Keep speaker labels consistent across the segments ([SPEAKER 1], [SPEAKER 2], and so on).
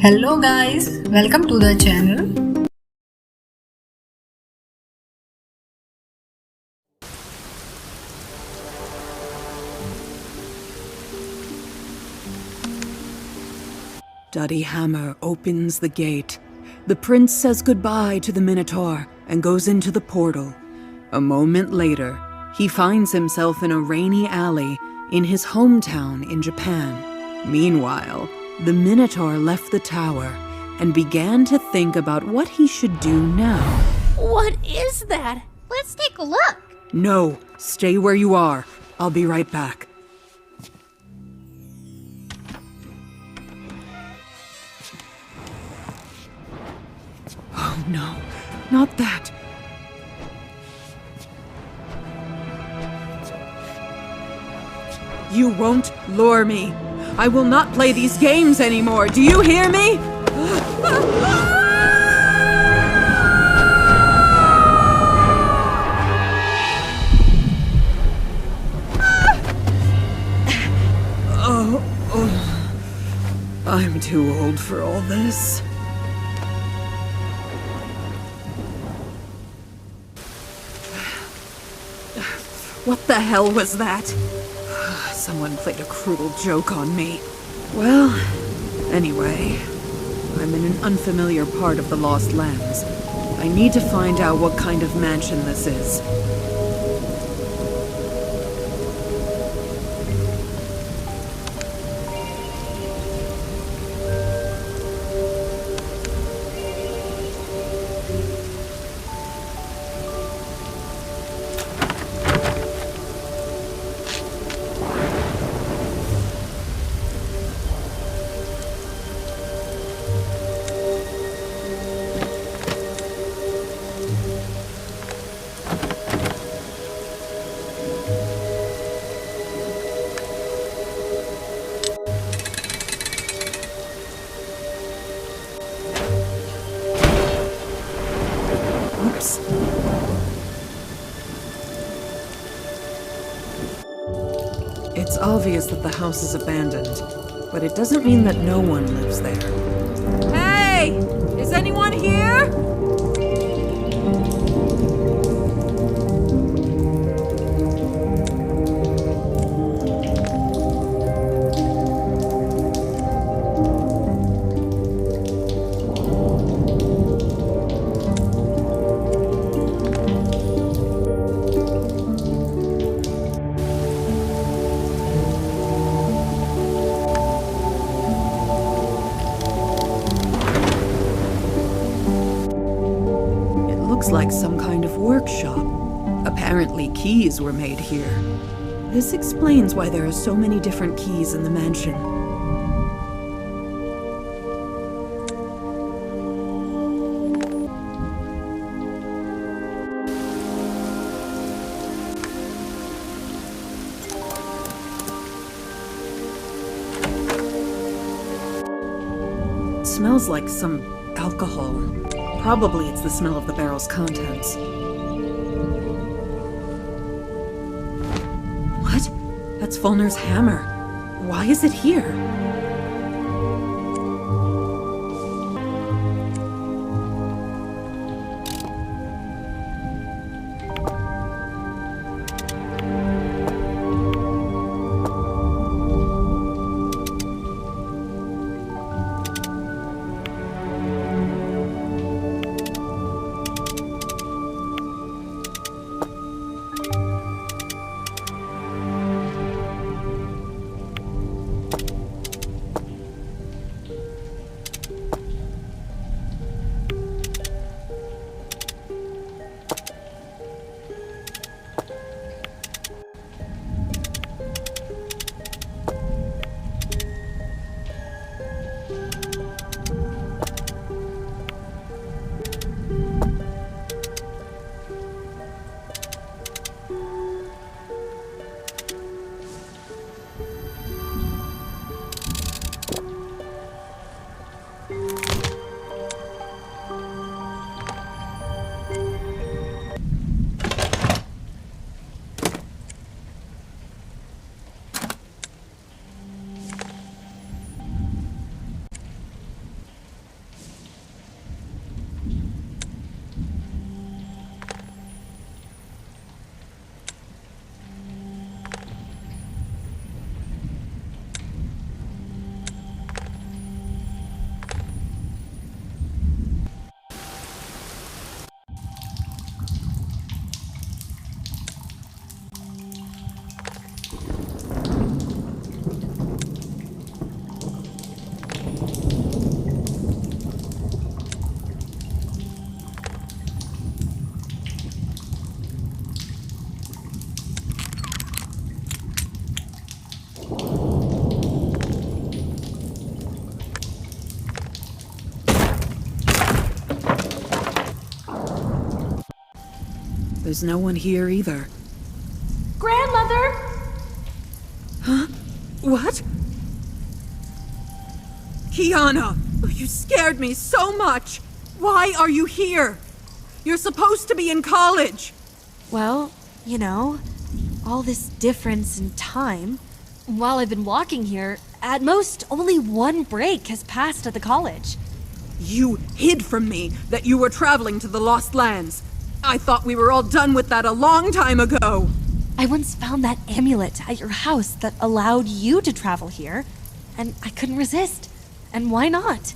[SPEAKER 1] Hello guys, welcome to the channel.
[SPEAKER 2] Duddy Hammer opens the gate. The prince says goodbye to the Minotaur and goes into the portal. A moment later, he finds himself in a rainy alley in his hometown in Japan. Meanwhile, the Minotaur left the tower and began to think about what he should do now.
[SPEAKER 3] What is that?
[SPEAKER 4] Let's take a look.
[SPEAKER 2] No, stay where you are. I'll be right back. Oh no, not that. You won't lure me. I will not play these games anymore. Do you hear me? I'm too old for all this. What the hell was that? Someone played a cruel joke on me. Well, anyway, I'm in an unfamiliar part of the Lost Lands. I need to find out what kind of mansion this is. Oops. It's obvious that the house is abandoned, but it doesn't mean that no one lives there. Hey! Is anyone here? Looks like some kind of workshop. Apparently keys were made here. This explains why there are so many different keys in the mansion. It smells like some alcohol. Probably it's the smell of the barrel's contents. What? That's Fulnur's hammer. Why is it here? There's no one here either.
[SPEAKER 3] Grandmother!
[SPEAKER 2] Huh? What? Kiana! You scared me so much! Why are you here? You're supposed to be in college!
[SPEAKER 3] Well, you know, all this difference in time. While I've been walking here, at most only one break has passed at the college.
[SPEAKER 2] You hid from me that you were traveling to the Lost Lands. I thought we were all done with that a long time ago.
[SPEAKER 3] I once found that amulet at your house that allowed you to travel here, and I couldn't resist. And why not?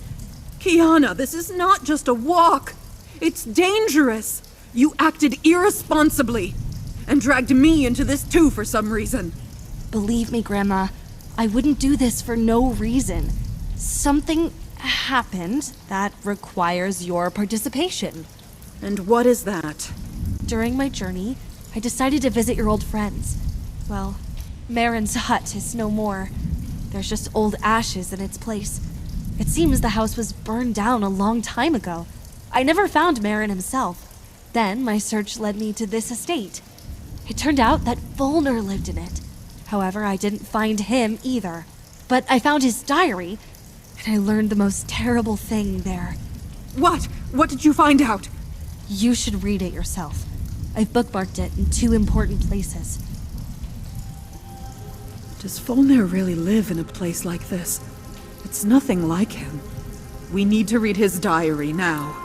[SPEAKER 2] Kiana, this is not just a walk. It's dangerous. You acted irresponsibly, and dragged me into this too for some reason.
[SPEAKER 3] Believe me, Grandma, I wouldn't do this for no reason. Something happened that requires your participation.
[SPEAKER 2] And what is that?
[SPEAKER 3] During my journey, I decided to visit your old friends. Well, Maaron's hut is no more. There's just old ashes in its place. It seems the house was burned down a long time ago. I never found Maaron himself. Then my search led me to this estate. It turned out that Fulnur lived in it. However, I didn't find him either. But I found his diary, and I learned the most terrible thing there.
[SPEAKER 2] What? What did you find out?
[SPEAKER 3] You should read it yourself. I've bookmarked it in 2 important places.
[SPEAKER 2] Does Folnur really live in a place like this? It's nothing like him. We need to read his diary now.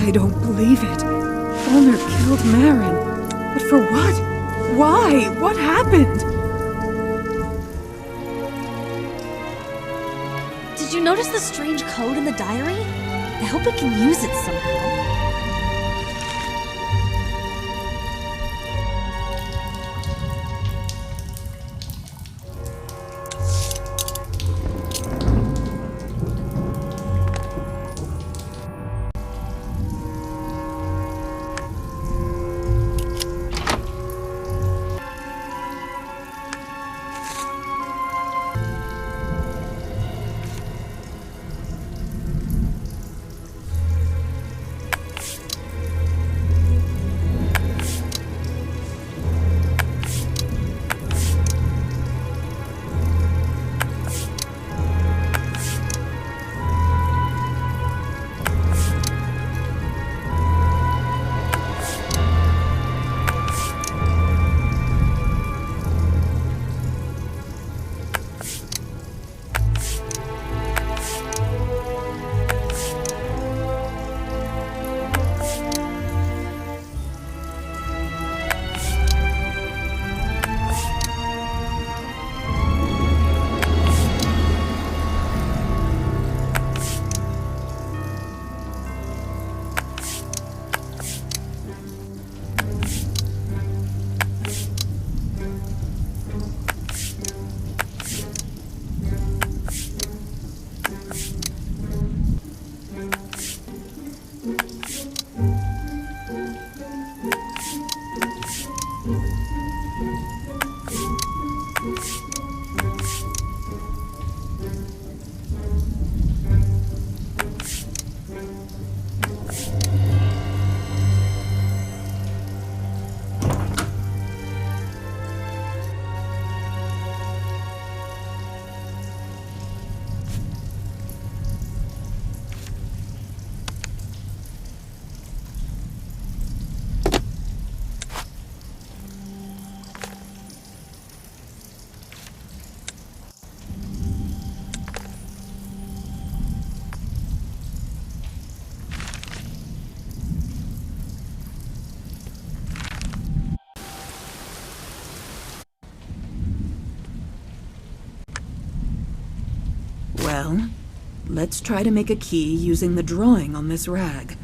[SPEAKER 2] I don't believe it. Fulnur killed Maaron. But for what? Why? What happened?
[SPEAKER 3] Did you notice the strange code in the diary? I hope I can use it somehow.
[SPEAKER 2] Well, let's try to make a key using the drawing on this rag.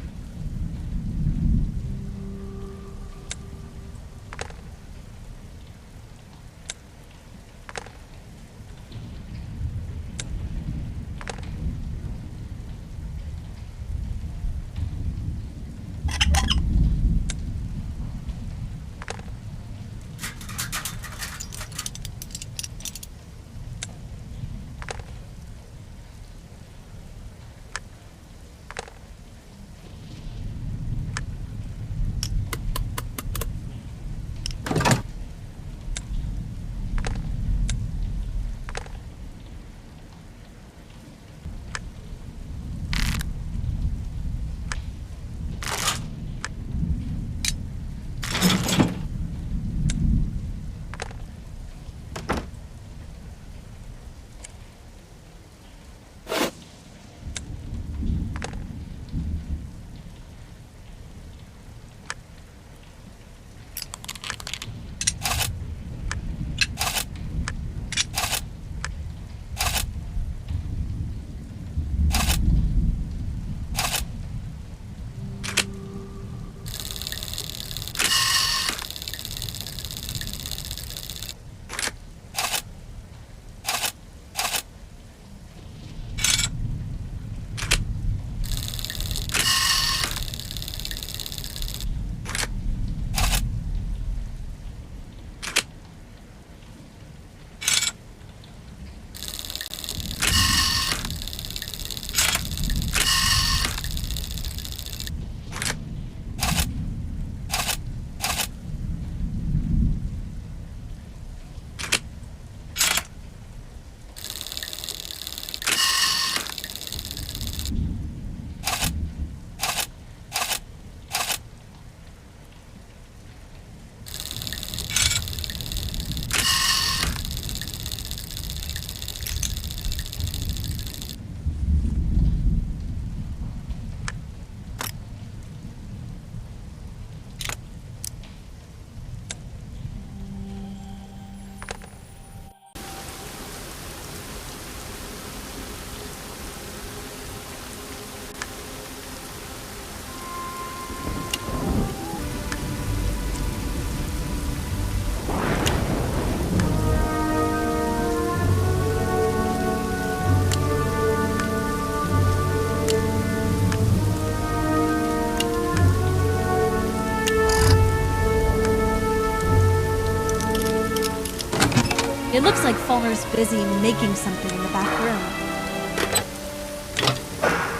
[SPEAKER 3] It looks like Fulnur's busy making something in the back room.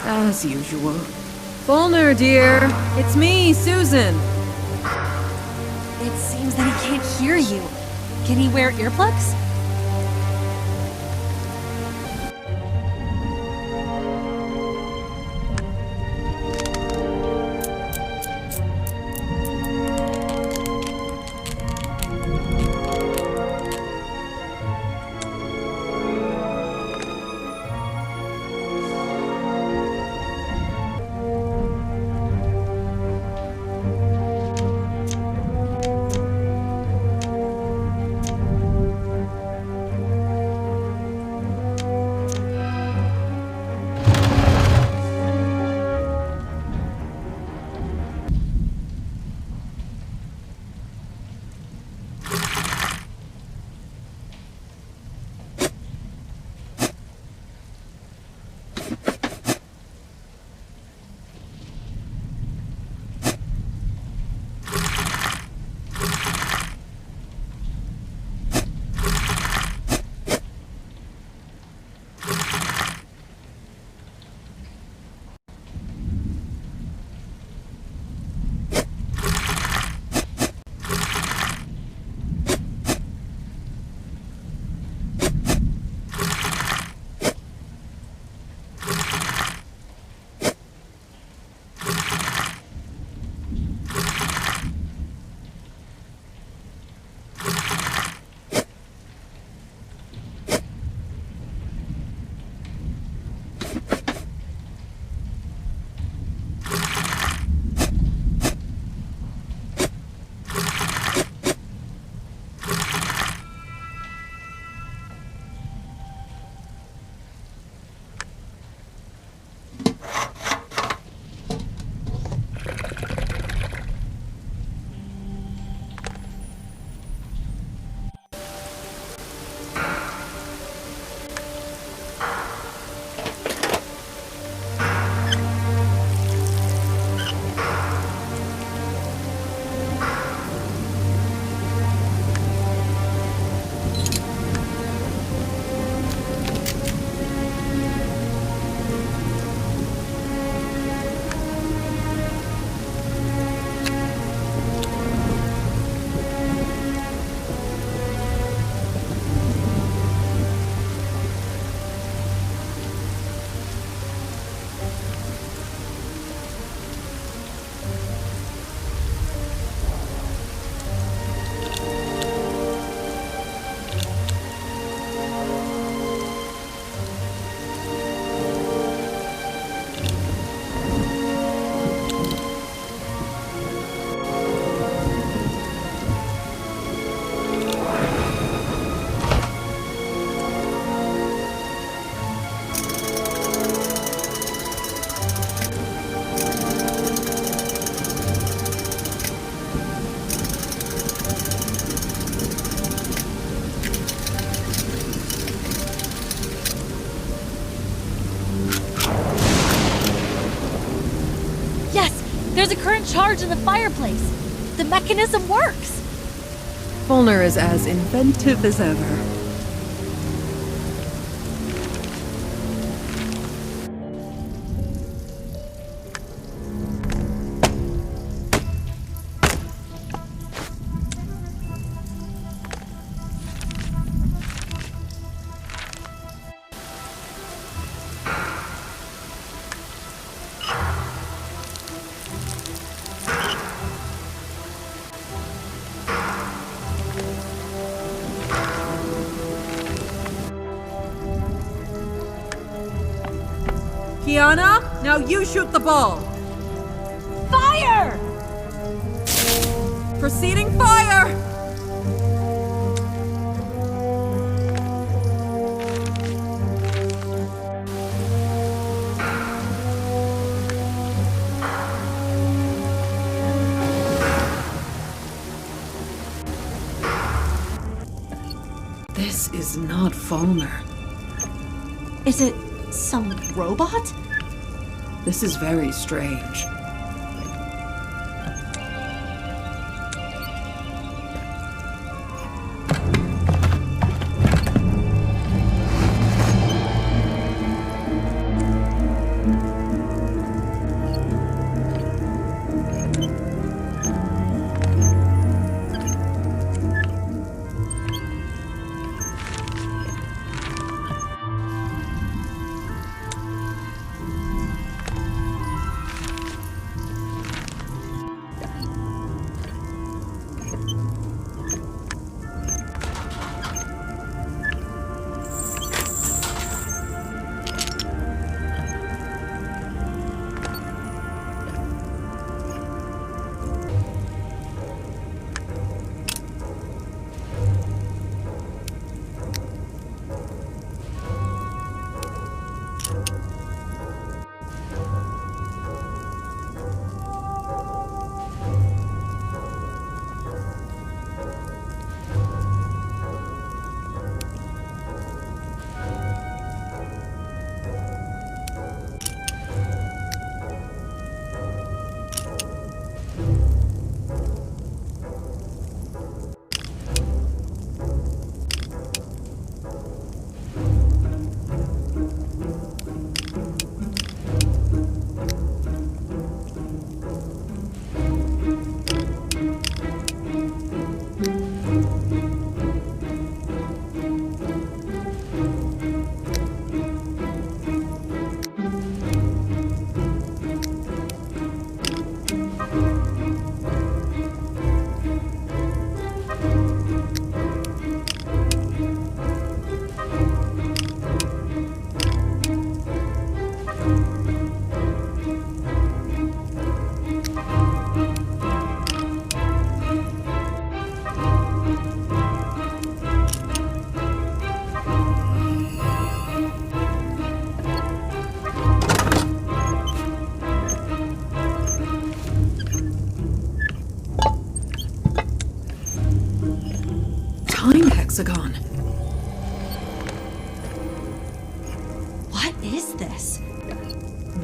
[SPEAKER 2] As usual. Folnur, dear. It's me, Susan.
[SPEAKER 3] It seems that he can't hear you. Can he wear earplugs? There's a current charge in the fireplace. The mechanism works.
[SPEAKER 2] Fulnur is as inventive as ever. Kiana, now you shoot the ball.
[SPEAKER 3] Fire!
[SPEAKER 2] Proceeding fire! This is not Folnur.
[SPEAKER 3] Is it some robot?
[SPEAKER 2] This is very strange.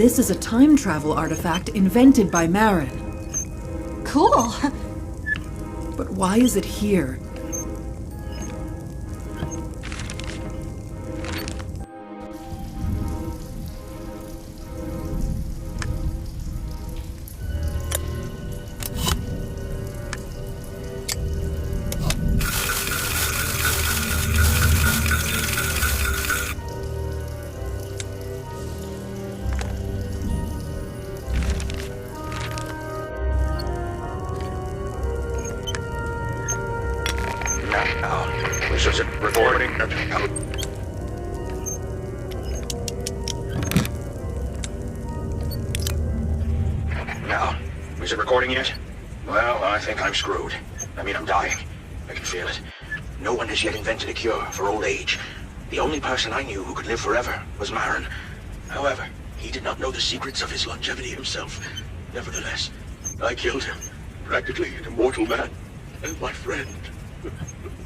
[SPEAKER 2] this is a time travel artifact invented by Maaron.
[SPEAKER 3] Cool.
[SPEAKER 2] But why is it here?
[SPEAKER 4] This isn't recording. Now, is it recording yet? Well, I think I'm screwed. I mean, I'm dying. I can feel it. No one has yet invented a cure for old age. The only person I knew who could live forever was Maaron. However, he did not know the secrets of his longevity himself. Nevertheless, I killed him. Practically an immortal man. And my friend.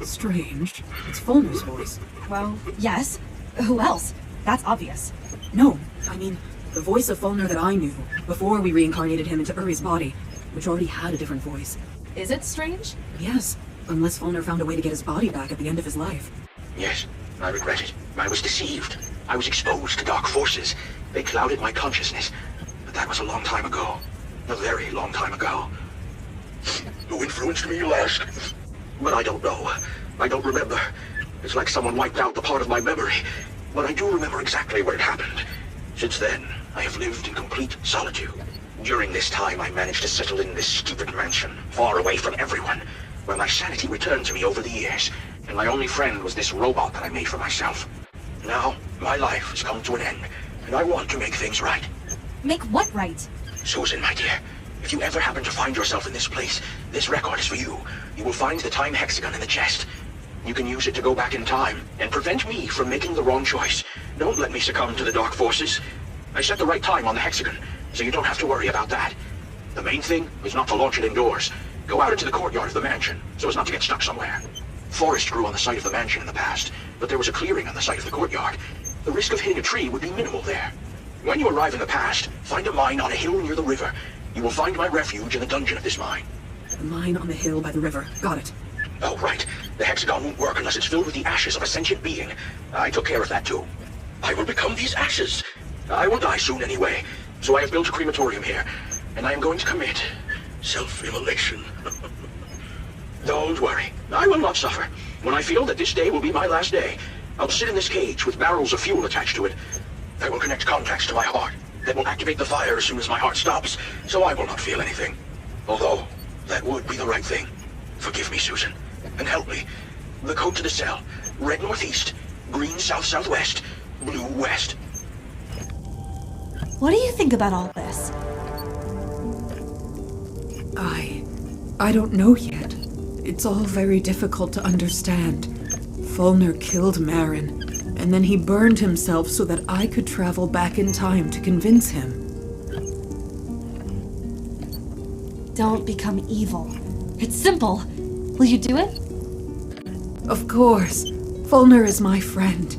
[SPEAKER 2] Strange. It's Fulnur's voice.
[SPEAKER 3] Well, yes. Who else? That's obvious.
[SPEAKER 2] No, I mean, the voice of Fulnur that I knew before we reincarnated him into Uri's body, which already had a different voice.
[SPEAKER 3] Is it strange?
[SPEAKER 2] Yes, unless Fulnur found a way to get his body back at the end of his life.
[SPEAKER 4] Yes, I regret it. I was deceived. I was exposed to dark forces. They clouded my consciousness. But that was a long time ago. A very long time ago. Who influenced me, you ask? But I don't know. I don't remember. It's like someone wiped out the part of my memory. But I do remember exactly what had happened. Since then, I have lived in complete solitude. During this time, I managed to settle in this stupid mansion, far away from everyone, where my sanity returned to me over the years, and my only friend was this robot that I made for myself. Now, my life has come to an end, and I want to make things right.
[SPEAKER 3] Make what right?
[SPEAKER 4] Susan, my dear, if you ever happen to find yourself in this place, this record is for you. You will find the time hexagon in the chest. You can use it to go back in time and prevent me from making the wrong choice. Don't let me succumb to the dark forces. I set the right time on the hexagon, so you don't have to worry about that. The main thing is not to launch it indoors. Go out into the courtyard of the mansion, so as not to get stuck somewhere. Forest grew on the site of the mansion in the past, but there was a clearing on the site of the courtyard. The risk of hitting a tree would be minimal there. When you arrive in the past, find a mine on a hill near the river. You will find my refuge in the dungeon of this mine.
[SPEAKER 2] The mine on the hill by the river. Got it.
[SPEAKER 4] Oh, right. The hexagon won't work unless it's filled with the ashes of a sentient being. I took care of that too. I will become these ashes. I will die soon anyway, so I have built a crematorium here, and I am going to commit self-immolation. Don't worry, I will not suffer. When I feel that this day will be my last day, I'll sit in this cage with barrels of fuel attached to it. I will connect contacts to my heart that will activate the fire as soon as my heart stops, so I will not feel anything. Although, that would be the right thing. Forgive me, Susan, and help me. The code to the cell: red northeast, green south-southwest, blue west.
[SPEAKER 3] What do you think about all this?
[SPEAKER 2] I don't know yet. It's all very difficult to understand. Fulnur killed Maaron, and then he burned himself so that I could travel back in time to convince him.
[SPEAKER 3] Don't become evil. It's simple. Will you do it?
[SPEAKER 2] Of course. Fulnur is my friend.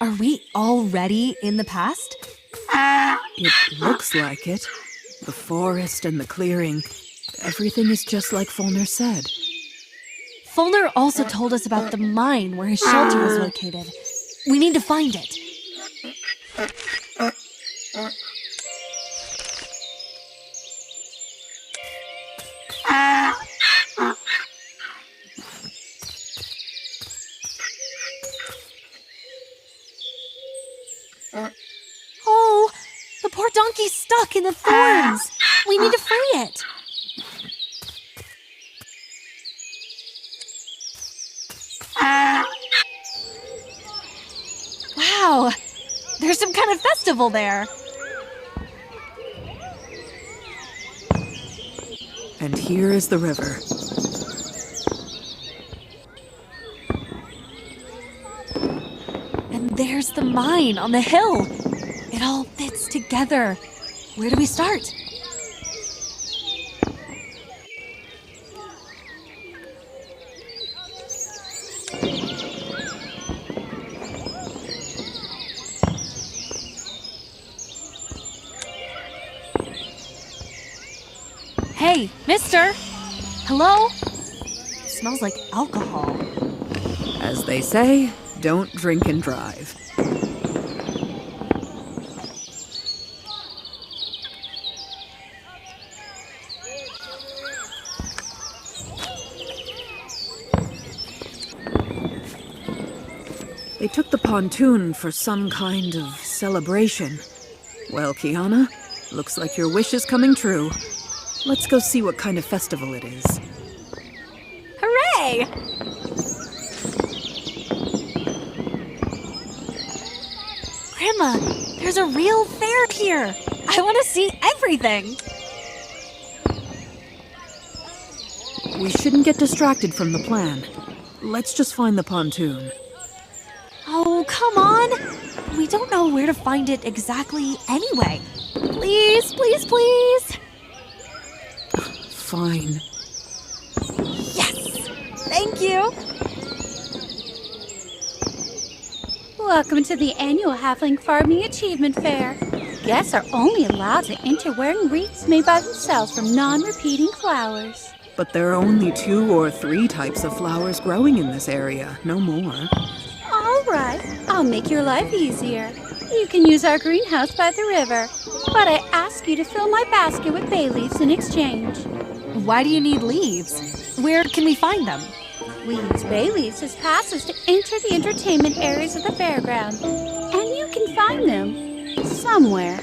[SPEAKER 3] Are we already in the past?
[SPEAKER 2] It looks like it. The forest and the clearing. Everything is just like Fulnur said.
[SPEAKER 3] Fulnur also told us about the mine where his shelter was located. We need to find it. Oh, the poor donkey's stuck in the thorns. We need to free it. Wow, there's some kind of festival there.
[SPEAKER 2] And here is the river.
[SPEAKER 3] And there's the mine on the hill. It all fits together. Where do we start? Hey, mister! Hello? Smells like alcohol.
[SPEAKER 2] As they say, don't drink and drive. They took the pontoon for some kind of celebration. Well, Kiana, looks like your wish is coming true. Let's go see what kind of festival it is.
[SPEAKER 3] Hooray! Grandma, there's a real fair here. I want to see everything.
[SPEAKER 2] We shouldn't get distracted from the plan. Let's just find the pontoon.
[SPEAKER 3] Oh, come on. We don't know where to find it exactly anyway. Please, please, please.
[SPEAKER 2] Fine.
[SPEAKER 3] Yes! Thank you.
[SPEAKER 5] Welcome to the annual Halfling Farming Achievement Fair. Guests are only allowed to enter wearing wreaths made by themselves from non-repeating flowers.
[SPEAKER 2] But there are only 2 or 3 types of flowers growing in this area, no more.
[SPEAKER 5] All right, I'll make your life easier. You can use our greenhouse by the river, but I ask you to fill my basket with bay leaves in exchange.
[SPEAKER 3] Why do you need leaves? Where can we find them?
[SPEAKER 5] We use bay leaves as passes to enter the entertainment areas of the fairground, and you can find them somewhere.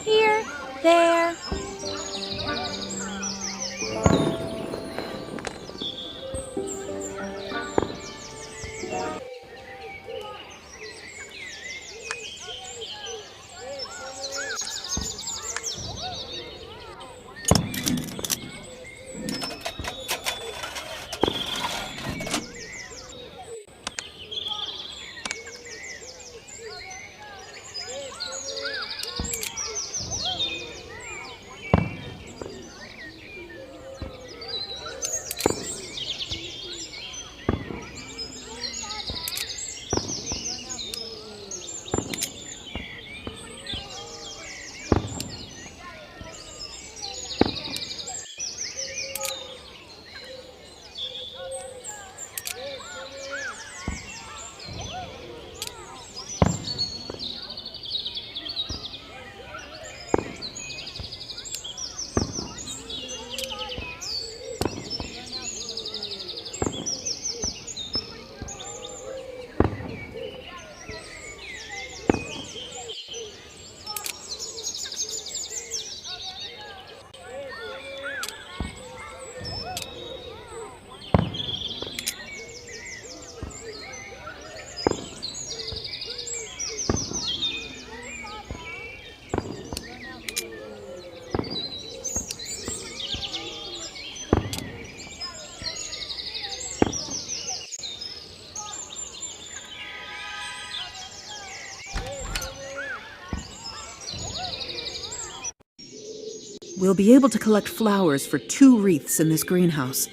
[SPEAKER 5] Here, there.
[SPEAKER 2] We'll be able to collect flowers for 2 wreaths in this greenhouse.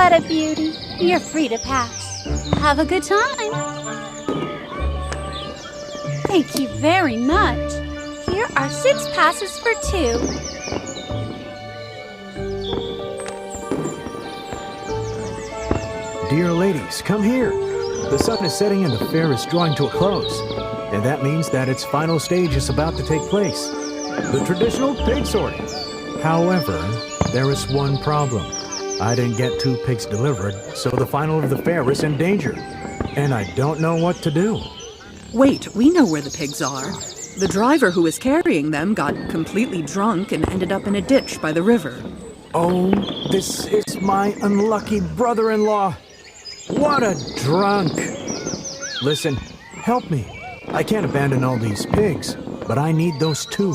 [SPEAKER 5] What a beauty. You're free to pass. Have a good time. Thank you very much. Here are 6 passes for 2.
[SPEAKER 6] Dear ladies, come here. The sun is setting and the fair is drawing to a close. And that means that its final stage is about to take place. The traditional pig sorting. However, there is one problem. I didn't get 2 pigs delivered, so the final of the fair is in danger. And I don't know what to do.
[SPEAKER 2] Wait, we know where the pigs are. The driver who was carrying them got completely drunk and ended up in a ditch by the river.
[SPEAKER 6] Oh, this is my unlucky brother-in-law. What a drunk! Listen, help me. I can't abandon all these pigs, but I need those 2.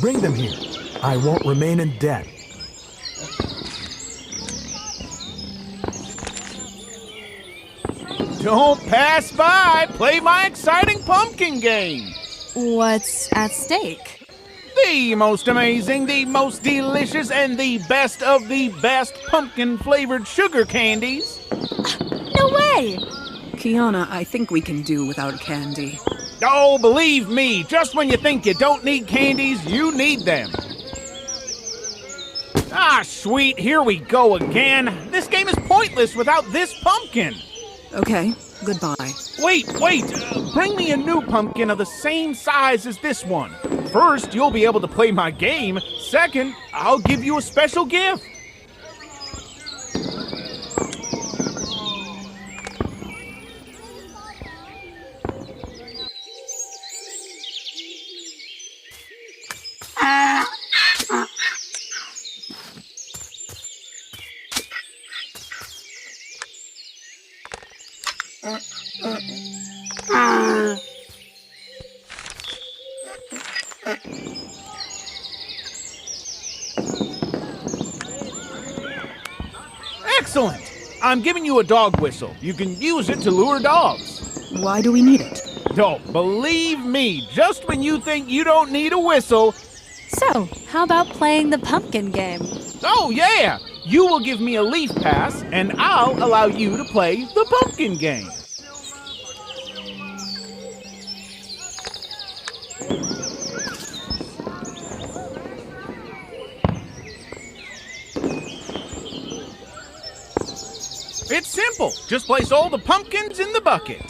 [SPEAKER 6] Bring them here. I won't remain in debt.
[SPEAKER 7] Don't pass by! Play my exciting pumpkin game!
[SPEAKER 3] What's at stake?
[SPEAKER 7] The most amazing, the most delicious, and the best of the best pumpkin-flavored sugar candies!
[SPEAKER 3] No way!
[SPEAKER 2] Kiana, I think we can do without candy.
[SPEAKER 7] Oh, believe me, just when you think you don't need candies, you need them. Ah, sweet, here we go again. This game is pointless without this pumpkin.
[SPEAKER 2] Okay, goodbye.
[SPEAKER 7] Wait, bring me a new pumpkin of the same size as this one. First, you'll be able to play my game. Second, I'll give you a special gift. Excellent! I'm giving you a dog whistle. You can use it to lure dogs.
[SPEAKER 2] Why do we need it?
[SPEAKER 7] Don't believe me. Just when you think you don't need a whistle.
[SPEAKER 3] So, how about playing the pumpkin game?
[SPEAKER 7] Oh, yeah! You will give me a leaf pass, and I'll allow you to play the pumpkin game. It's simple. Just place all the pumpkins in the bucket.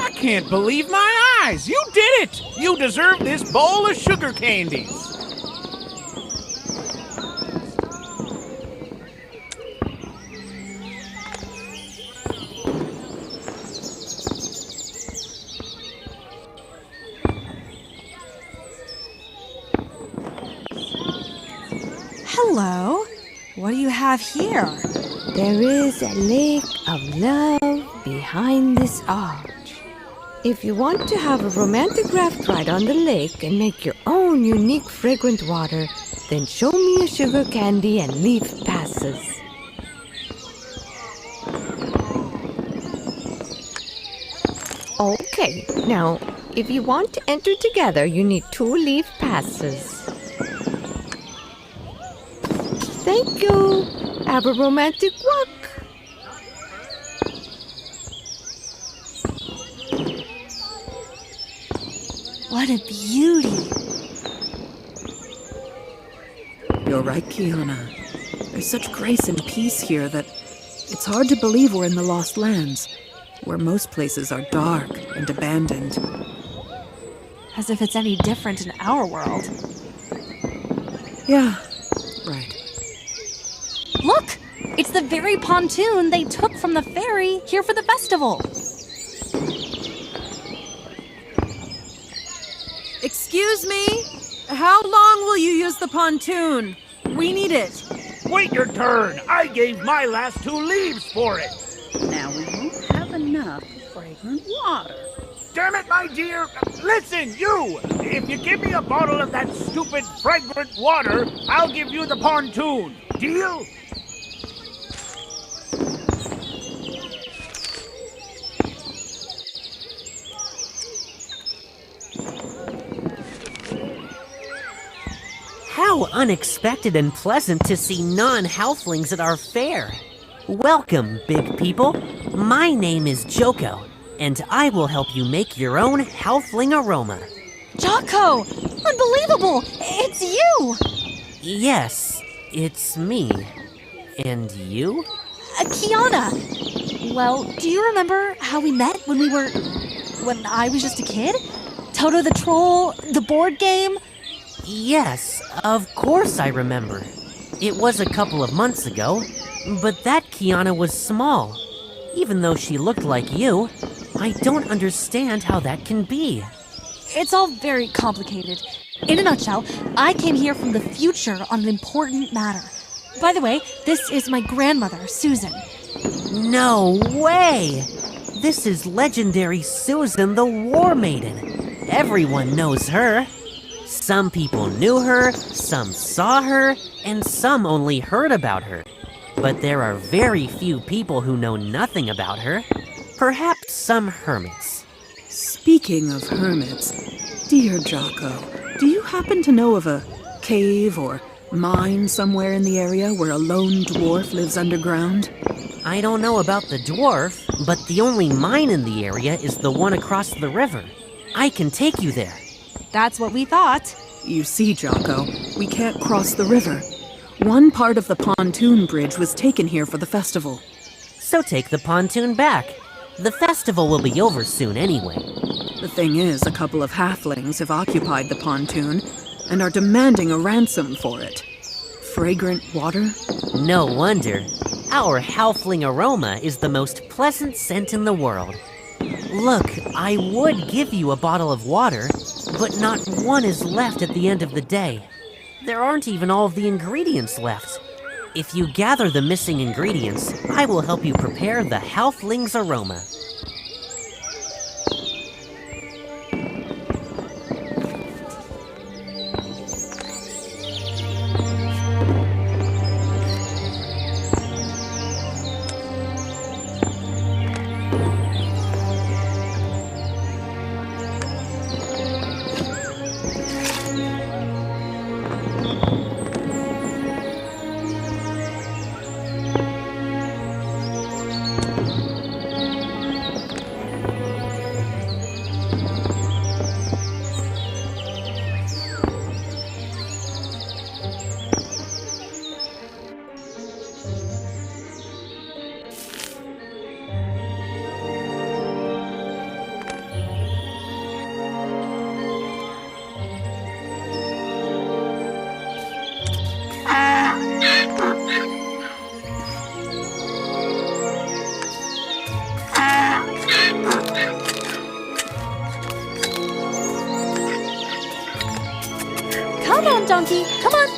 [SPEAKER 7] I can't believe my eyes! You did it! You deserve this bowl of sugar candies!
[SPEAKER 3] Hello. What do you have here?
[SPEAKER 8] There is a lake of love behind this arch. If you want to have a romantic raft ride on the lake and make your own unique fragrant water, then show me a sugar candy and leaf passes. Okay, now, if you want to enter together, you need 2 leaf passes. Thank you. Have a romantic walk.
[SPEAKER 3] What a beauty.
[SPEAKER 2] You're right, Kiana. There's such grace and peace here that it's hard to believe we're in the Lost Lands, where most places are dark and abandoned.
[SPEAKER 3] As if it's any different in our world.
[SPEAKER 2] Yeah, right.
[SPEAKER 3] Look! It's the very pontoon they took from the ferry here for the festival.
[SPEAKER 2] Excuse me? How long will you use the pontoon? We need it.
[SPEAKER 7] Wait your turn! I gave my last 2 leaves for it!
[SPEAKER 9] Now we won't have enough fragrant water.
[SPEAKER 7] Damn it, my dear! Listen, you! If you give me a bottle of that stupid fragrant water, I'll give you the pontoon. Deal?
[SPEAKER 10] How unexpected and pleasant to see non-halflings at our fair. Welcome, big people. My name is Joko, and I will help you make your own halfling aroma.
[SPEAKER 3] Jocko! Unbelievable! It's you!
[SPEAKER 10] Yes, it's me. And you?
[SPEAKER 3] Kiana! Well, do you remember how we met when I was just a kid? Toto the Troll, the board game?
[SPEAKER 10] Yes, of course I remember. It was a couple of months ago, but that Kiana was small. Even though she looked like you, I don't understand how that can be.
[SPEAKER 3] It's all very complicated. In a nutshell, I came here from the future on an important matter. By the way, this is my grandmother, Susan.
[SPEAKER 10] No way! This is legendary Susan the War Maiden. Everyone knows her. Some people knew her, some saw her, and some only heard about her. But there are very few people who know nothing about her. Perhaps some hermits.
[SPEAKER 2] Speaking of hermits, dear Jocko, do you happen to know of a cave or mine somewhere in the area where a lone dwarf lives underground?
[SPEAKER 10] I don't know about the dwarf, but the only mine in the area is the one across the river. I can take you there.
[SPEAKER 3] That's what we thought.
[SPEAKER 2] You see, Jocko, we can't cross the river. One part of the pontoon bridge was taken here for the festival.
[SPEAKER 10] So take the pontoon back. The festival will be over soon anyway.
[SPEAKER 2] The thing is, a couple of halflings have occupied the pontoon and are demanding a ransom for it. Fragrant water?
[SPEAKER 10] No wonder. Our halfling aroma is the most pleasant scent in the world. Look, I would give you a bottle of water, but not one is left at the end of the day. There aren't even all of the ingredients left. If you gather the missing ingredients, I will help you prepare the halfling's aroma.
[SPEAKER 3] Come on, donkey. Come on.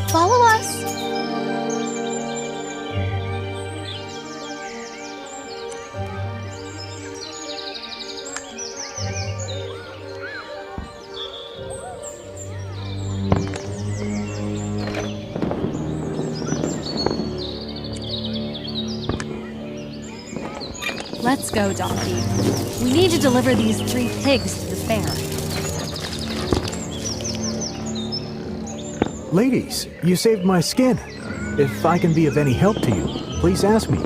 [SPEAKER 3] Follow us. Let's go, donkey. We need to deliver these 3 pigs to the fair.
[SPEAKER 6] Ladies, you saved my skin. If I can be of any help to you, please ask me.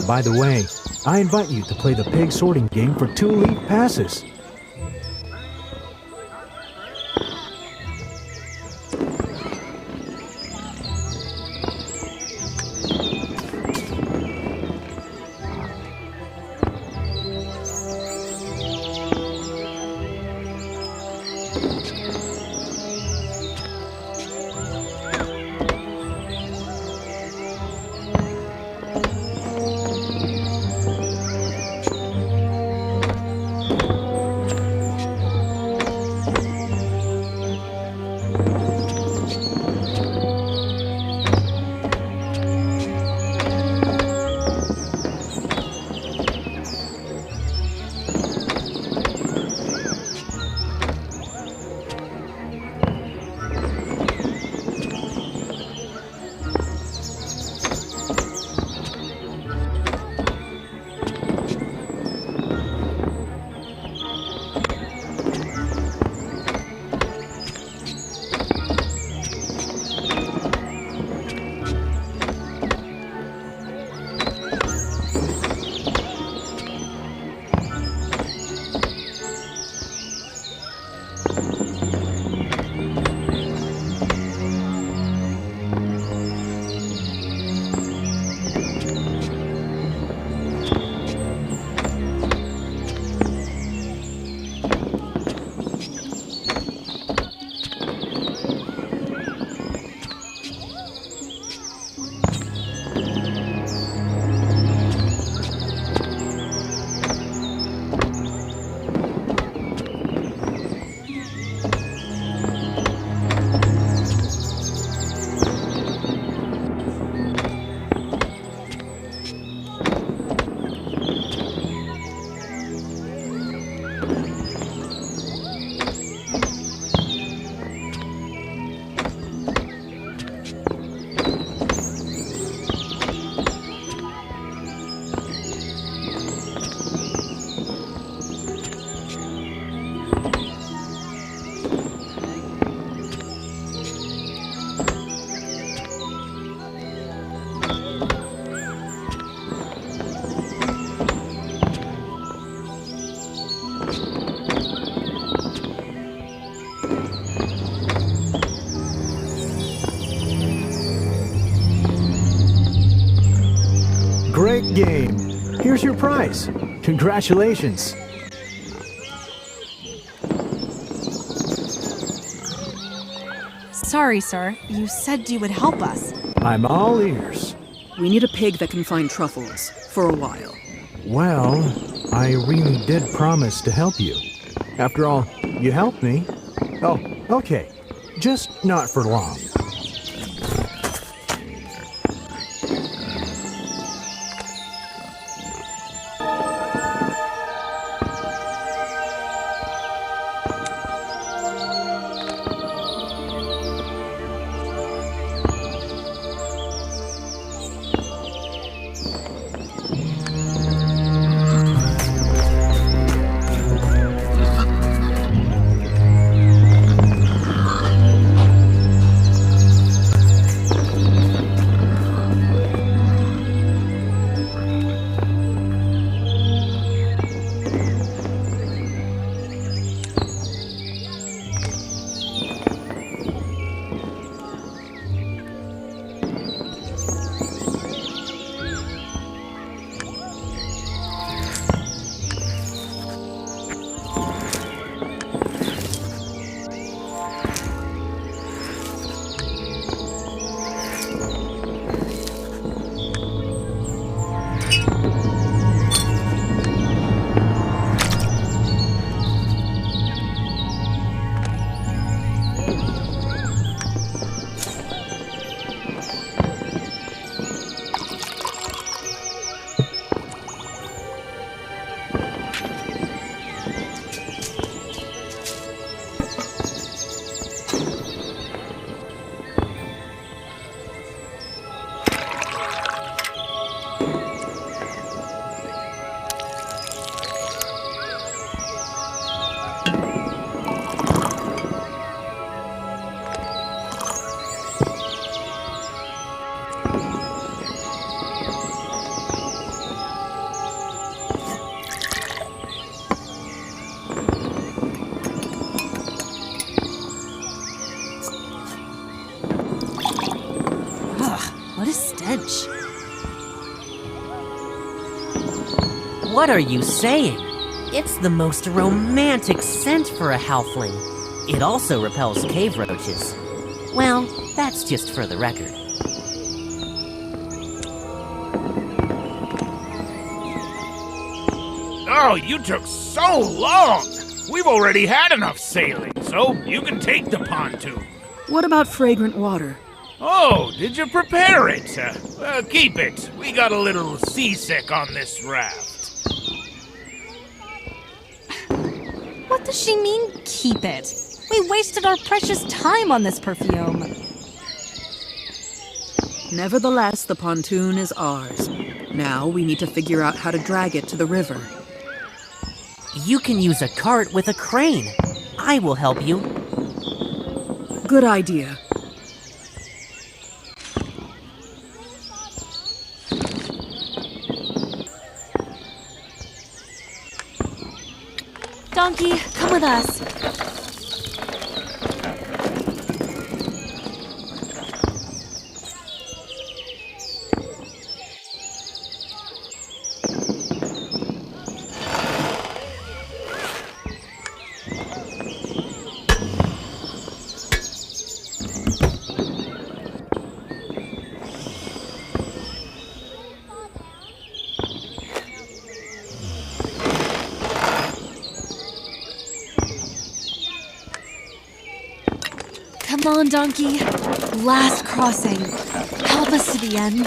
[SPEAKER 6] By the way, I invite you to play the pig sorting game for 2 league passes. prize. Congratulations.
[SPEAKER 3] Sorry, sir. You said you would help us.
[SPEAKER 6] I'm all ears.
[SPEAKER 2] We need a pig that can find truffles, for a while.
[SPEAKER 6] Well, I really did promise to help you. After all, you helped me. Oh, okay. Just not for long.
[SPEAKER 3] What a stench.
[SPEAKER 10] What are you saying? It's the most romantic scent for a halfling. It also repels cave roaches. Well, that's just for the record.
[SPEAKER 7] Oh, you took so long! We've already had enough sailing, so you can take the pontoon.
[SPEAKER 2] What about fragrant water?
[SPEAKER 7] Oh, did you prepare it? Keep it. We got a little seasick on this raft.
[SPEAKER 3] What does she mean, keep it? We wasted our precious time on this perfume.
[SPEAKER 2] Nevertheless, the pontoon is ours. Now we need to figure out how to drag it to the river.
[SPEAKER 10] You can use a cart with a crane. I will help you.
[SPEAKER 2] Good idea.
[SPEAKER 3] Donkey, come with us. Come on, Donkey. Last crossing. Help us to the end.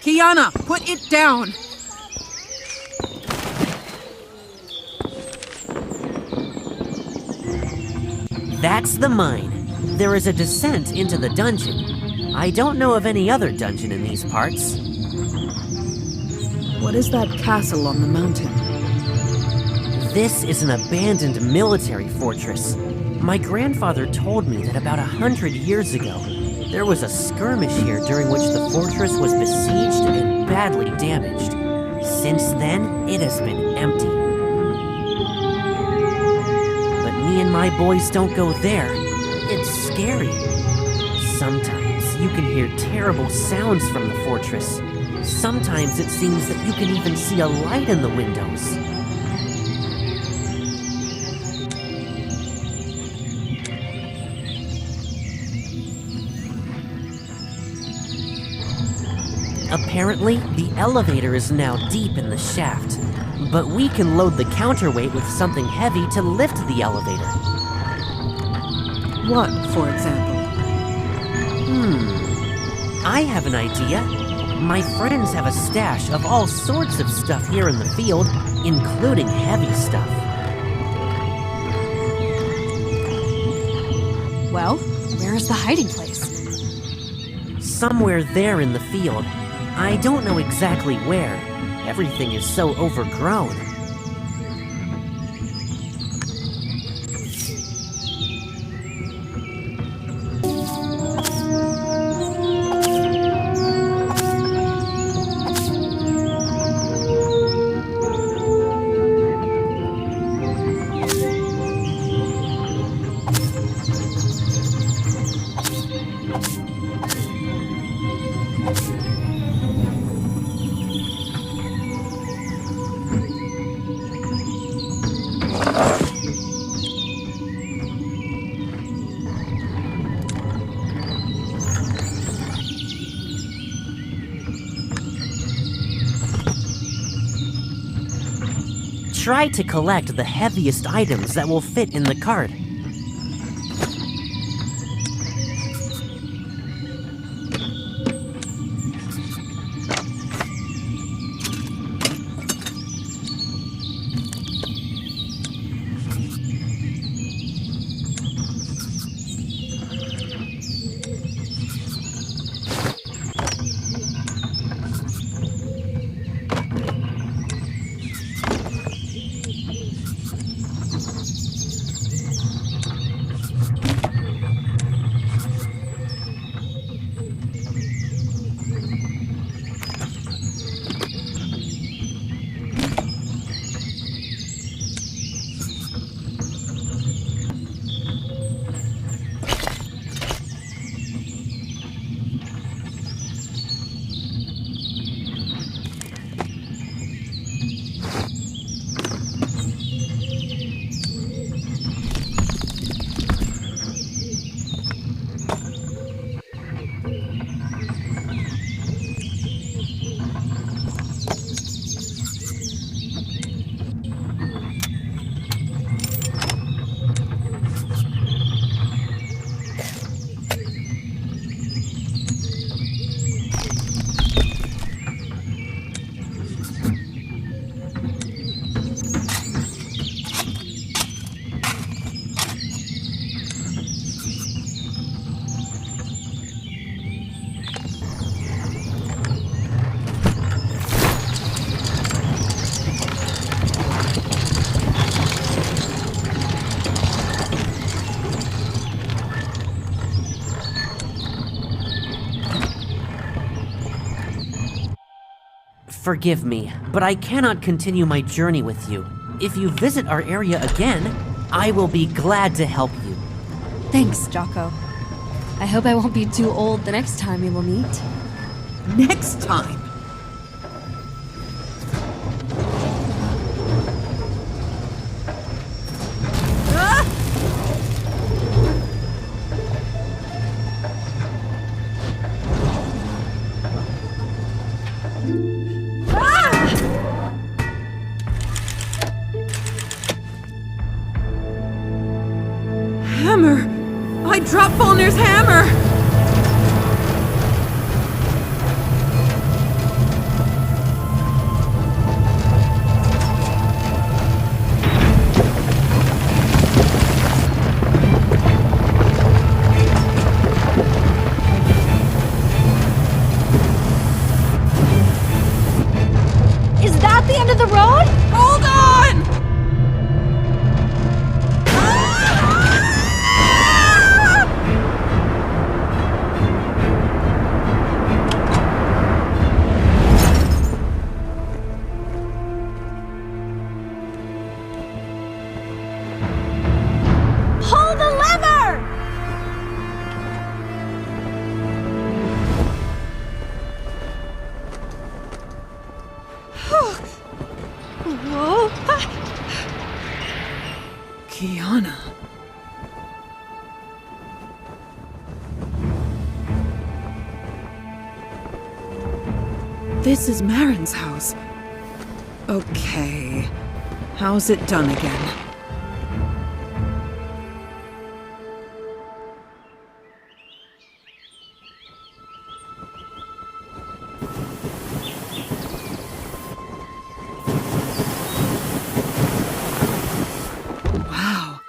[SPEAKER 2] Kiana, put it down!
[SPEAKER 10] That's the mine. There is a descent into the dungeon. I don't know of any other dungeon in these parts.
[SPEAKER 2] What is that castle on the mountain?
[SPEAKER 10] This is an abandoned military fortress. My grandfather told me that about 100 years ago, there was a skirmish here during which the fortress was besieged and badly damaged. Since then, it has been empty. But me and my boys don't go there. It's scary. Sometimes you can hear terrible sounds from the fortress. Sometimes it seems that you can even see a light in the windows. Apparently, the elevator is now deep in the shaft, but we can load the counterweight with something heavy to lift the elevator.
[SPEAKER 2] What, for example?
[SPEAKER 10] I have an idea. My friends have a stash of all sorts of stuff here in the field, including heavy stuff.
[SPEAKER 3] Well, where's the hiding place?
[SPEAKER 10] Somewhere there in the field. I don't know exactly where. Everything is so overgrown. Try to collect the heaviest items that will fit in the cart. Forgive me, but I cannot continue my journey with you. If you visit our area again, I will be glad to help you.
[SPEAKER 3] Thanks, Jocko. I hope I won't be too old the next time we will meet.
[SPEAKER 2] Next time? Hammer! I dropped Fulnur's hammer!
[SPEAKER 5] Is that the end of the road?
[SPEAKER 2] Hold on! This is Maaron's house. Okay. How's it done again? Wow.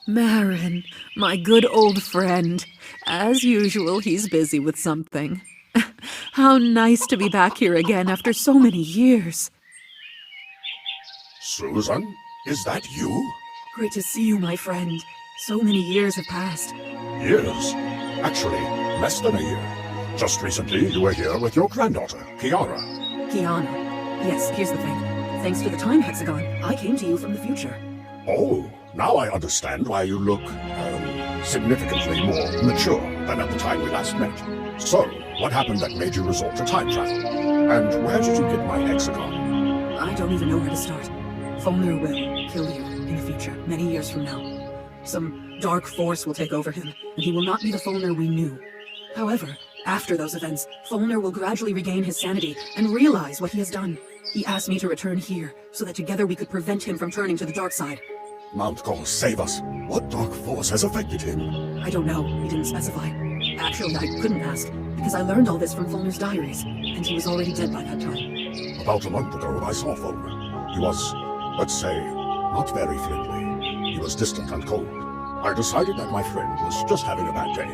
[SPEAKER 2] Maaron, my good old friend. As usual, he's busy with something. How nice to be back here again after so many years.
[SPEAKER 11] Susan, is that you?
[SPEAKER 2] Great to see you, my friend. So many years have passed.
[SPEAKER 11] Years? Actually, less than a year. Just recently, you were here with your granddaughter, Kiara.
[SPEAKER 2] Kiana. Yes, here's the thing. Thanks to the time hexagon, I came to you from the future.
[SPEAKER 11] Oh, now I understand why you look, significantly more mature than at the time we last met. So, what happened that made you resort to time travel? And where did you get my hexagon?
[SPEAKER 2] I don't even know where to start. Fulnur will kill you in the future, many years from now. Some dark force will take over him, and he will not be the Fulnur we knew. However, after those events, Fulnur will gradually regain his sanity and realize what he has done. He asked me to return here, so that together we could prevent him from turning to the dark side.
[SPEAKER 11] Mount Call, save us. What dark force has affected him?
[SPEAKER 2] I don't know, he didn't specify. Actually, I couldn't ask, because I learned all this from Fulnur's diaries, and he was already dead by that time.
[SPEAKER 11] About a month ago, I saw Fulnur. He was, let's say, not very friendly. He was distant and cold. I decided that my friend was just having a bad day.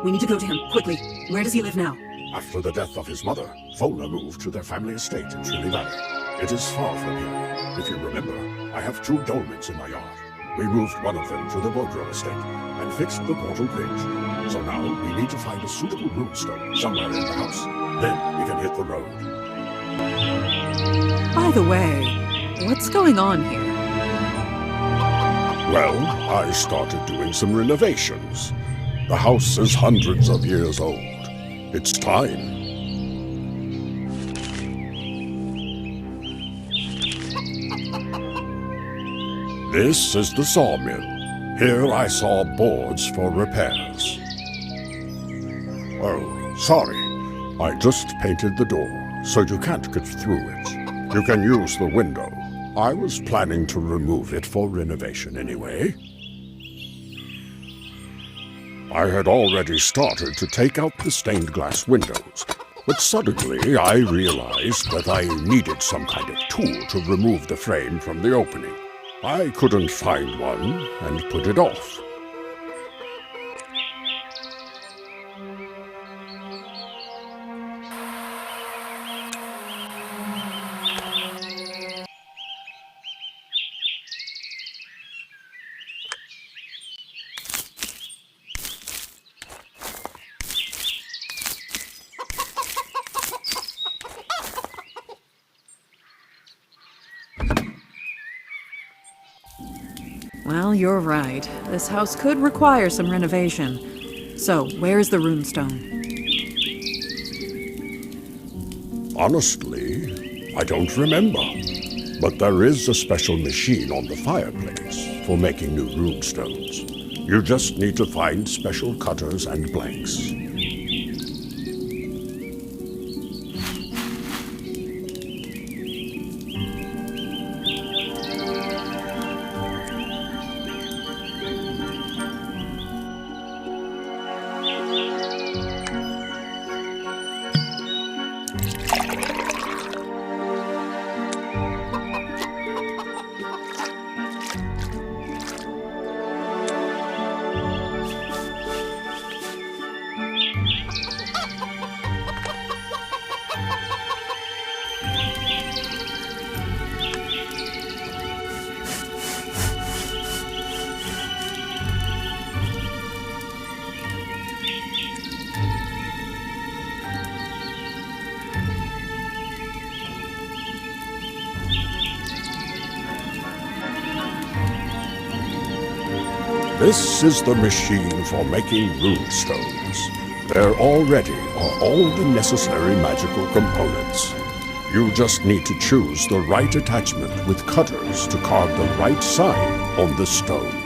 [SPEAKER 2] We need to go to him, quickly. Where does he live now?
[SPEAKER 11] After the death of his mother, Folnur moved to their family estate in Trilly Valley. It is far from here. If you remember, I have 2 dolmens in my yard. We moved one of them to the Bodro estate and fixed the portal bridge. So now we need to find a suitable runestone somewhere in the house. Then we can hit the road.
[SPEAKER 2] By the way, what's going on here?
[SPEAKER 11] Well, I started doing some renovations. The house is hundreds of years old. It's time. This is the sawmill. Here I saw boards for repairs. Oh, sorry. I just painted the door, so you can't get through it. You can use the window. I was planning to remove it for renovation anyway. I had already started to take out the stained glass windows, but suddenly I realized that I needed some kind of tool to remove the frame from the opening. I couldn't find one and put it off.
[SPEAKER 2] Well, you're right. This house could require some renovation. So, where's the runestone?
[SPEAKER 11] Honestly, I don't remember. But there is a special machine on the fireplace for making new runestones. You just need to find special cutters and blanks. This is the machine for making runestones. There already are all the necessary magical components. You just need to choose the right attachment with cutters to carve the right sign on the stone.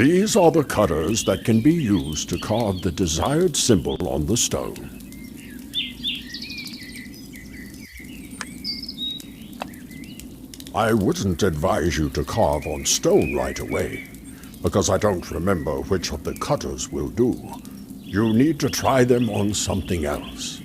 [SPEAKER 11] These are the cutters that can be used to carve the desired symbol on the stone. I wouldn't advise you to carve on stone right away, because I don't remember which of the cutters will do. You need to try them on something else.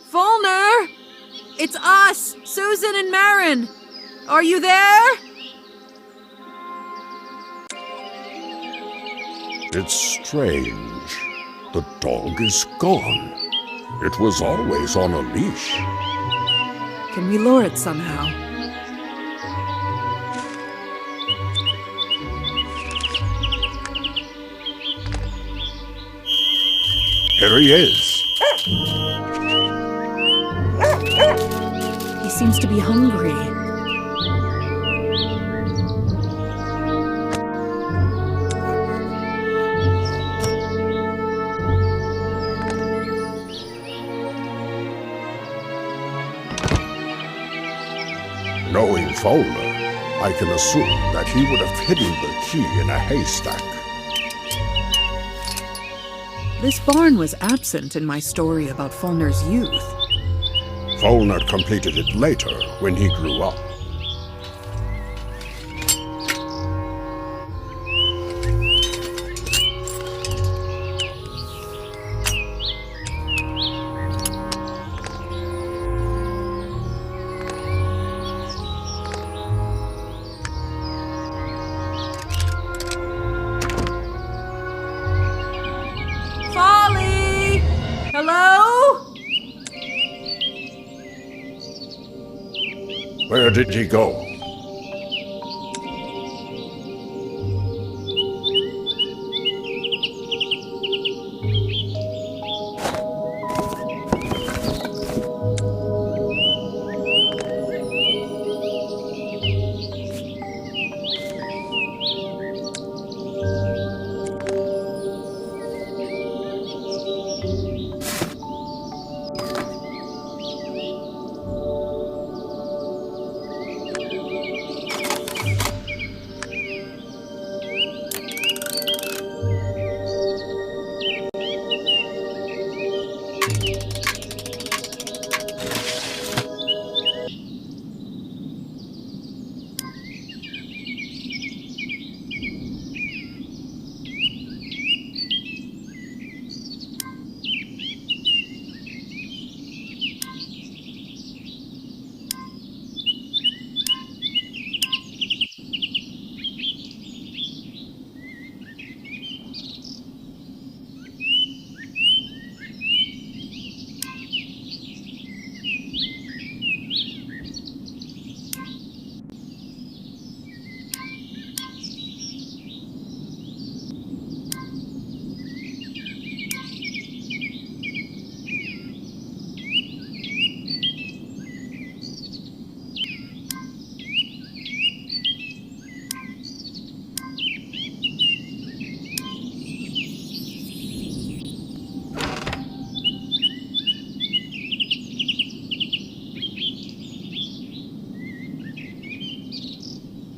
[SPEAKER 2] Fulnur! It's us, Susan and Maaron! Are you there?
[SPEAKER 11] It's strange. The dog is gone. It was always on a leash.
[SPEAKER 2] Can we lure it somehow?
[SPEAKER 11] Here he is.
[SPEAKER 2] He seems to be hungry.
[SPEAKER 11] Knowing Folnur, I can assume that he would have hidden the key in a haystack.
[SPEAKER 2] This barn was absent in my story about Fulnur's youth.
[SPEAKER 11] Folnur completed it later when he grew up.
[SPEAKER 2] Folly! Hello?
[SPEAKER 11] Where did he go?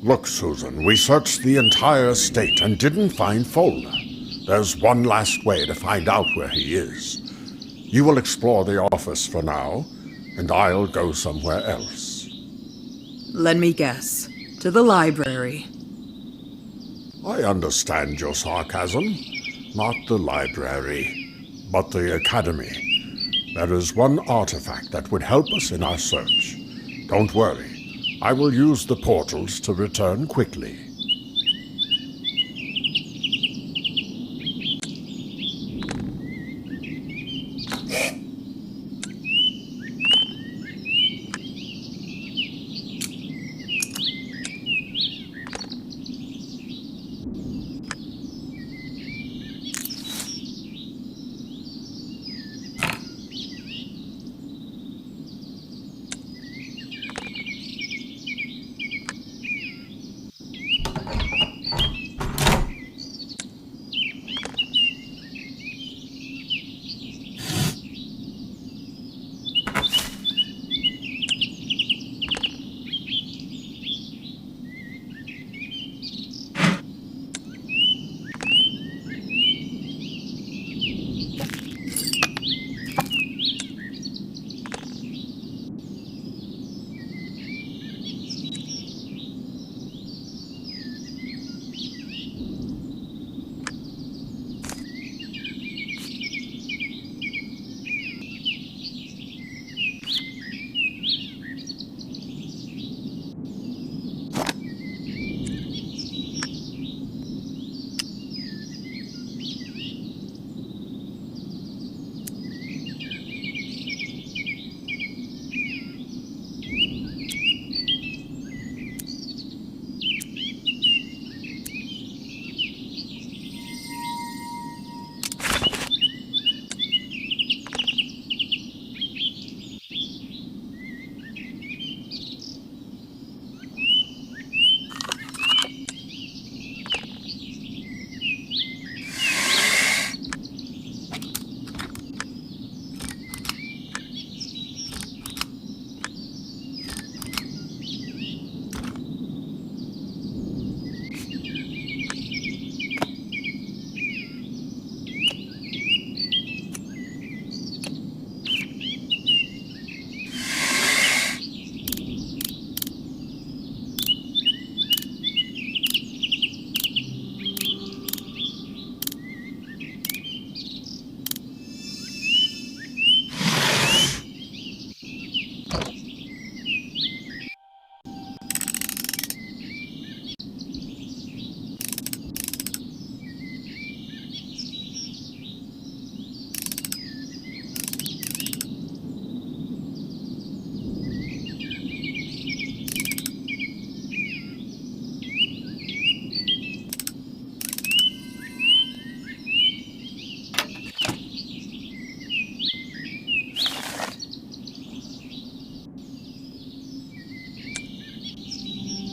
[SPEAKER 11] Look, Susan, we searched the entire estate and didn't find Folnur. There's one last way to find out where he is. You will explore the office for now, and I'll go somewhere else.
[SPEAKER 2] Let me guess. To the library.
[SPEAKER 11] I understand your sarcasm. Not the library, but the academy. There is one artifact that would help us in our search. Don't worry. I will use the portals to return quickly.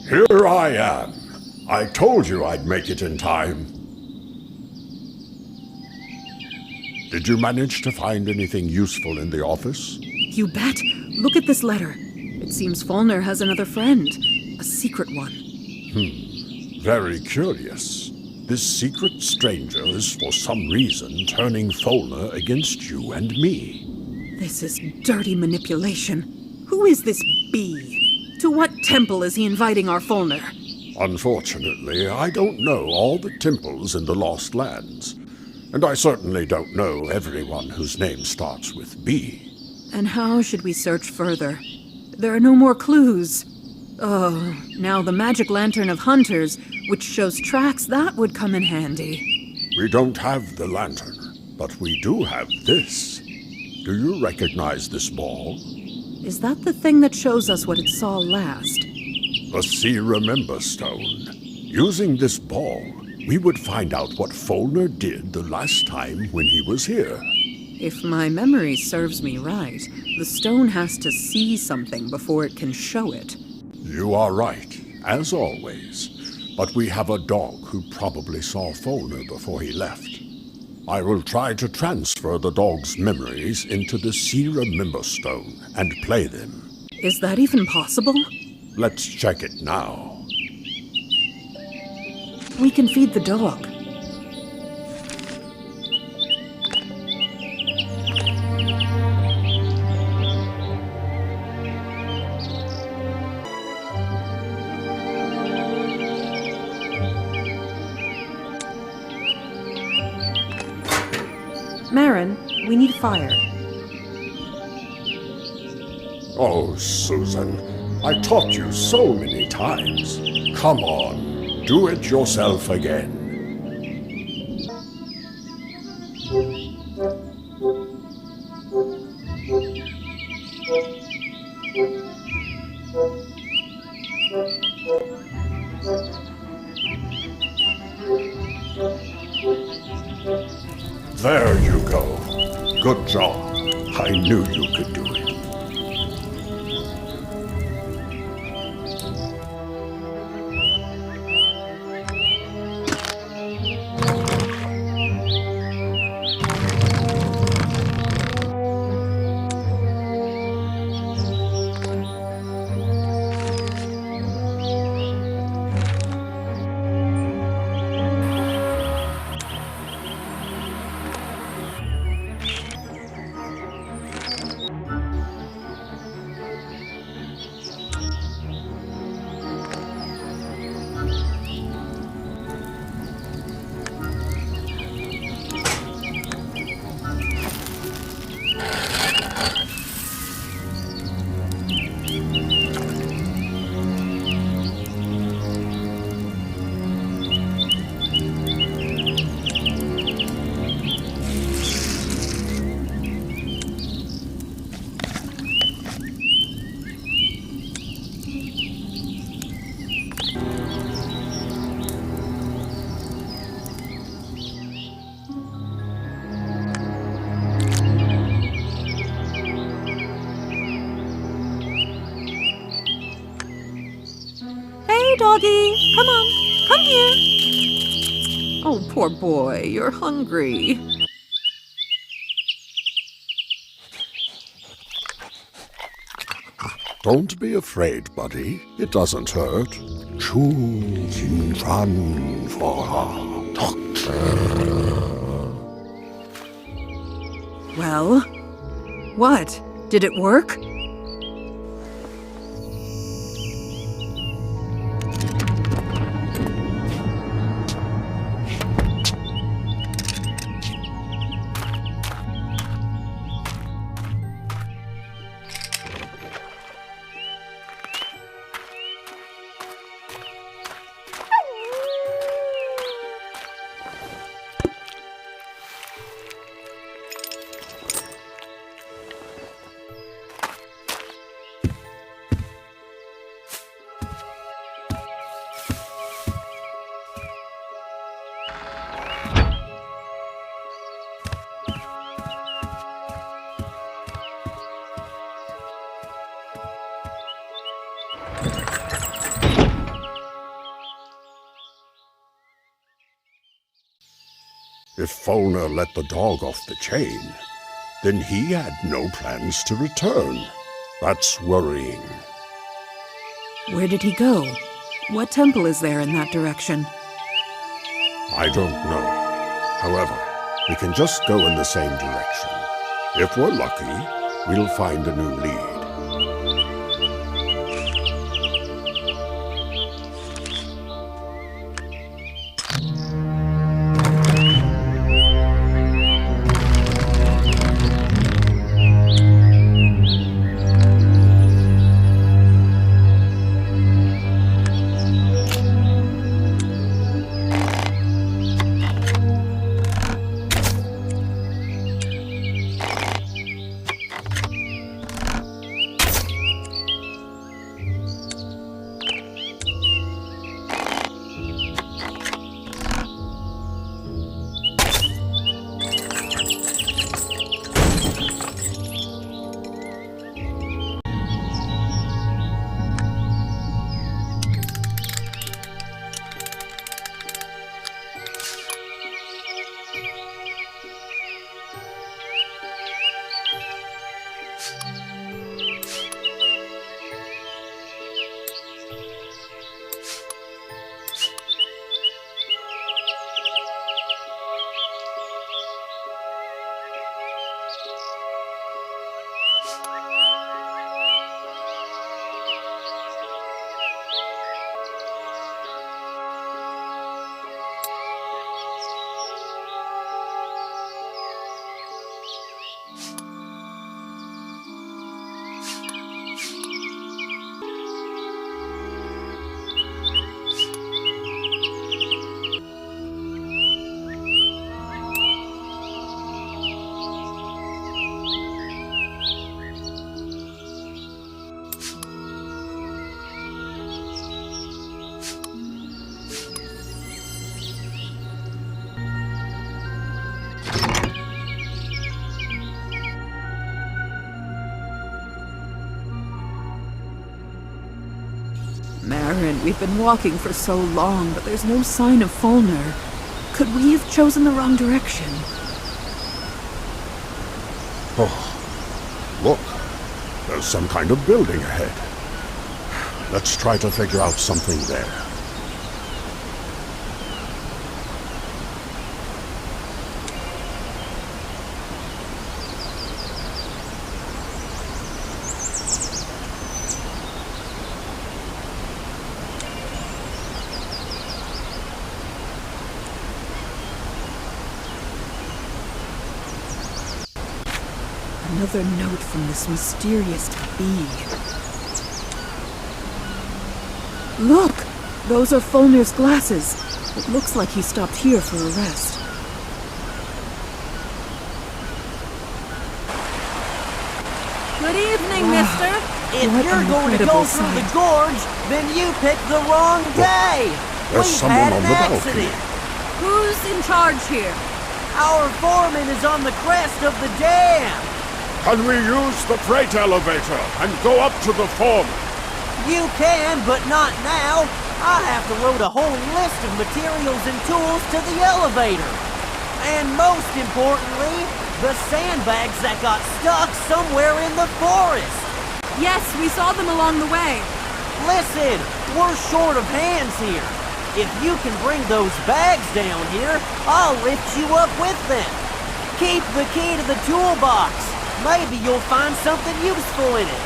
[SPEAKER 11] Here I am. I told you I'd make it in time. Did you manage to find anything useful in the office?
[SPEAKER 2] You bet. Look at this letter. It seems Fulnur has another friend. A secret one.
[SPEAKER 11] Very curious. This secret stranger is for some reason turning Folnur against you and me.
[SPEAKER 2] This is dirty manipulation. Who is this bee? To what temple is he inviting our Fulnur?
[SPEAKER 11] Unfortunately, I don't know all the temples in the Lost Lands. And I certainly don't know everyone whose name starts with B.
[SPEAKER 2] And how should we search further? There are no more clues. Oh, now the magic lantern of hunters, which shows tracks, that would come in handy.
[SPEAKER 11] We don't have the lantern, but we do have this. Do you recognize this ball?
[SPEAKER 2] Is that the thing that shows us what it saw last?
[SPEAKER 11] The See Remember Stone. Using this ball, we would find out what Folnur did the last time when he was here.
[SPEAKER 2] If my memory serves me right, the stone has to see something before it can show it.
[SPEAKER 11] You are right, as always. But we have a dog who probably saw Folnur before he left. I will try to transfer the dog's memories into the See Remember Stone and play them.
[SPEAKER 2] Is that even possible?
[SPEAKER 11] Let's check it now.
[SPEAKER 2] We can feed the dog. Maaron, we need fire.
[SPEAKER 11] Oh, Susan, I taught you so many times. Come on, do it yourself again. There you go. Good job. I knew you could do it.
[SPEAKER 2] Hey, doggy! Come on! Come here! Oh, poor boy, you're hungry.
[SPEAKER 11] Don't be afraid, buddy. It doesn't hurt. Choose in fun for her.
[SPEAKER 2] Well, what? Did it work?
[SPEAKER 11] If Fulnur let the dog off the chain, then he had no plans to return. That's worrying.
[SPEAKER 2] Where did he go? What temple is there in that direction?
[SPEAKER 11] I don't know. However, we can just go in the same direction. If we're lucky, we'll find a new lead.
[SPEAKER 2] Maaron, we've been walking for so long, but there's no sign of Fulnur. Could we have chosen the wrong direction?
[SPEAKER 11] Oh, look. There's some kind of building ahead. Let's try to figure out something there.
[SPEAKER 2] Another note from this mysterious bee. Look! Those are Fulnur's glasses. It looks like he stopped here for a rest.
[SPEAKER 12] Good evening, mister.
[SPEAKER 10] If
[SPEAKER 2] What
[SPEAKER 10] you're
[SPEAKER 2] an
[SPEAKER 10] going to
[SPEAKER 2] incredible
[SPEAKER 10] go through the
[SPEAKER 2] sight.
[SPEAKER 10] gorge, then you picked the wrong day.
[SPEAKER 11] There's
[SPEAKER 10] We've
[SPEAKER 11] someone
[SPEAKER 10] had
[SPEAKER 11] on
[SPEAKER 10] an
[SPEAKER 11] the balcony.
[SPEAKER 10] accident.
[SPEAKER 12] Who's in charge here?
[SPEAKER 10] Our foreman is on the crest of the dam.
[SPEAKER 11] Can we use the freight elevator and go up to the foreman?
[SPEAKER 10] You can, but not now. I have to load a whole list of materials and tools to the elevator. And most importantly, the sandbags that got stuck somewhere in the forest.
[SPEAKER 12] Yes, we saw them along the way.
[SPEAKER 10] Listen, we're short of hands here. If you can bring those bags down here, I'll lift you up with them. Keep the key to the toolbox. Maybe you'll find something useful in it.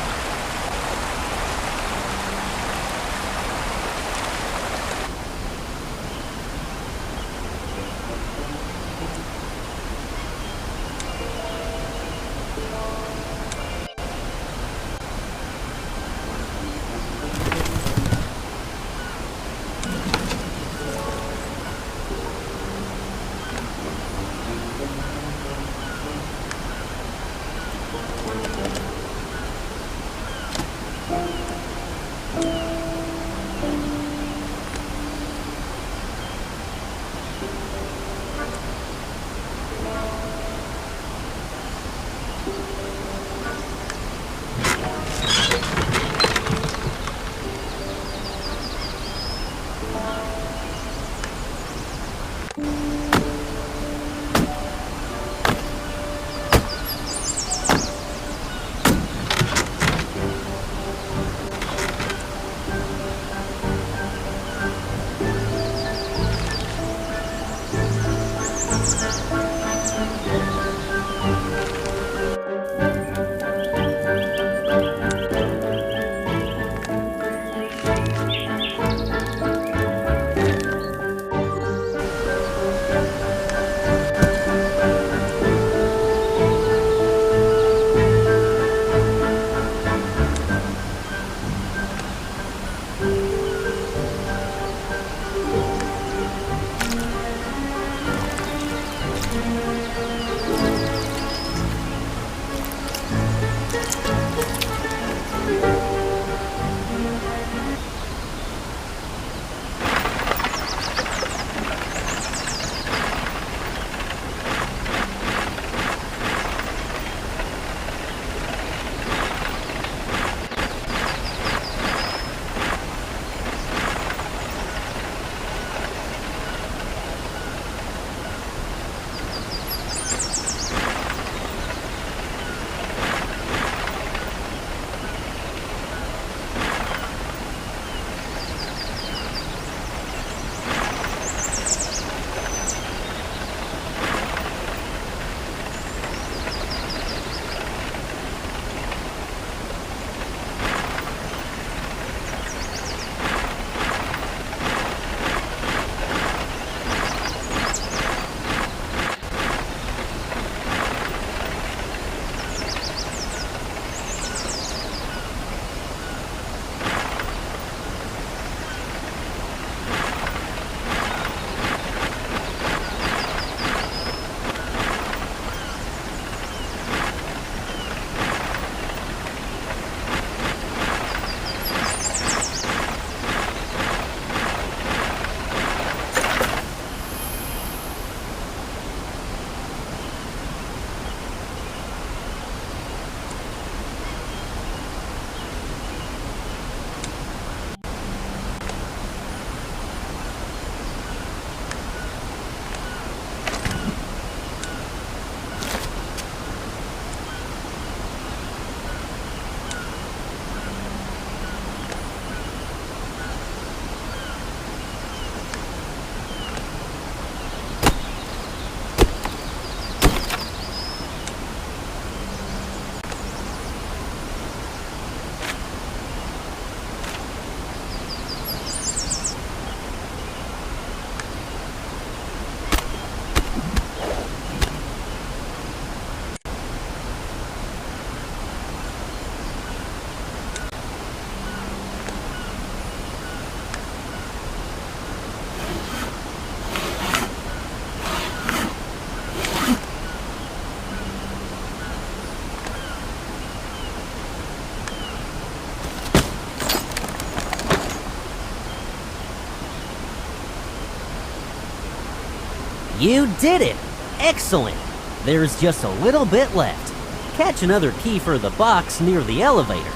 [SPEAKER 10] You did it! Excellent! There's just a little bit left. Catch another key for the box near the elevator.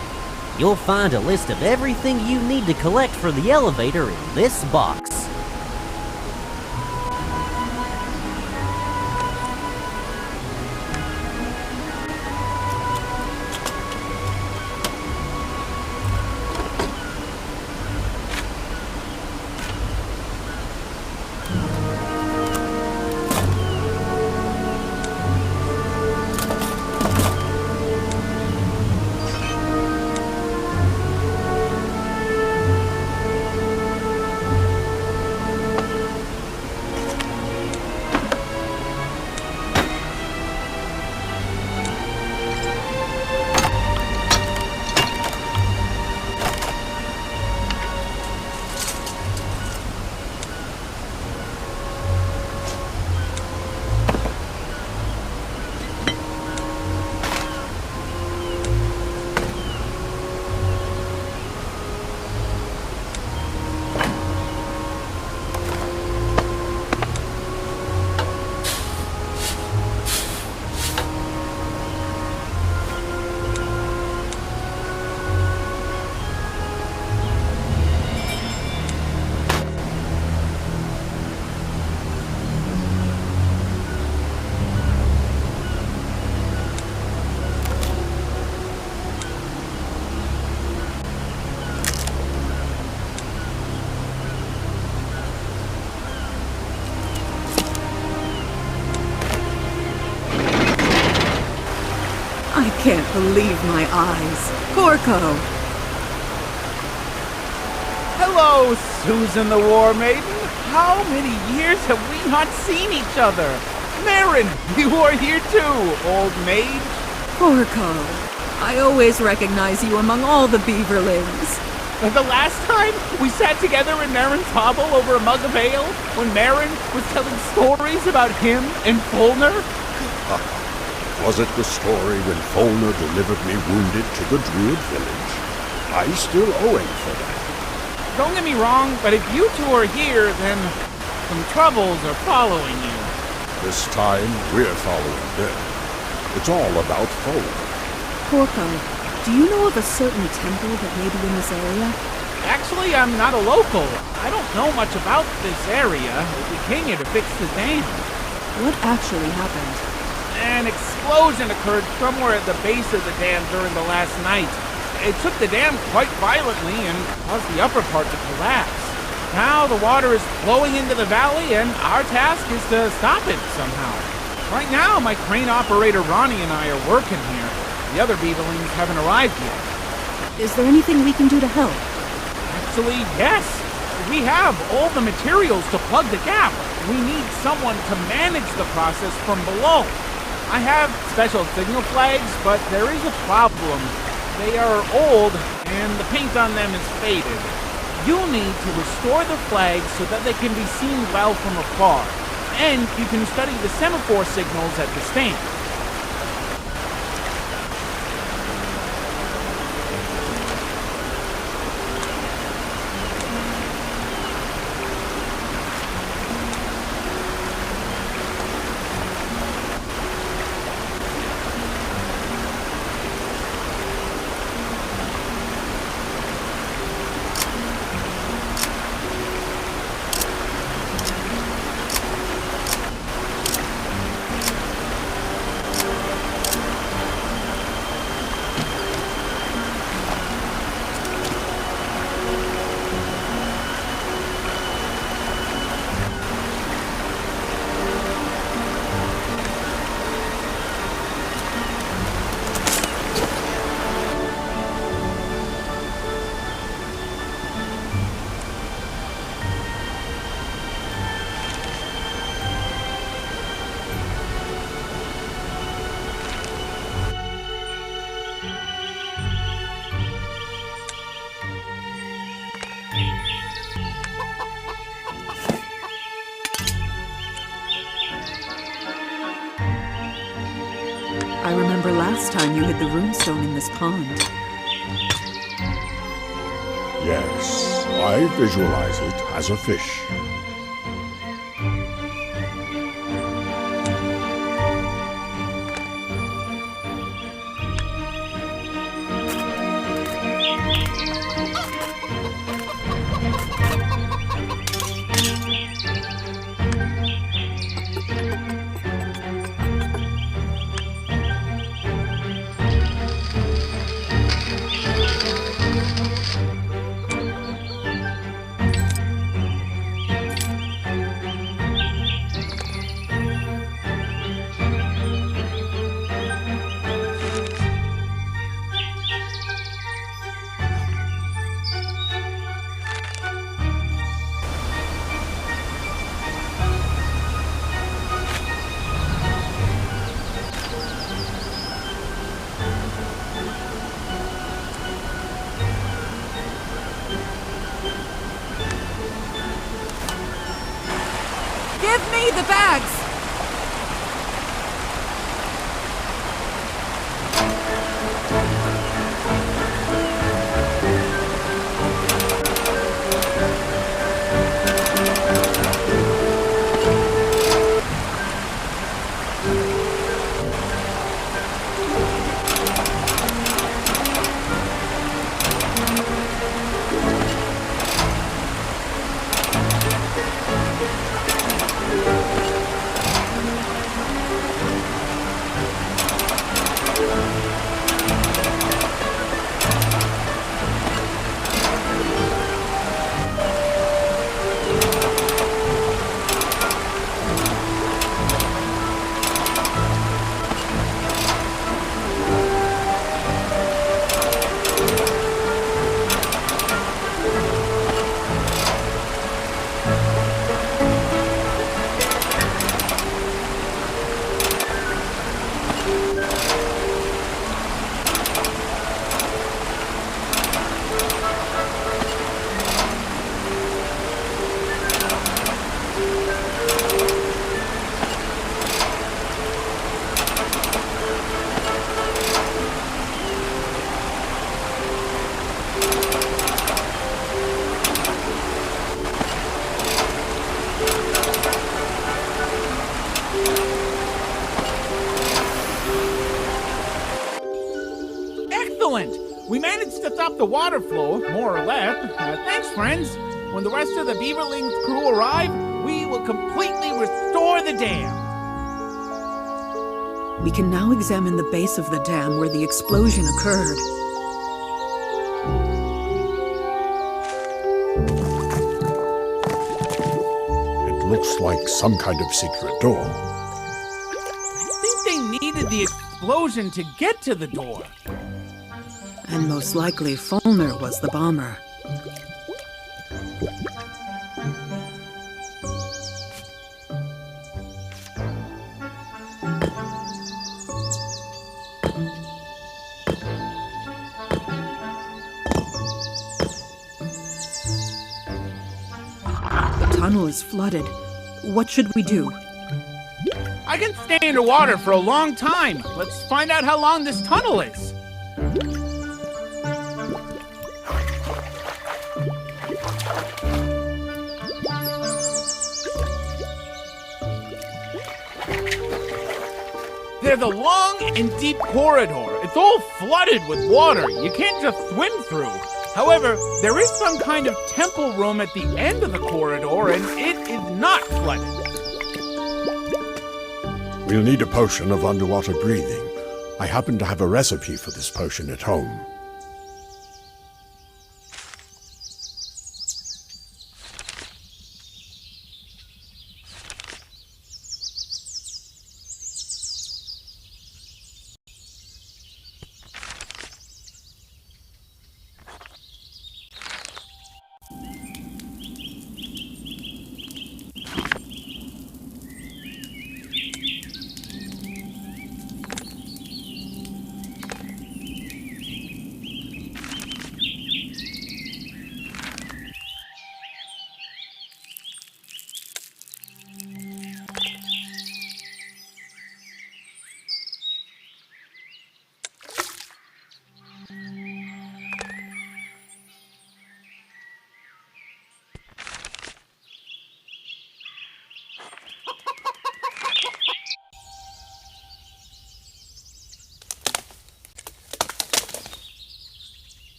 [SPEAKER 10] You'll find a list of everything you need to collect for the elevator in this box.
[SPEAKER 2] I can't believe my eyes. Porco!
[SPEAKER 7] Hello, Susan the War Maiden. How many years have we not seen each other? Maaron, you are here too, old maid.
[SPEAKER 2] Porco, I always recognize you among all the beaverlings.
[SPEAKER 7] The last time we sat together in Maaron's hovel over a mug of ale, when Maaron was telling stories about him and Fulnur?
[SPEAKER 11] Was it the story when Folnur delivered me wounded to the Druid village? I still owe him for that.
[SPEAKER 7] Don't get me wrong, but if you two are here, then some troubles are following you.
[SPEAKER 11] This time, we're following them. It's all about Folnur.
[SPEAKER 2] Porco, do you know of a certain temple that may be in this area?
[SPEAKER 7] Actually, I'm not a local. I don't know much about this area. We came here to fix the dam.
[SPEAKER 2] What actually happened?
[SPEAKER 7] An explosion occurred somewhere at the base of the dam during the last night. It took the dam quite violently and caused the upper part to collapse. Now the water is flowing into the valley and our task is to stop it somehow. Right now, my crane operator Ronnie and I are working here. The other beaverlings haven't arrived yet.
[SPEAKER 2] Is there anything we can do to help?
[SPEAKER 7] Actually, yes. We have all the materials to plug the gap. We need someone to manage the process from below. I have special signal flags, but there is a problem. They are old, and the paint on them is faded. You'll need to restore the flags so that they can be seen well from afar. And you can study the semaphore signals at the stand.
[SPEAKER 2] I remember last time you hid the runestone in this pond.
[SPEAKER 11] Yes, I visualize it as a fish.
[SPEAKER 12] Give me the bags!
[SPEAKER 7] Excellent! We managed to stop the water flow, more or less. Thanks, friends. When the rest of the Beaverling's crew arrive, we will completely restore the dam.
[SPEAKER 2] We can now examine the base of the dam where the explosion occurred.
[SPEAKER 11] It looks like some kind of secret door.
[SPEAKER 7] I think they needed the explosion to get to the door.
[SPEAKER 2] And most likely Fulnur was the bomber. The tunnel is flooded. What should we do?
[SPEAKER 7] I can stay underwater for a long time. Let's find out how long this tunnel is. There's a long and deep corridor. It's all flooded with water. You can't just swim through. However, there is some kind of temple room at the end of the corridor, and it is not flooded.
[SPEAKER 11] We'll need a potion of underwater breathing. I happen to have a recipe for this potion at home.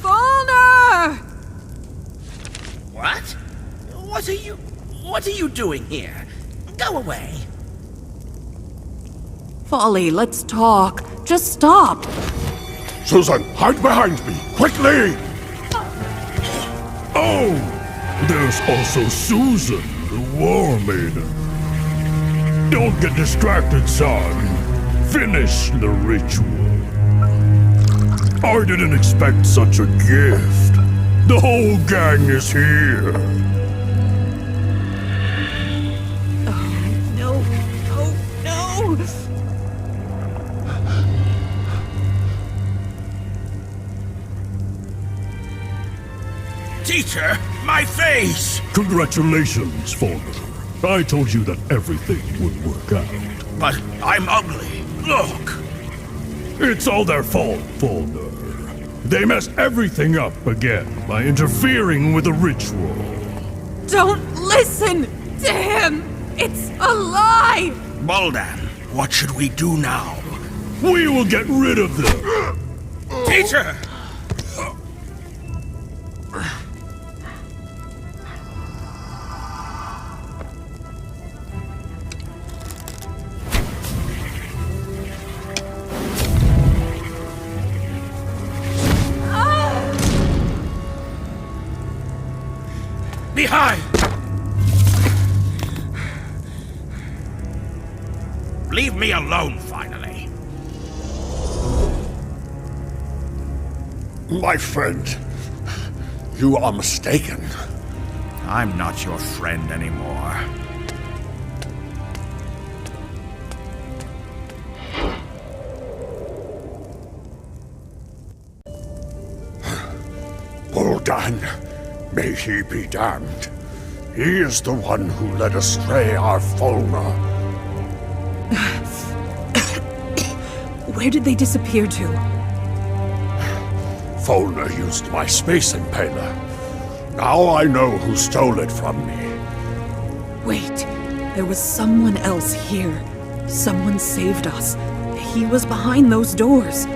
[SPEAKER 12] Fulnur!
[SPEAKER 4] What? What are you doing here? Go away.
[SPEAKER 2] Folly, let's talk. Just stop.
[SPEAKER 11] Susan, hide behind me, quickly! Oh! There's also Susan, the War Maiden. Don't get distracted, son. Finish the ritual. I didn't expect such a gift. The whole gang is here.
[SPEAKER 2] No. Oh, no.
[SPEAKER 4] Teacher, my face!
[SPEAKER 11] Congratulations, Folnur. I told you that everything would work out.
[SPEAKER 4] But I'm ugly. Look!
[SPEAKER 11] It's all their fault, Folnur. They messed everything up again by interfering with the ritual.
[SPEAKER 12] Don't listen to him! It's a lie!
[SPEAKER 4] Baldan, what should we do now?
[SPEAKER 11] We will get rid of them!
[SPEAKER 4] Teacher! Behind! Leave me alone, finally.
[SPEAKER 11] My friend, you are mistaken.
[SPEAKER 4] I'm not your friend anymore.
[SPEAKER 11] Baldan, may he be damned. He is the one who led astray our Folnur.
[SPEAKER 2] Where did they disappear to?
[SPEAKER 11] Folnur used my space impaler. Now I know who stole it from me.
[SPEAKER 2] Wait, there was someone else here. Someone saved us. He was behind those doors.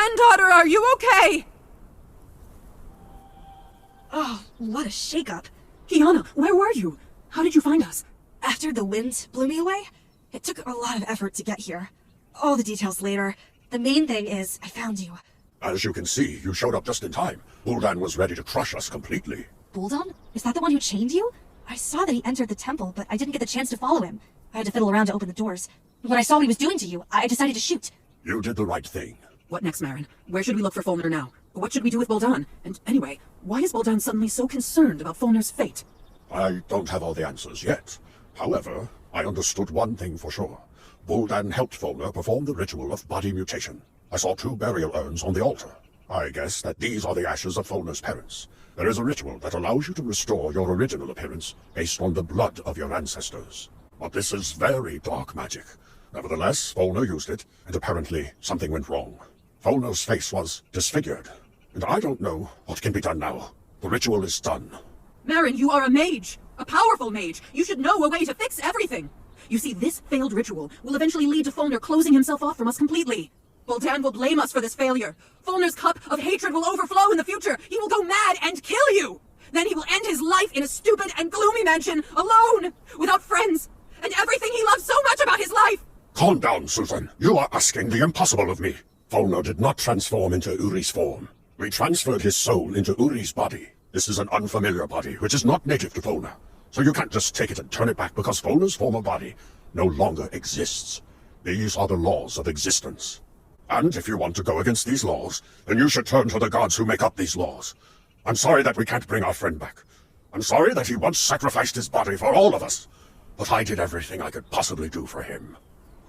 [SPEAKER 12] granddaughter, are you okay?
[SPEAKER 3] Oh, what a shakeup.
[SPEAKER 2] Kiana, where were you? How did you find us?
[SPEAKER 3] After the wind blew me away, it took a lot of effort to get here. All the details later. The main thing is, I found you.
[SPEAKER 11] As you can see, you showed up just in time. Buldan was ready to crush us completely.
[SPEAKER 3] Buldan? Is that the one who chained you? I saw that he entered the temple, but I didn't get the chance to follow him. I had to fiddle around to open the doors. When I saw what he was doing to you, I decided to shoot.
[SPEAKER 11] You did the right thing.
[SPEAKER 2] What next, Maaron? Where should we look for Fulnur now? What should we do with Buldan? And anyway, why is Buldan suddenly so concerned about Fulnur's fate?
[SPEAKER 11] I don't have all the answers yet. However, I understood one thing for sure. Buldan helped Fulnur perform the ritual of body mutation. I saw 2 burial urns on the altar. I guess that these are the ashes of Fulnur's parents. There is a ritual that allows you to restore your original appearance based on the blood of your ancestors. But this is very dark magic. Nevertheless, Fulnur used it, and apparently something went wrong. Fulnur's face was disfigured, and I don't know what can be done now. The ritual is done.
[SPEAKER 2] Maaron, you are a mage! A powerful mage! You should know a way to fix everything! You see, this failed ritual will eventually lead to Fulnur closing himself off from us completely. Buldan will blame us for this failure. Fulnur's cup of hatred will overflow in the future. He will go mad and kill you! Then he will end his life in a stupid and gloomy mansion, alone, without friends, and everything he loves so much about his life!
[SPEAKER 11] Calm down, Susan. You are asking the impossible of me. Fulnur did not transform into Uri's form. We transferred his soul into Uri's body. This is an unfamiliar body, which is not native to Fulnur. So you can't just take it and turn it back because Fulnur's former body no longer exists. These are the laws of existence. And if you want to go against these laws, then you should turn to the gods who make up these laws. I'm sorry that we can't bring our friend back. I'm sorry that he once sacrificed his body for all of us. But I did everything I could possibly do for him.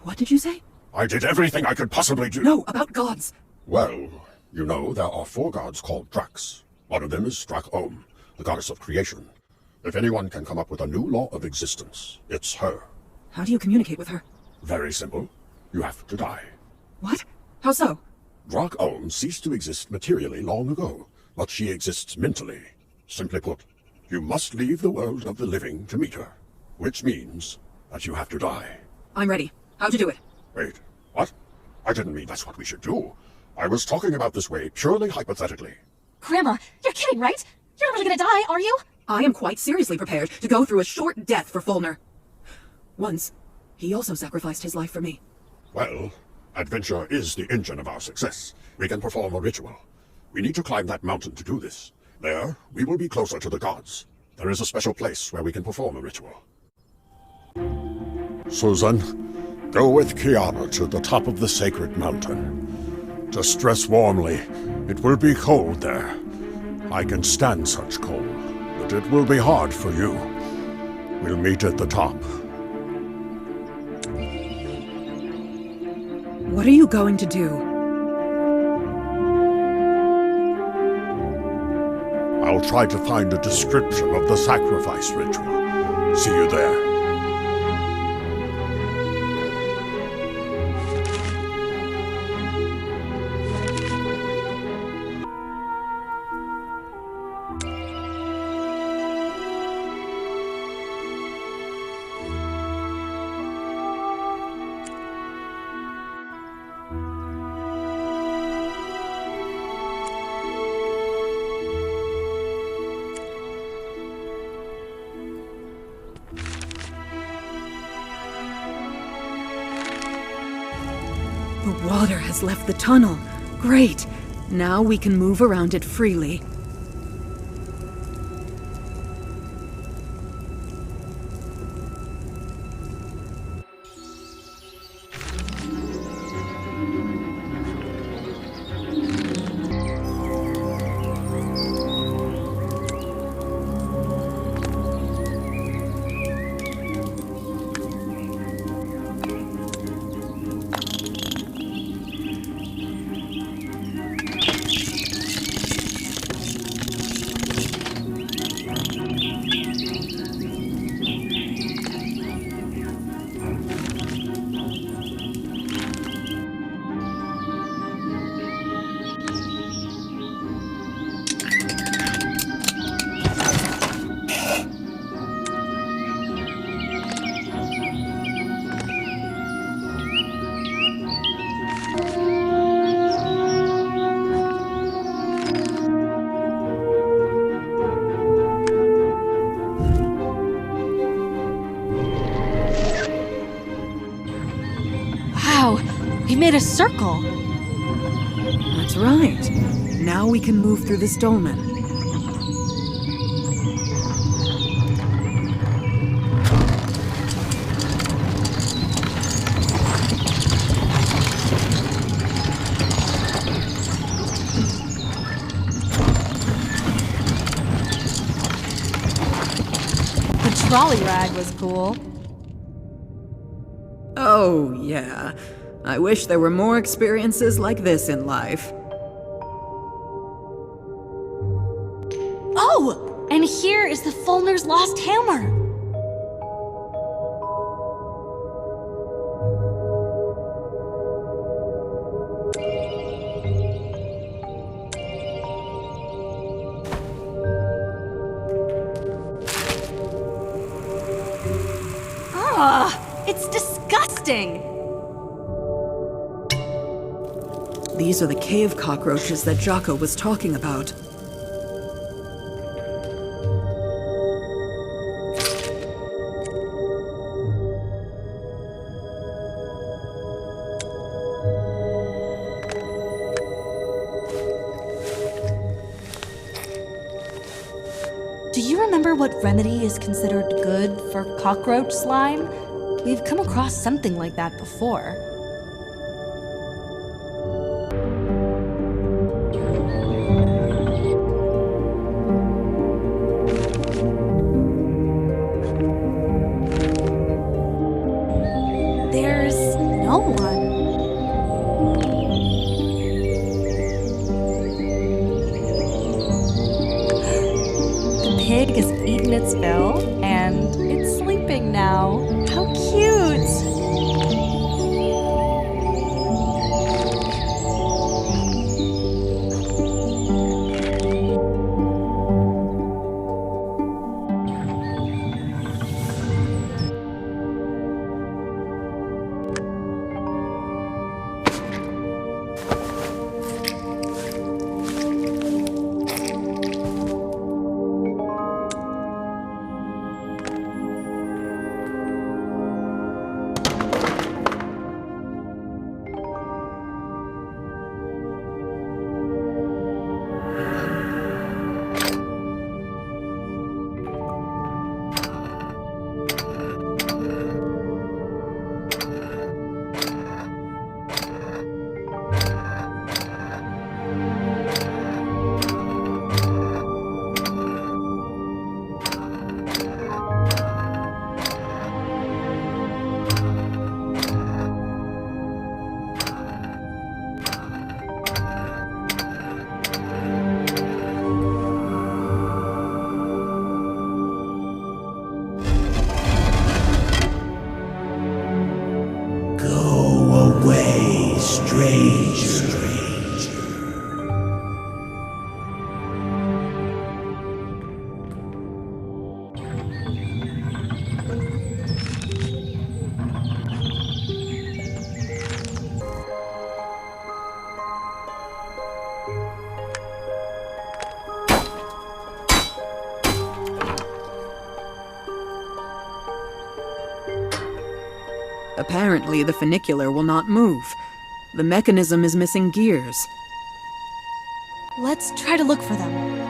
[SPEAKER 2] What did you say?
[SPEAKER 11] I did everything I could possibly do.
[SPEAKER 2] No, about gods.
[SPEAKER 11] Well, you know, there are 4 gods called Dracs. One of them is Drak-Om, the goddess of creation. If anyone can come up with a new law of existence, it's her.
[SPEAKER 2] How do you communicate with her?
[SPEAKER 11] Very simple. You have to die.
[SPEAKER 2] What? How so?
[SPEAKER 11] Drak-Om ceased to exist materially long ago, but she exists mentally. Simply put, you must leave the world of the living to meet her, which means that you have to die.
[SPEAKER 2] I'm ready. How to do it?
[SPEAKER 11] Wait, what? I didn't mean that's what we should do. I was talking about this way purely hypothetically.
[SPEAKER 3] Grandma, you're kidding, right? You're not really gonna die, are you?
[SPEAKER 2] I am quite seriously prepared to go through a short death for Fulnur. Once, he also sacrificed his life for me.
[SPEAKER 11] Well, adventure is the engine of our success. We can perform a ritual. We need to climb that mountain to do this. There, we will be closer to the gods. There is a special place where we can perform a ritual. Susan, go with Kiana to the top of the sacred mountain. Just dress warmly. It will be cold there. I can stand such cold, but it will be hard for you. We'll meet at the top.
[SPEAKER 2] What are you going to do?
[SPEAKER 11] I'll try to find a description of the sacrifice ritual. See you there.
[SPEAKER 2] The water has left the tunnel. Great. Now we can move around it freely.
[SPEAKER 3] made a circle.
[SPEAKER 2] That's right. Now we can move through this dolmen.
[SPEAKER 3] The trolley ride was cool.
[SPEAKER 2] Oh, yeah. I wish there were more experiences like this in life.
[SPEAKER 3] Oh! And here is the Fulnur's lost hammer! Ugh! It's disgusting!
[SPEAKER 2] These are the cave cockroaches that Jocko was talking about.
[SPEAKER 3] Do you remember what remedy is considered good for cockroach slime? We've come across something like that before. There's no one. The pig has eaten its fill, and it's sleeping now. How cute!
[SPEAKER 2] Apparently, the funicular will not move. The mechanism is missing gears.
[SPEAKER 3] Let's try to look for them.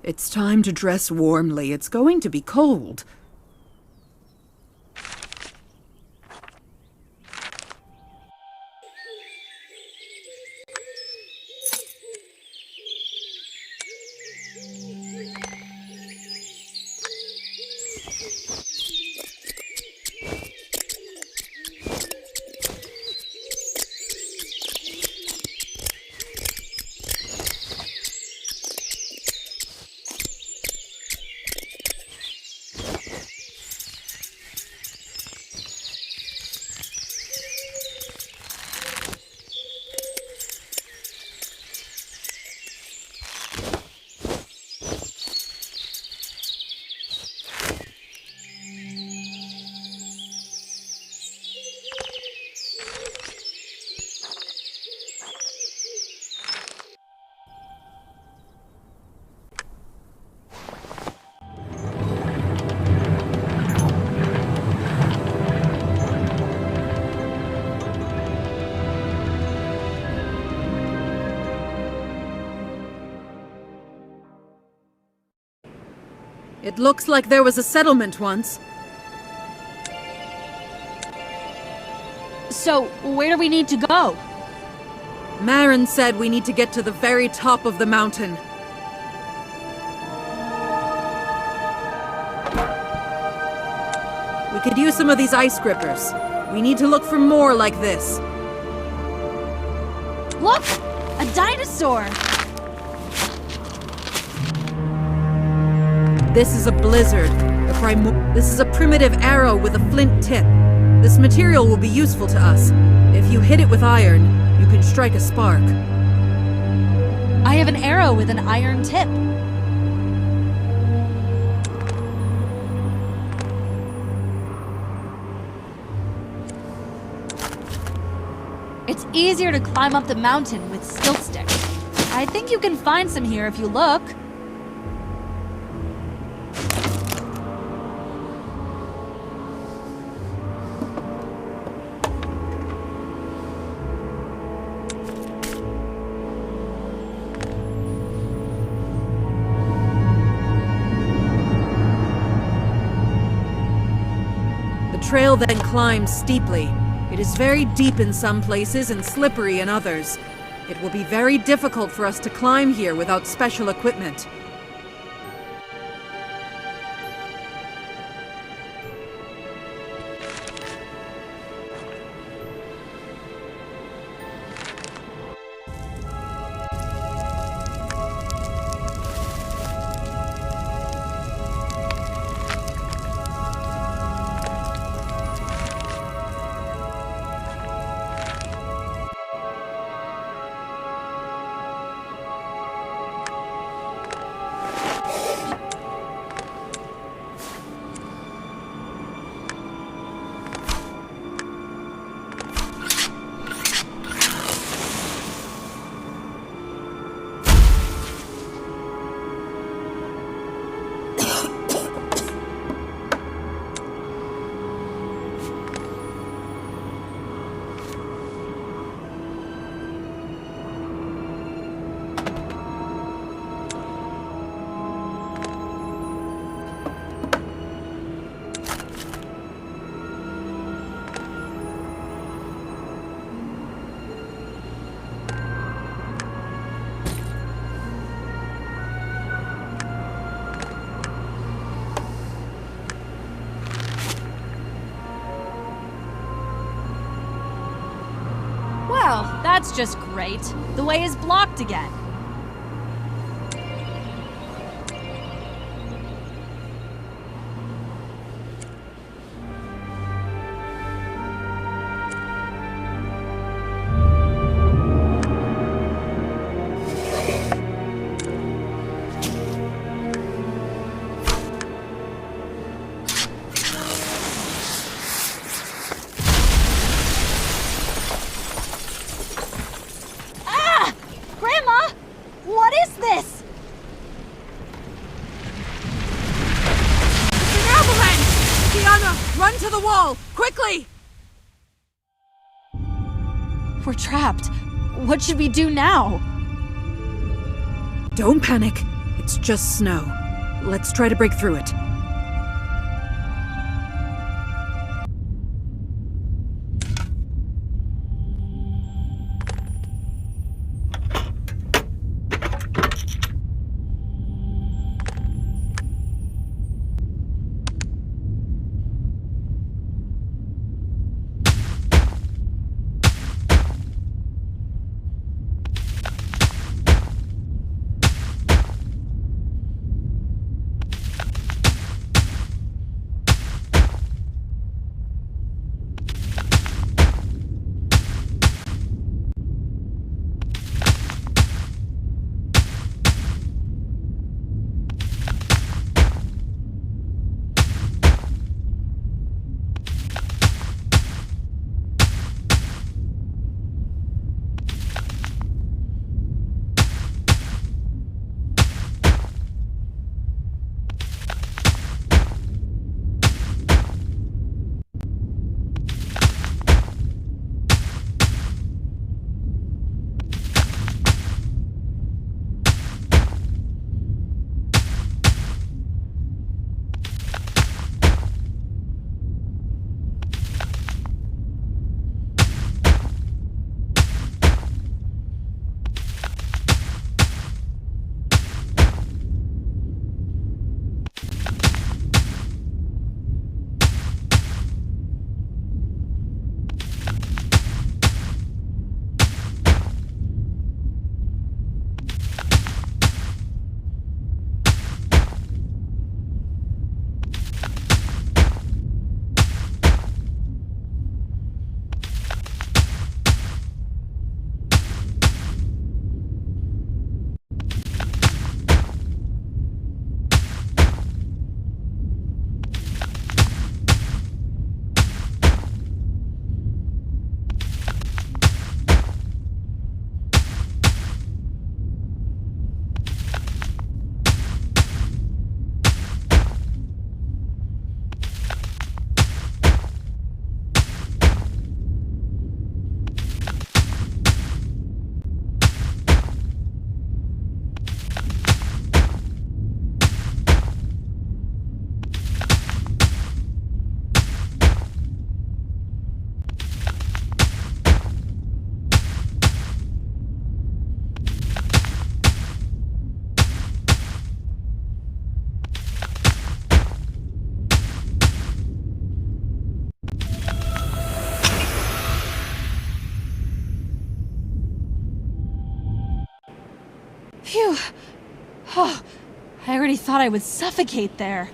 [SPEAKER 2] It's time to dress warmly. It's going to be cold. It looks like there was a settlement once.
[SPEAKER 3] So, where do we need to go?
[SPEAKER 2] Maaron said we need to get to the very top of the mountain. We could use some of these ice grippers. We need to look for more like this.
[SPEAKER 3] Look! A dinosaur!
[SPEAKER 2] This is a blizzard. This is a primitive arrow with a flint tip. This material will be useful to us. If you hit it with iron, you can strike a spark.
[SPEAKER 3] I have an arrow with an iron tip. It's easier to climb up the mountain with skill sticks. I think you can find some here if you look.
[SPEAKER 2] The trail then climbs steeply. It is very deep in some places and slippery in others. It will be very difficult for us to climb here without special equipment.
[SPEAKER 3] Well, that's just great. The way is blocked again.
[SPEAKER 2] Run to the wall! Quickly!
[SPEAKER 3] We're trapped. What should we do now?
[SPEAKER 2] Don't panic. It's just snow. Let's try to break through it.
[SPEAKER 3] Phew. Oh, I already thought I would suffocate there.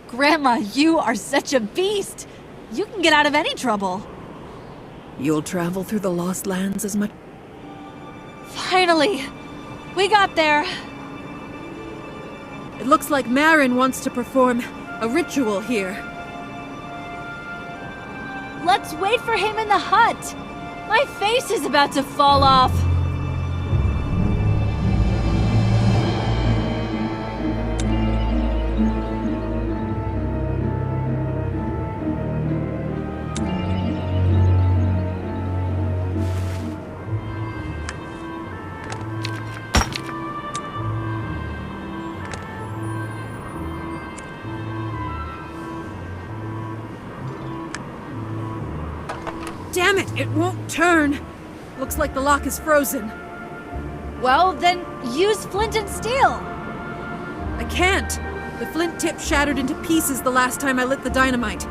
[SPEAKER 3] Grandma, you are such a beast. You can get out of any trouble.
[SPEAKER 2] You'll travel through the Lost Lands as much...
[SPEAKER 3] Finally! We got there!
[SPEAKER 2] It looks like Maaron wants to perform a ritual here.
[SPEAKER 3] Let's wait for him in the hut! My face is about to fall off!
[SPEAKER 2] Damn it! It won't turn! Looks like the lock is frozen.
[SPEAKER 3] Well, then use flint and steel!
[SPEAKER 2] I can't! The flint tip shattered into pieces the last time I lit the dynamite.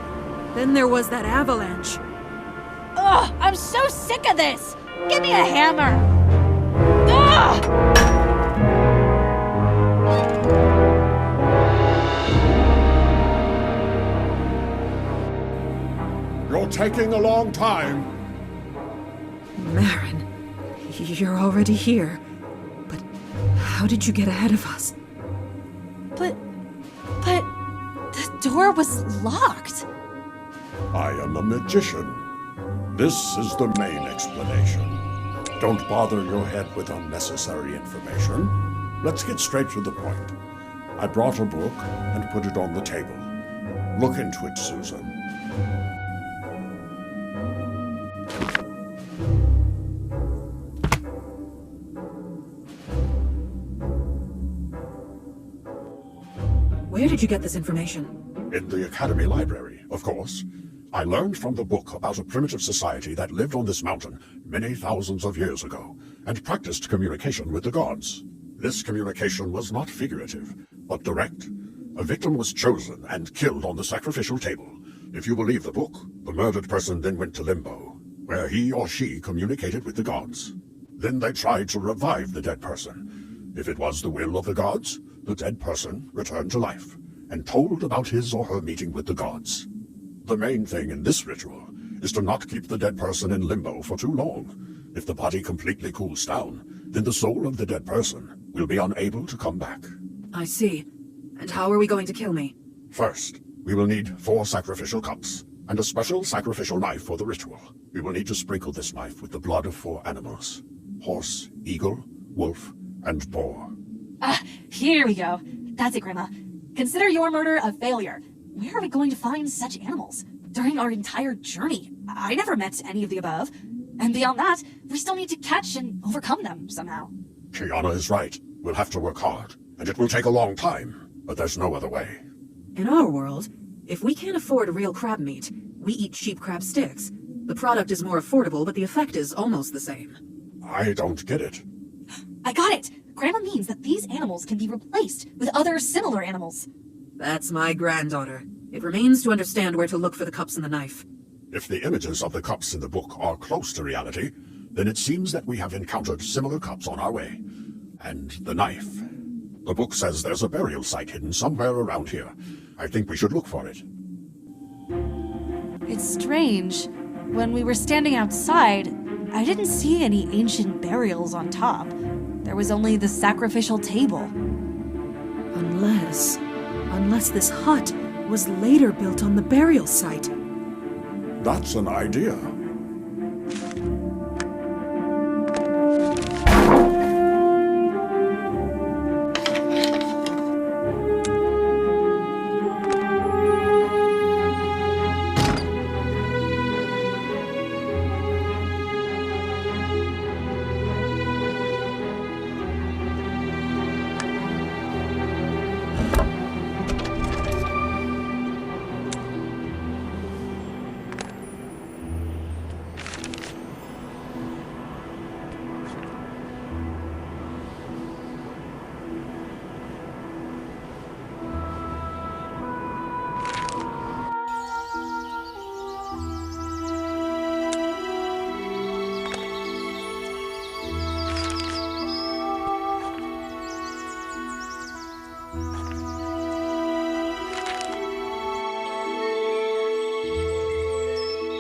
[SPEAKER 2] Then there was that avalanche.
[SPEAKER 3] Ugh! I'm so sick of this! Give me a hammer! Ugh!
[SPEAKER 11] You're taking a long time.
[SPEAKER 2] Maaron, you're already here. But how did you get ahead of us?
[SPEAKER 3] But the door was locked.
[SPEAKER 11] I am a magician. This is the main explanation. Don't bother your head with unnecessary information. Let's get straight to the point. I brought a book and put it on the table. Look into it, Susan.
[SPEAKER 2] Where did you get this information?
[SPEAKER 11] In the Academy Library, of course. I learned from the book about a primitive society that lived on this mountain many thousands of years ago, and practiced communication with the gods. This communication was not figurative, but direct. A victim was chosen and killed on the sacrificial table. If you believe the book, the murdered person then went to Limbo, where he or she communicated with the gods. Then they tried to revive the dead person. If it was the will of the gods, the dead person returned to life, and told about his or her meeting with the gods. The main thing in this ritual is to not keep the dead person in limbo for too long. If the body completely cools down, then the soul of the dead person will be unable to come back.
[SPEAKER 2] I see. And how are we going to kill me?
[SPEAKER 11] First, we will need 4 sacrificial cups, and a special sacrificial knife for the ritual. We will need to sprinkle this knife with the blood of 4 animals: horse, eagle, wolf, and boar.
[SPEAKER 3] Here we go. That's it, Grandma. Consider your murder a failure. Where are we going to find such animals? During our entire journey, I never met any of the above. And beyond that, we still need to catch and overcome them somehow.
[SPEAKER 11] Kiana is right. We'll have to work hard, and it will take a long time, but there's no other way.
[SPEAKER 2] In our world, if we can't afford real crab meat, we eat sheep crab sticks. The product is more affordable, but the effect is almost the same.
[SPEAKER 11] I don't get it.
[SPEAKER 3] I got it! Grandma means that these animals can be replaced with other similar animals.
[SPEAKER 2] That's my granddaughter. It remains to understand where to look for the cups and the knife.
[SPEAKER 11] If the images of the cups in the book are close to reality, then it seems that we have encountered similar cups on our way. And the knife. The book says there's a burial site hidden somewhere around here. I think we should look for it.
[SPEAKER 3] It's strange. When we were standing outside, I didn't see any ancient burials on top. There was only the sacrificial table.
[SPEAKER 2] Unless this hut was later built on the burial site.
[SPEAKER 11] That's an idea.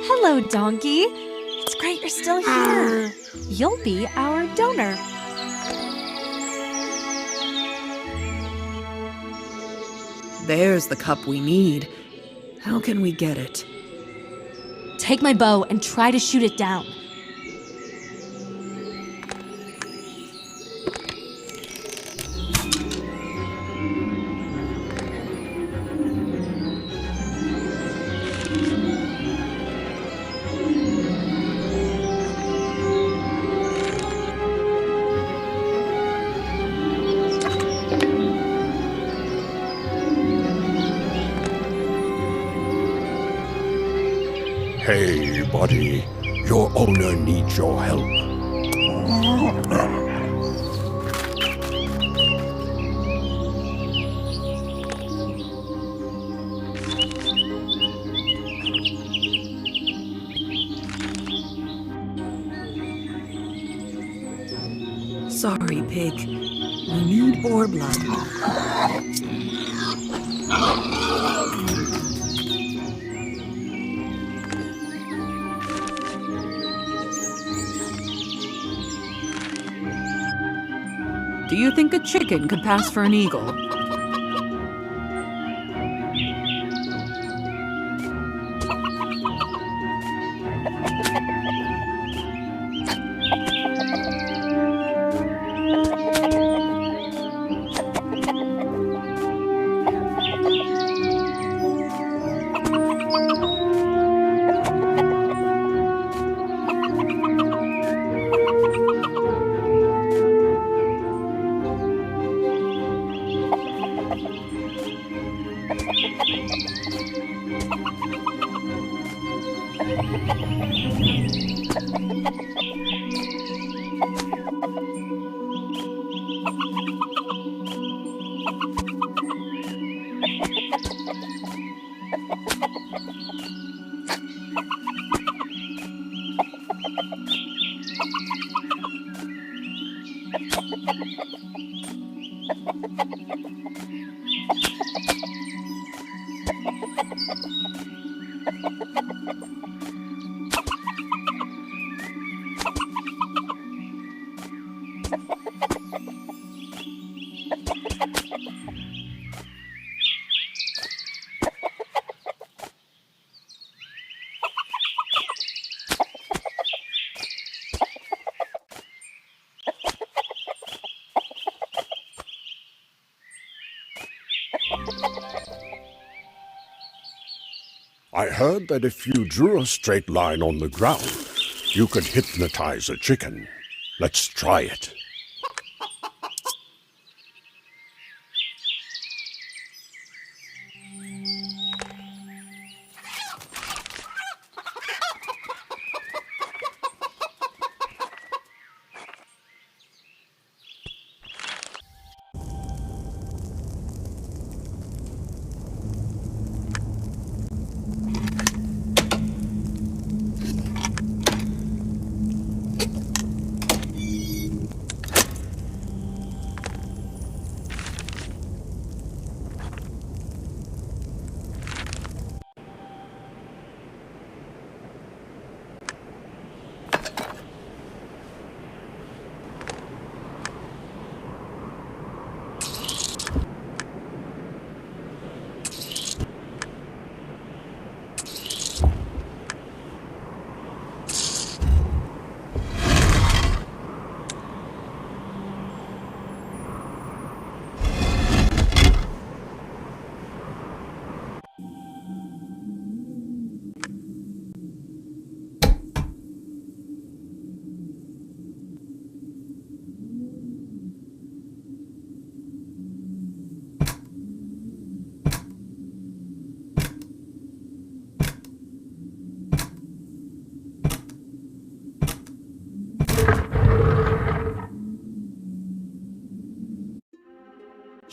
[SPEAKER 3] Hello, Donkey. It's great you're still here. You'll be our donor.
[SPEAKER 2] There's the cup we need. How can we get it?
[SPEAKER 3] Take my bow and try to shoot it down.
[SPEAKER 11] Hey, buddy. Your owner needs your help.
[SPEAKER 2] Sorry, pig. We need boar blood. Do you think a chicken could pass for an eagle?
[SPEAKER 11] I heard that if you drew a straight line on the ground, you could hypnotize a chicken. Let's try it.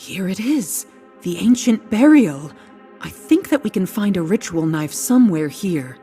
[SPEAKER 2] Here it is, the ancient burial. I think that we can find a ritual knife somewhere here.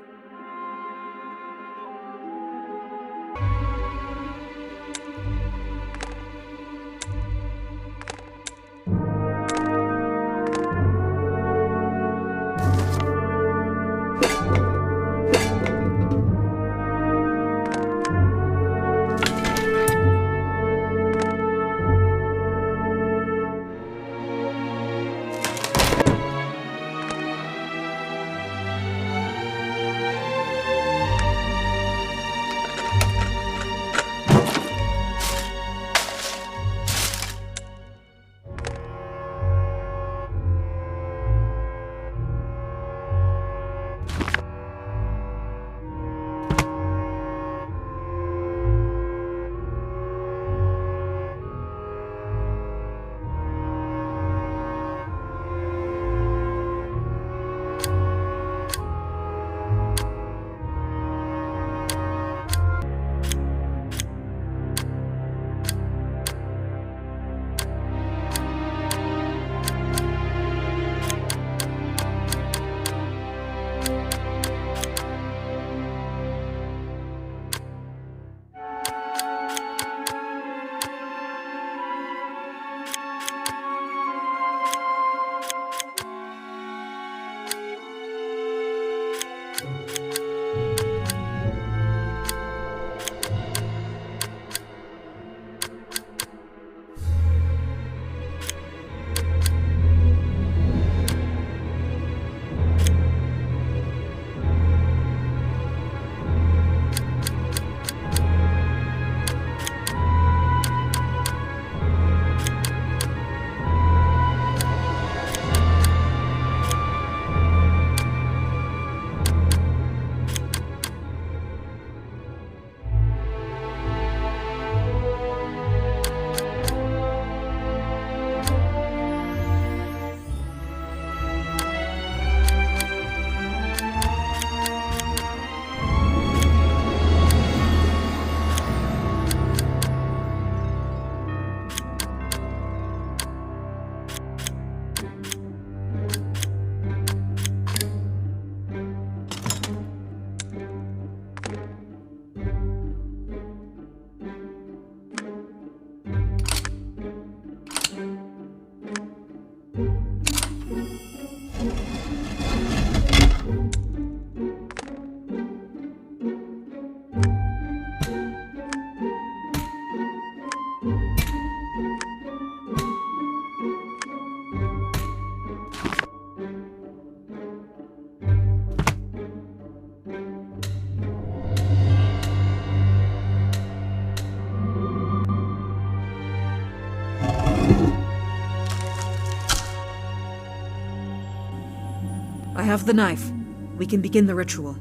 [SPEAKER 2] I have the knife. We can begin the ritual.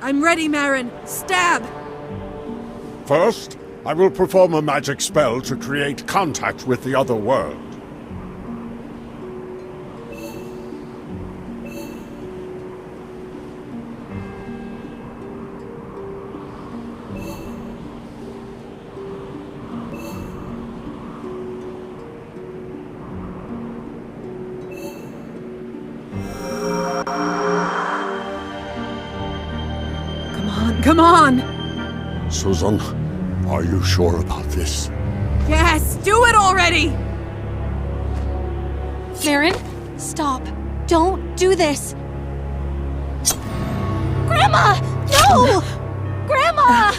[SPEAKER 2] I'm ready, Maaron. Stab!
[SPEAKER 11] First, I will perform a magic spell to create contact with the other world.
[SPEAKER 2] Come on!
[SPEAKER 11] Susan, are you sure about this?
[SPEAKER 12] Yes, do it already!
[SPEAKER 3] Maaron, stop. Don't do this. Grandma! No! Grandma!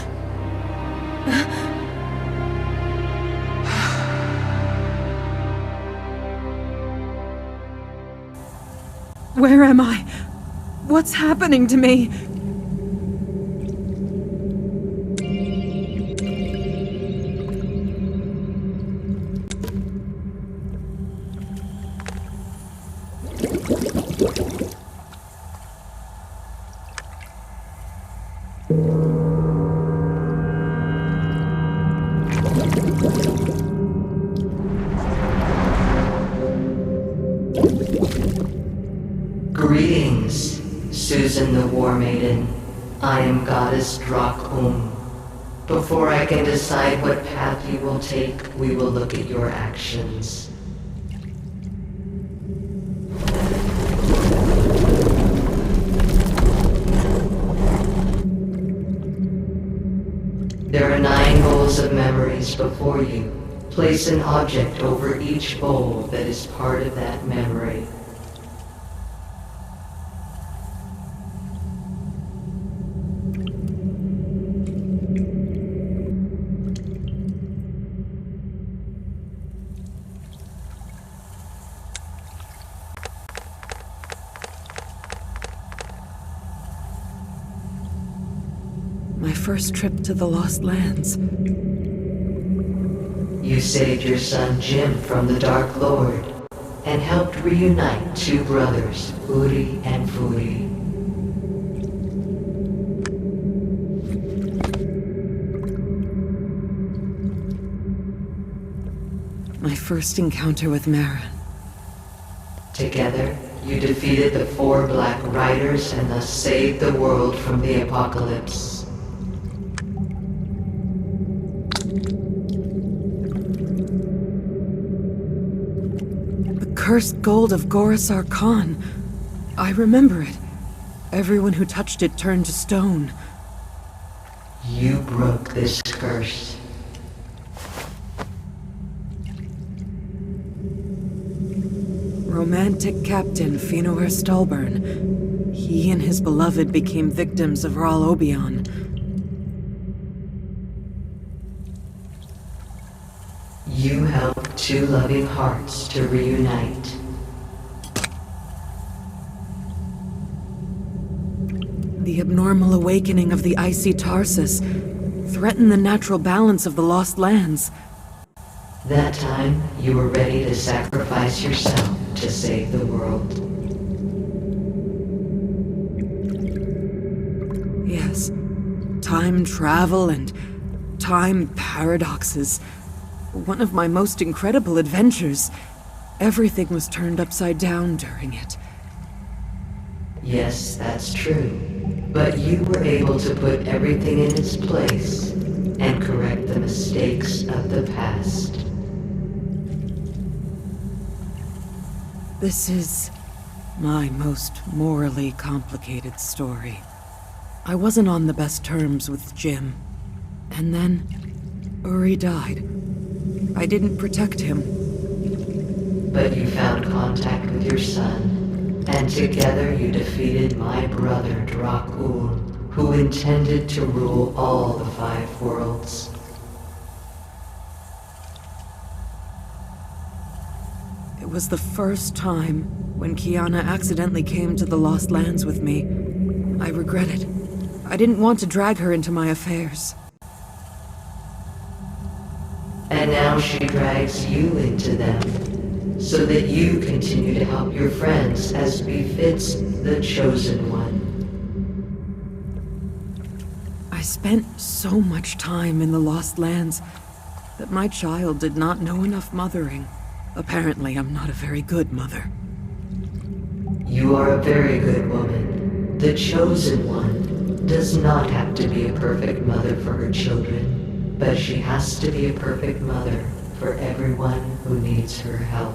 [SPEAKER 2] Where am I? What's happening to me?
[SPEAKER 13] Greetings, Susan the War Maiden. I am Goddess Drak'um. Before I can decide what path you will take, we will look at your actions. There are 9 bowls of memories before you. Place an object over each bowl that is part of that memory.
[SPEAKER 2] My first trip to the Lost Lands.
[SPEAKER 13] You saved your son Jim from the Dark Lord, and helped reunite 2 brothers, Uri and Furi.
[SPEAKER 2] My first encounter with Maaron.
[SPEAKER 13] Together, you defeated the 4 Black Riders and thus saved the world from the apocalypse.
[SPEAKER 2] Cursed gold of Gorasar Khan. I remember it. Everyone who touched it turned to stone.
[SPEAKER 13] You broke this curse.
[SPEAKER 2] Romantic Captain Fulnur Stallburn. He and his beloved became victims of Ral Obion.
[SPEAKER 13] You helped 2 loving hearts to reunite.
[SPEAKER 2] The abnormal awakening of the icy Tarsus threatened the natural balance of the Lost Lands.
[SPEAKER 13] That time, you were ready to sacrifice yourself to save the world.
[SPEAKER 2] Yes. Time travel and time paradoxes. One of my most incredible adventures. Everything was turned upside down during it.
[SPEAKER 13] Yes, that's true. But you were able to put everything in its place and correct the mistakes of the past.
[SPEAKER 2] This is my most morally complicated story. I wasn't on the best terms with Jim. And then Uri died. I didn't protect him.
[SPEAKER 13] But you found contact with your son, and together you defeated my brother Drak'ul, who intended to rule all the 5 worlds.
[SPEAKER 2] It was the first time when Kiana accidentally came to the Lost Lands with me. I regret it. I didn't want to drag her into my affairs.
[SPEAKER 13] And now she drags you into them, so that you continue to help your friends as befits the Chosen One.
[SPEAKER 2] I spent so much time in the Lost Lands that my child did not know enough mothering. Apparently, I'm not a very good mother.
[SPEAKER 13] You are a very good woman. The Chosen One does not have to be a perfect mother for her children, but she has to be a perfect mother for everyone who needs her help.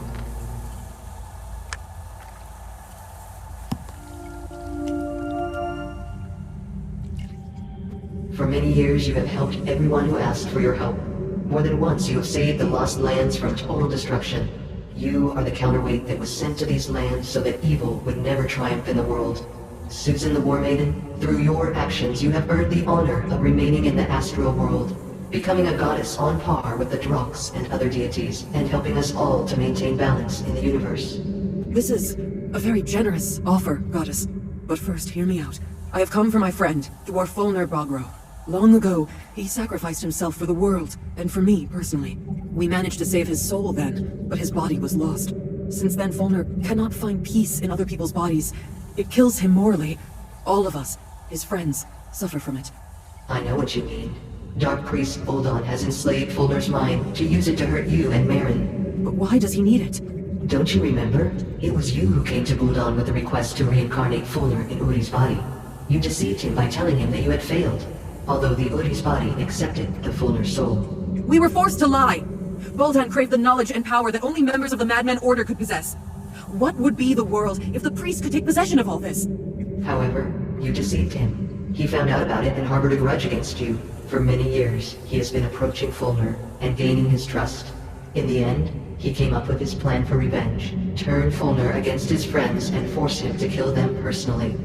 [SPEAKER 13] For many years you have helped everyone who asked for your help. More than once you have saved the Lost Lands from total destruction. You are the counterweight that was sent to these lands so that evil would never triumph in the world. Susan the War Maiden, through your actions you have earned the honor of remaining in the astral world, becoming a goddess on par with the Droks and other deities, and helping us all to maintain balance in the universe.
[SPEAKER 2] This is a very generous offer, Goddess. But first, hear me out. I have come for my friend, Dwarf Fulnur. Long ago, he sacrificed himself for the world, and for me, personally. We managed to save his soul then, but his body was lost. Since then, Fulnur cannot find peace in other people's bodies. It kills him morally. All of us, his friends, suffer from it.
[SPEAKER 13] I know what you mean. Dark Priest Boldon has enslaved Fulnur's mind to use it to hurt you and Maaron.
[SPEAKER 2] But why does he need it?
[SPEAKER 13] Don't you remember? It was you who came to Boldon with the request to reincarnate Fulnur in Uri's body. You deceived him by telling him that you had failed, although the Uri's body accepted the Fulnur soul.
[SPEAKER 2] We were forced to lie! Boldon craved the knowledge and power that only members of the Madman Order could possess. What would be the world if the priest could take possession of all this?
[SPEAKER 13] However, you deceived him. He found out about it and harbored a grudge against you. For many years, he has been approaching Fulnur and gaining his trust. In the end, he came up with his plan for revenge. Turn Fulnur against his friends and force him to kill them personally.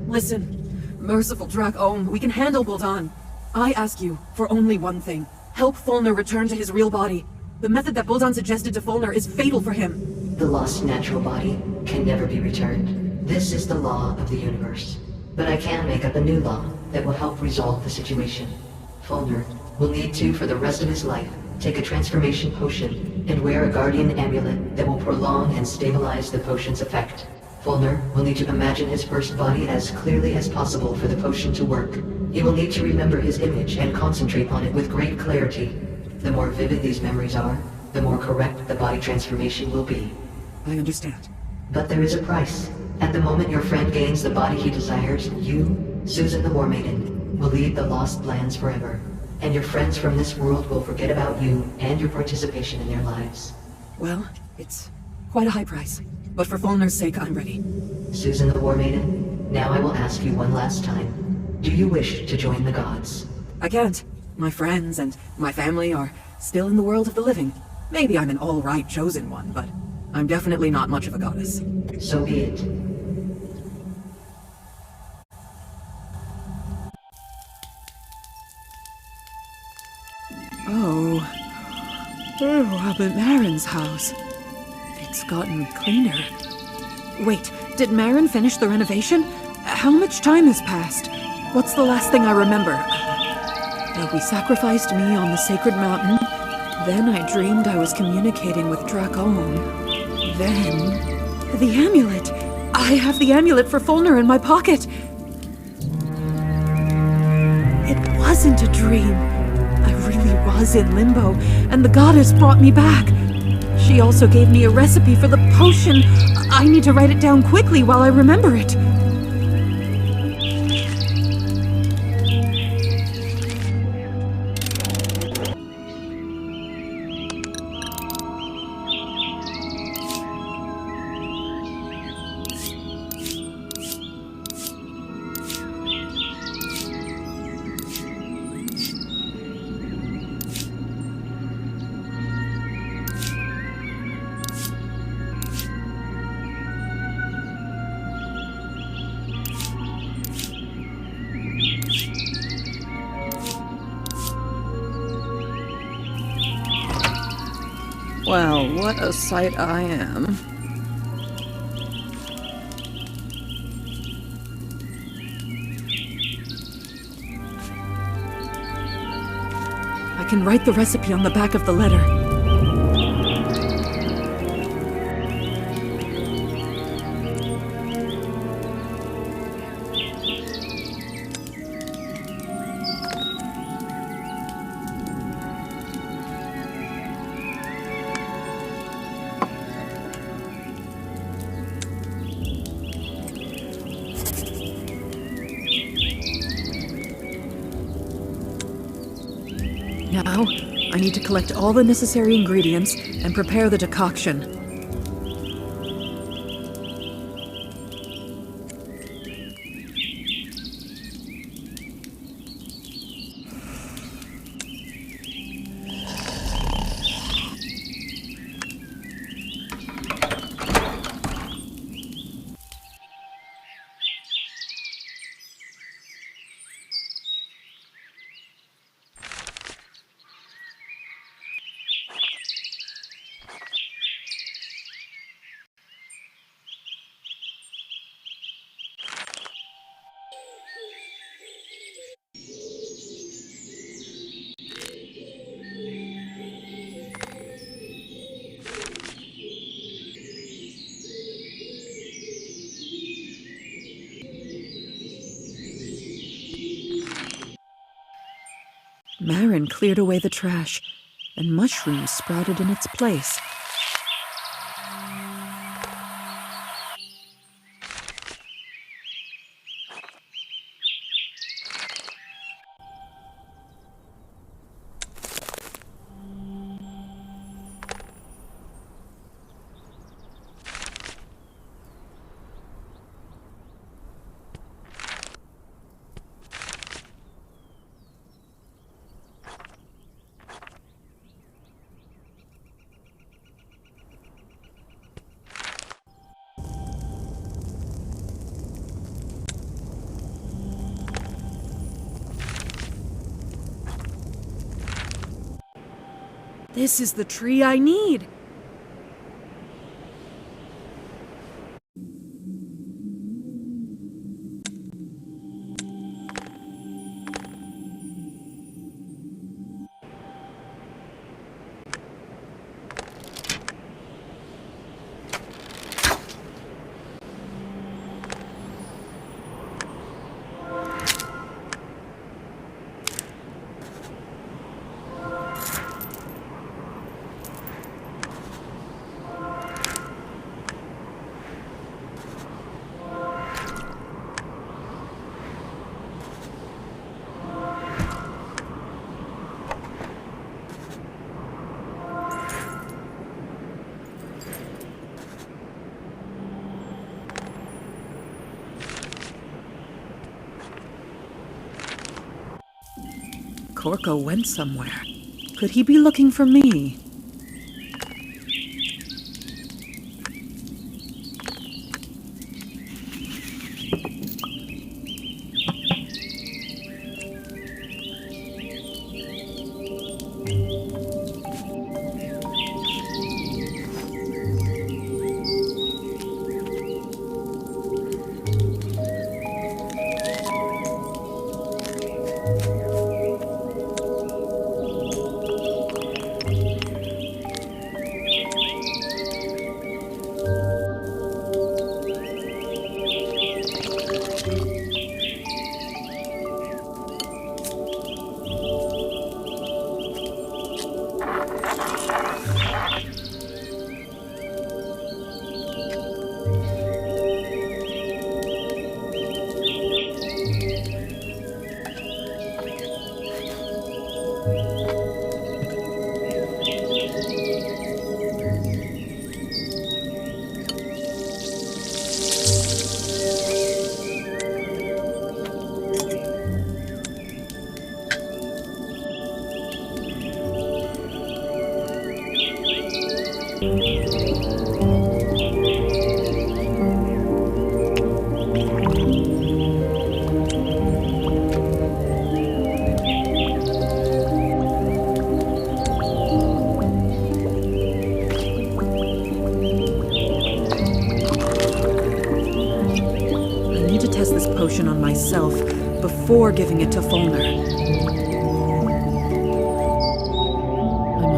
[SPEAKER 2] Listen, merciful Drak, we can handle Boldon. I ask you for only one thing. Help Fulnur return to his real body. The method that Boldon suggested to Fulnur is fatal for him.
[SPEAKER 13] The lost natural body can never be returned. This is the law of the universe. But I can make up a new law that will help resolve the situation. Fulnur will need to, for the rest of his life, take a transformation potion and wear a guardian amulet that will prolong and stabilize the potion's effect. Fulnur will need to imagine his first body as clearly as possible for the potion to work. He will need to remember his image and concentrate on it with great clarity. The more vivid these memories are, the more correct the body transformation will be.
[SPEAKER 2] I understand.
[SPEAKER 13] But there is a price. At the moment your friend gains the body he desires, you, Susan the War Maiden, will leave the Lost Lands forever. And your friends from this world will forget about you and your participation in their lives.
[SPEAKER 2] Well, it's quite a high price. But for Fulnur's sake, I'm ready.
[SPEAKER 13] Susan the War Maiden, now I will ask you one last time. Do you wish to join the gods?
[SPEAKER 2] I can't. My friends and my family are still in the world of the living. Maybe I'm an all-right chosen one, but I'm definitely not much of a goddess.
[SPEAKER 13] So be it.
[SPEAKER 2] I'm at Maaron's house. It's gotten cleaner. Wait, did Maaron finish the renovation? How much time has passed? What's the last thing I remember? We sacrificed me on the sacred mountain. Then I dreamed I was communicating with Drakon. Then... the amulet! I have the amulet for Fulnur in my pocket! It wasn't a dream. I really was in limbo, and the goddess brought me back. She also gave me a recipe for the potion. I need to write it down quickly while I remember it. Well, what a sight I am. I can write the recipe on the back of the letter. Now, I need to collect all the necessary ingredients and prepare the decoction. Maaron cleared away the trash, and mushrooms sprouted in its place. This is the tree I need. Corco went somewhere. Could he be looking for me? On myself before giving it to Fulnur.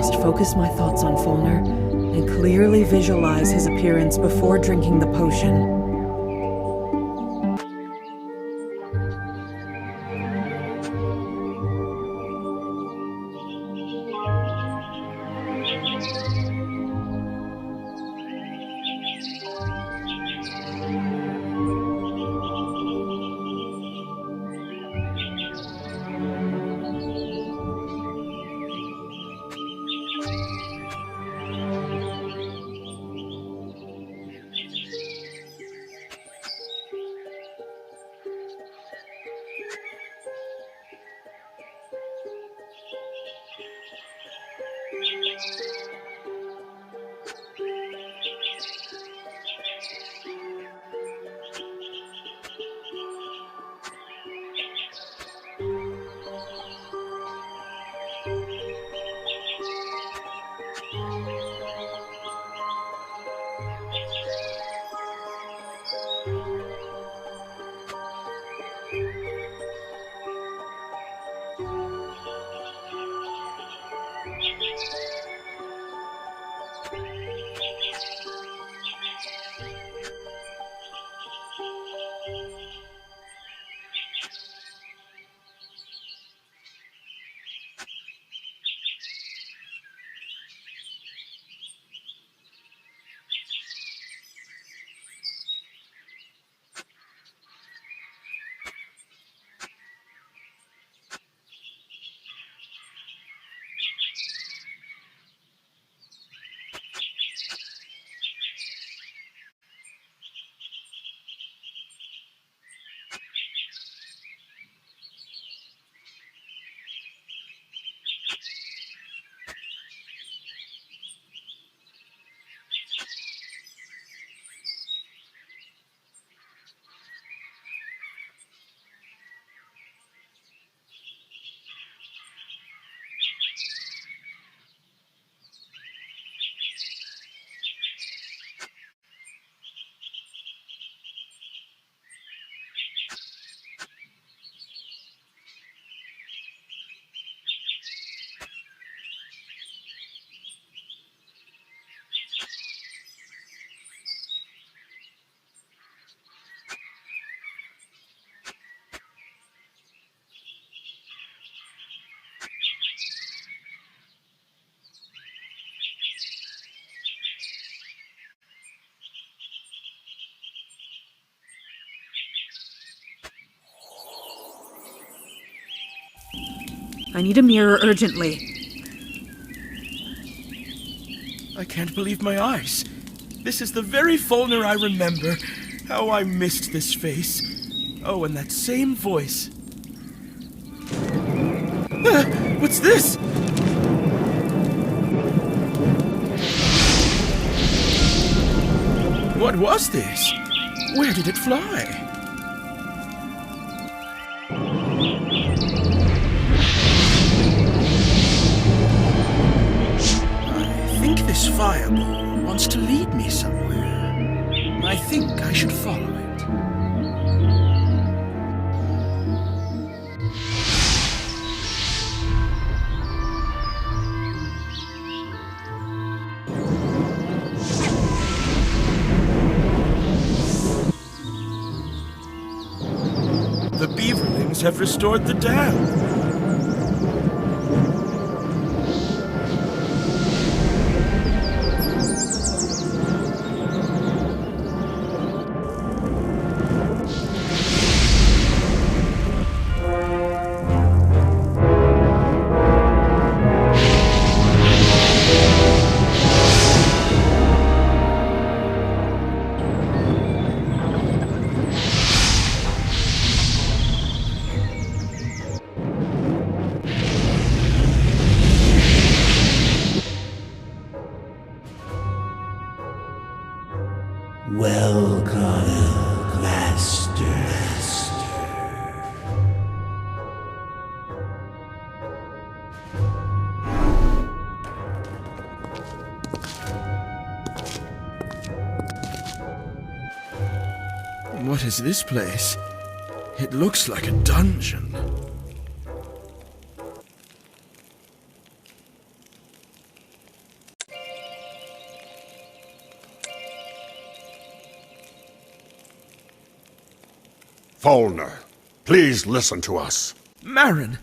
[SPEAKER 2] must focus my thoughts on Fulnur and clearly visualize his appearance before drinking the potion. I need a mirror urgently.
[SPEAKER 14] I can't believe my eyes. This is the very Folnur I remember. How I missed this face. Oh, and that same voice. What's this? What was this? Where did it fly? This fireball wants to lead me somewhere. I think I should follow it. The beaverlings have restored the dam.
[SPEAKER 15] Welcome, Master.
[SPEAKER 14] What is this place? It looks like a dungeon.
[SPEAKER 11] Folnur, please listen to us.
[SPEAKER 14] Maaron,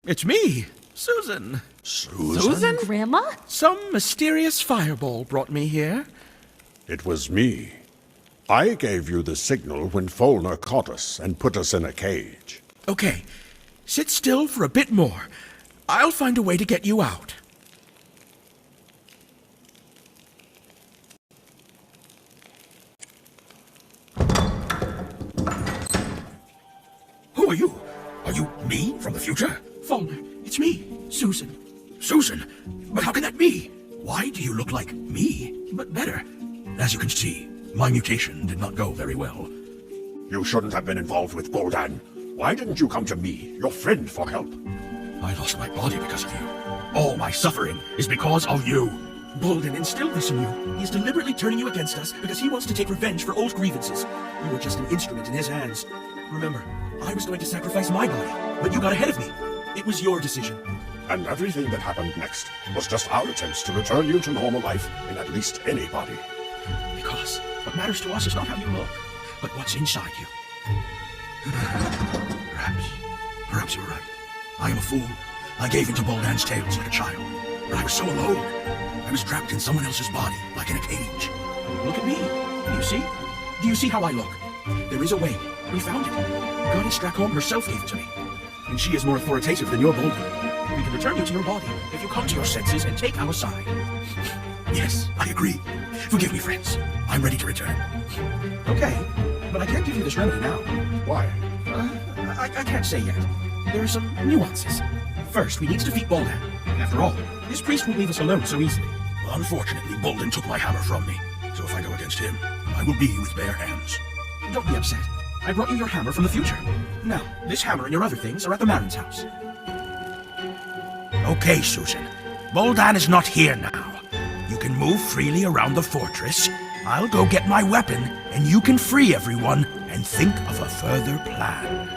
[SPEAKER 14] it's me, Susan.
[SPEAKER 11] Susan?
[SPEAKER 3] Grandma?
[SPEAKER 14] Some mysterious fireball brought me here.
[SPEAKER 11] It was me. I gave you the signal when Folnur caught us and put us in a cage.
[SPEAKER 14] Okay, sit still for a bit more. I'll find a way to get you out. Who are you? Are you me from the future? Fulnur, it's me, Susan. Susan? But how can that be? Why do you look like me, but better? As you can see, my mutation did not go very well.
[SPEAKER 11] You shouldn't have been involved with Boldan. Why didn't you come to me, your friend, for help?
[SPEAKER 14] I lost my body because of you. All my suffering is because of you. Boldan instilled this in you. He's deliberately turning you against us because he wants to take revenge for old grievances. You were just an instrument in his hands. Remember, I was going to sacrifice my body, but you got ahead of me. It was your decision.
[SPEAKER 11] And everything that happened next was just our attempts to return you to normal life in at least any body.
[SPEAKER 14] Because what matters to us is not how you look, but what's inside you. Perhaps you're right. I am a fool. I gave into Boldan's tales like a child. But I was so alone. I was trapped in someone else's body, like in a cage. Look at me. Do you see? Do you see how I look? There is a way. We found it. Goddess Strackholm herself gave it to me. And she is more authoritative than your Boldan. We can return you to your body if you come to your senses and take our side. Yes, I agree. Forgive me, friends. I'm ready to return. Okay, but I can't give you this remedy now.
[SPEAKER 11] Why?
[SPEAKER 14] I can't say yet. There are some nuances. First, we need to defeat Boldan. After all, this priest won't leave us alone so easily. Unfortunately, Boldan took my hammer from me. So if I go against him, I will be with bare hands. Don't be upset. I brought you your hammer from the future. Now, this hammer and your other things are at the Maaron's house. Okay, Susan. Boldan is not here now. You can move freely around the fortress. I'll go get my weapon, and you can free everyone and think of a further plan.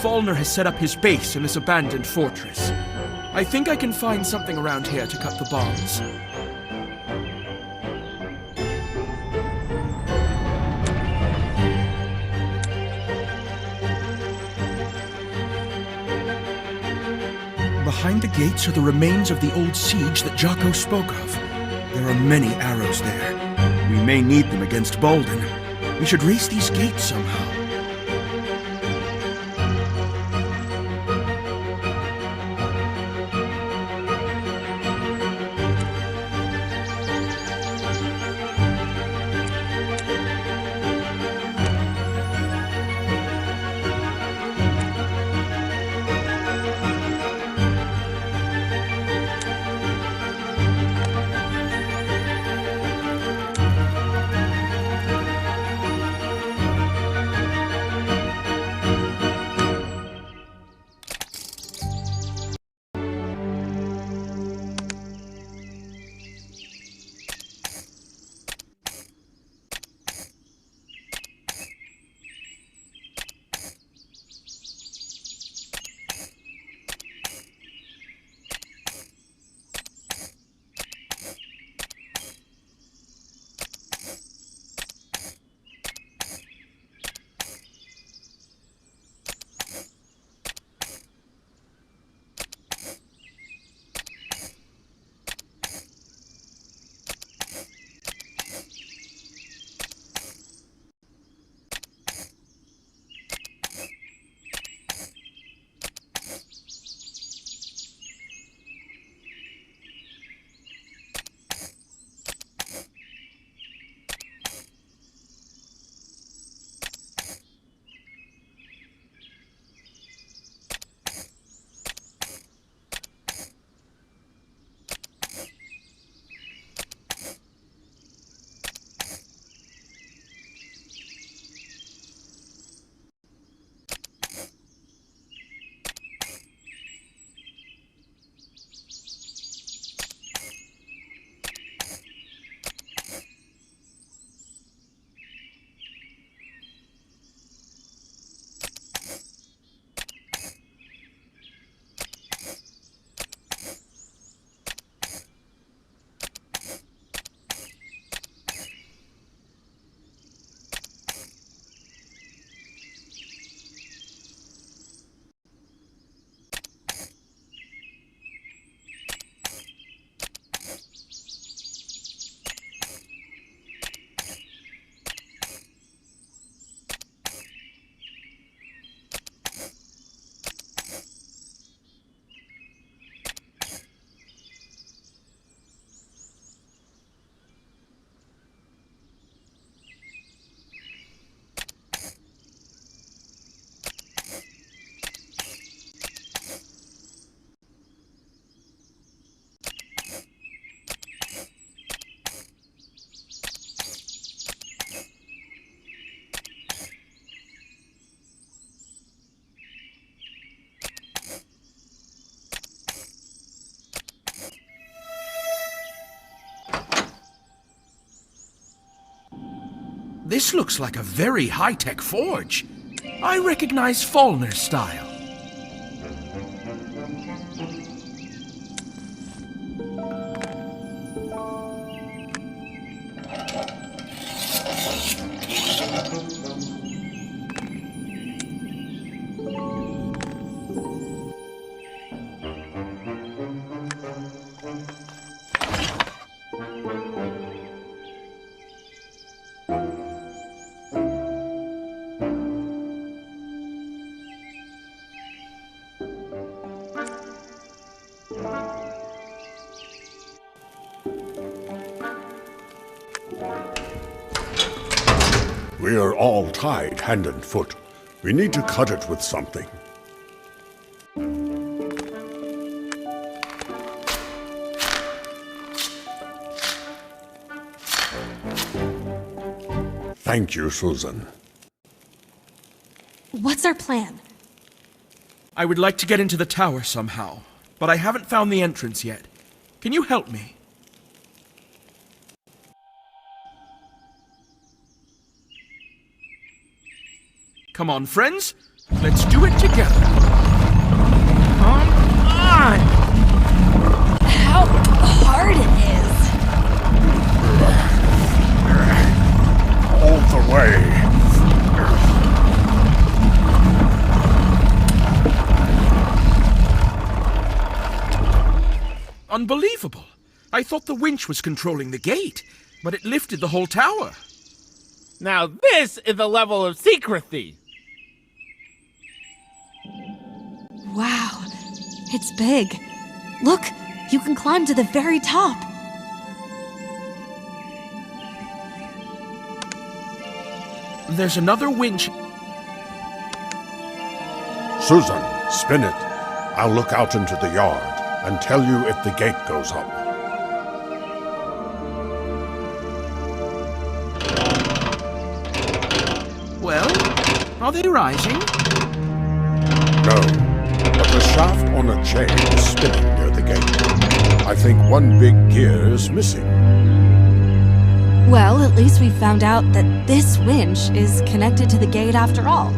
[SPEAKER 14] Folnur has set up his base in this abandoned fortress. I think I can find something around here to cut the bonds. Behind the gates are the remains of the old siege that Jocko spoke of. There are many arrows there. We may need them against Boldan. We should race these gates somehow. This looks like a very high-tech forge. I recognize Folnur's style.
[SPEAKER 11] We are all tied hand and foot. We need to cut it with something. Thank you, Susan.
[SPEAKER 3] What's our plan?
[SPEAKER 15] I would like to get into the tower somehow, but I haven't found the entrance yet. Can you help me? Come on, friends. Let's do it together.
[SPEAKER 7] Come on!
[SPEAKER 3] How hard it is.
[SPEAKER 11] All the way.
[SPEAKER 15] Unbelievable. I thought the winch was controlling the gate, but it lifted the whole tower.
[SPEAKER 7] Now this is a level of secrecy.
[SPEAKER 3] Wow, it's big. Look, you can climb to the very top.
[SPEAKER 15] There's another winch.
[SPEAKER 11] Susan, spin it. I'll look out into the yard and tell you if the gate goes up.
[SPEAKER 15] Well, are they rising?
[SPEAKER 11] No, but the shaft on a chain is spinning near the gate. I think one big gear is missing.
[SPEAKER 3] Well, at least we found out that this winch is connected to the gate after all.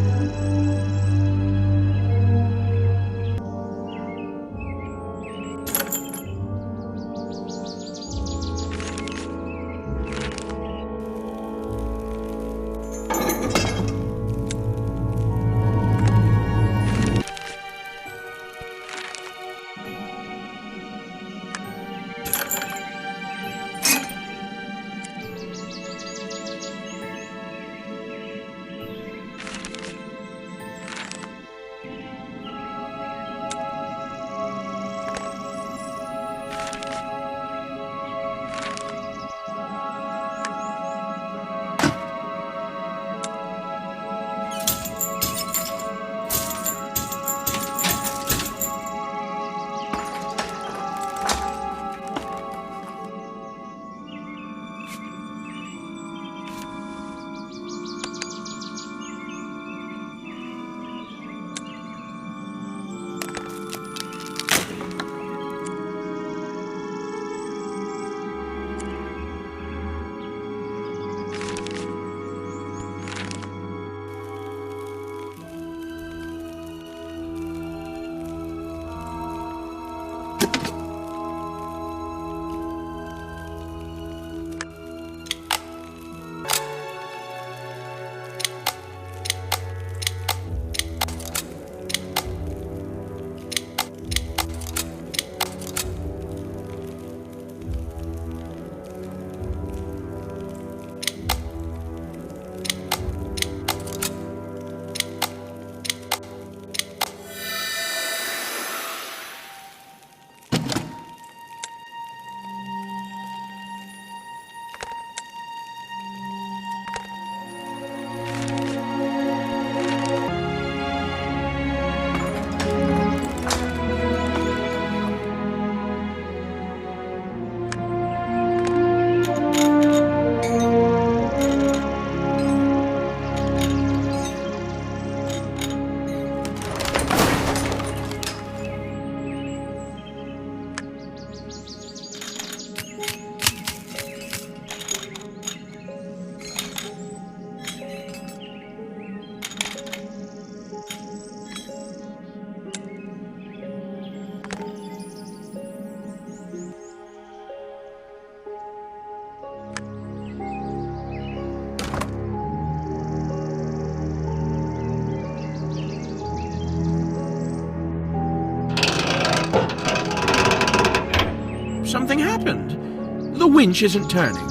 [SPEAKER 15] Something happened. The winch isn't turning.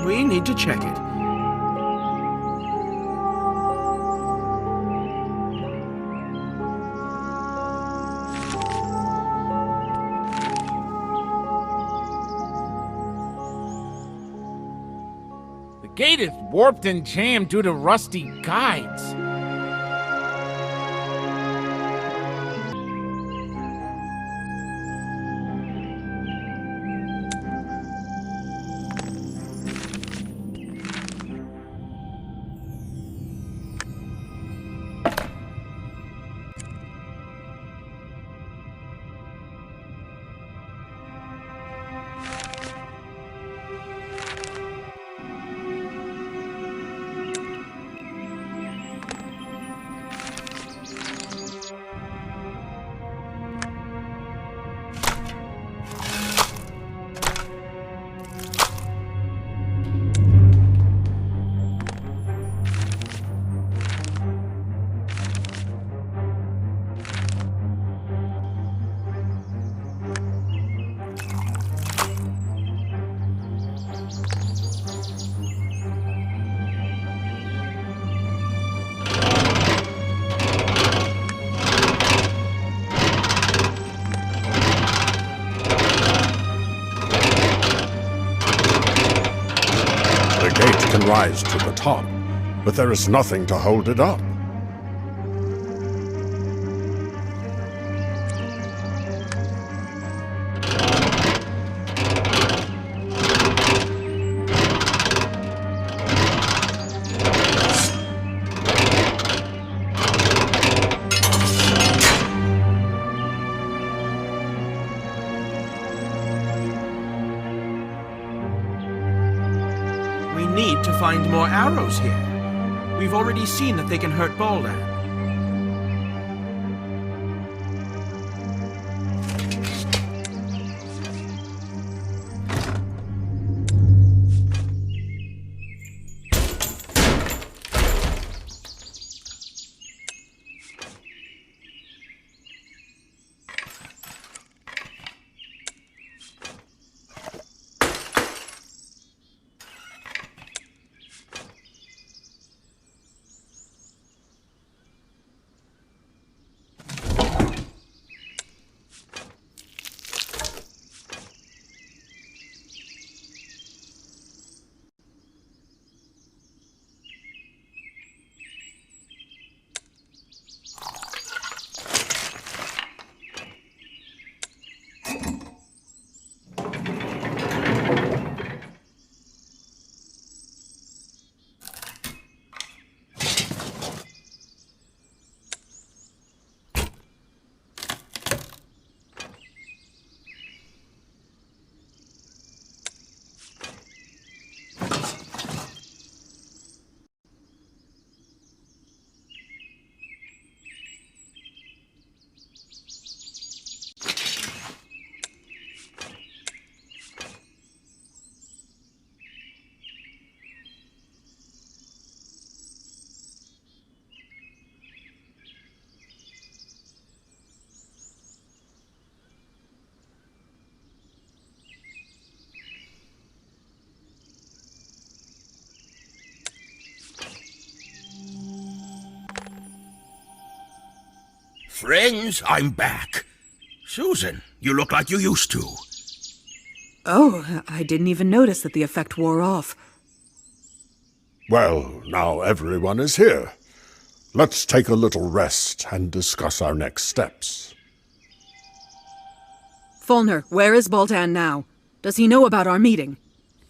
[SPEAKER 15] We need to check it.
[SPEAKER 7] The gate is warped and jammed due to rusty guides.
[SPEAKER 11] Rise to the top, but there is nothing to hold it up.
[SPEAKER 15] Find more arrows here. We've already seen that they can hurt Boldan.
[SPEAKER 4] Friends, I'm back. Susan, you look like you used to.
[SPEAKER 2] Oh, I didn't even notice that the effect wore off.
[SPEAKER 11] Well, now everyone is here. Let's take a little rest and discuss our next steps.
[SPEAKER 2] Fulnur, where is Boldan now? Does he know about our meeting?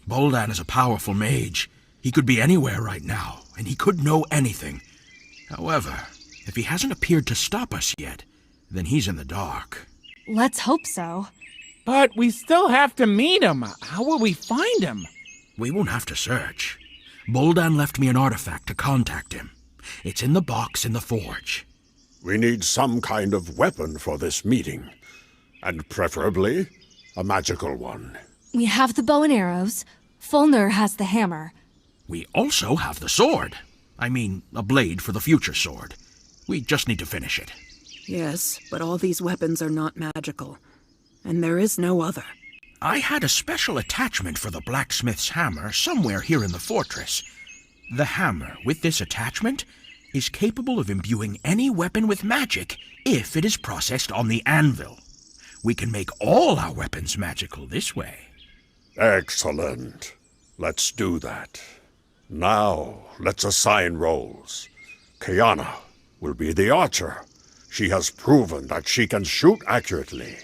[SPEAKER 15] Boldan is a powerful mage. He could be anywhere right now, and he could know anything. However, if he hasn't appeared to stop us yet, then he's in the dark.
[SPEAKER 3] Let's hope so.
[SPEAKER 7] But we still have to meet him. How will we find him?
[SPEAKER 15] We won't have to search. Boldan left me an artifact to contact him. It's in the box in the forge.
[SPEAKER 11] We need some kind of weapon for this meeting. And preferably, a magical one.
[SPEAKER 3] We have the bow and arrows. Folnur has the hammer.
[SPEAKER 15] We also have the sword. I mean, a blade for the future sword. We just need to finish it.
[SPEAKER 2] Yes, but all these weapons are not magical. And there is no other.
[SPEAKER 15] I had a special attachment for the blacksmith's hammer somewhere here in the fortress. The hammer, with this attachment, is capable of imbuing any weapon with magic if it is processed on the anvil. We can make all our weapons magical this way.
[SPEAKER 11] Excellent. Let's do that. Now, let's assign roles. Kiana will be the archer. She has proven that she can shoot accurately.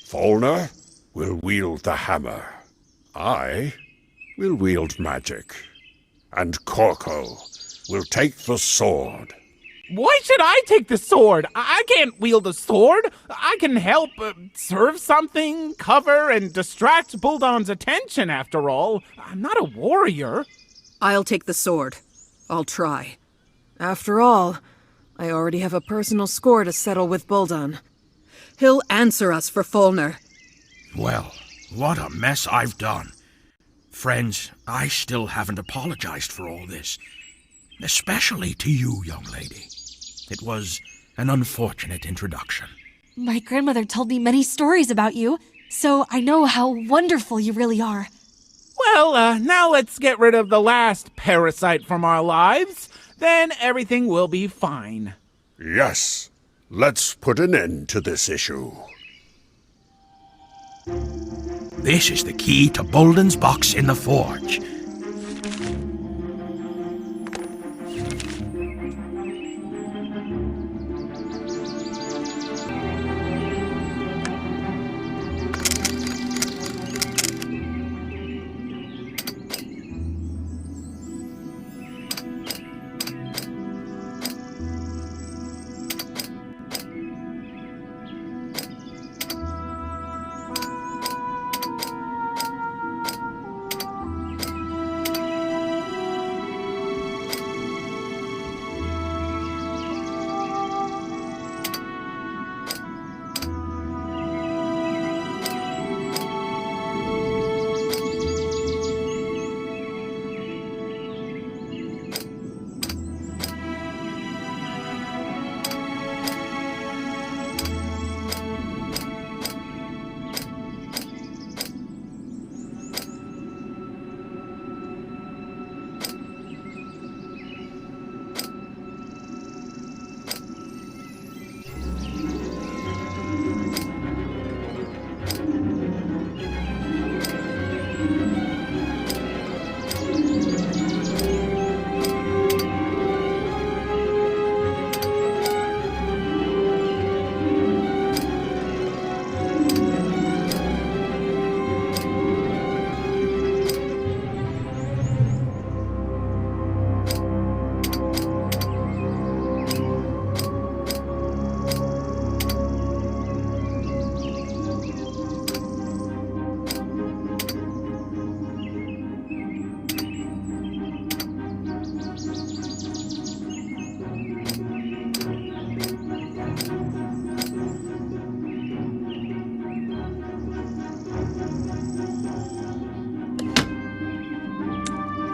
[SPEAKER 11] Folnur will wield the hammer. I will wield magic. And Corco will take the sword.
[SPEAKER 7] Why should I take the sword? I can't wield a sword. I can help serve something, cover, and distract Buldan's attention, after all. I'm not a warrior.
[SPEAKER 2] I'll take the sword. I'll try. After all, I already have a personal score to settle with Buldan. He'll answer us for Fulnur.
[SPEAKER 15] Well, what a mess I've done. Friends, I still haven't apologized for all this. Especially to you, young lady. It was an unfortunate introduction.
[SPEAKER 3] My grandmother told me many stories about you, so I know how wonderful you really are.
[SPEAKER 7] Well, now let's get rid of the last parasite from our lives. Then everything will be fine.
[SPEAKER 11] Yes. Let's put an end to this issue.
[SPEAKER 15] This is the key to Bolden's box in the forge.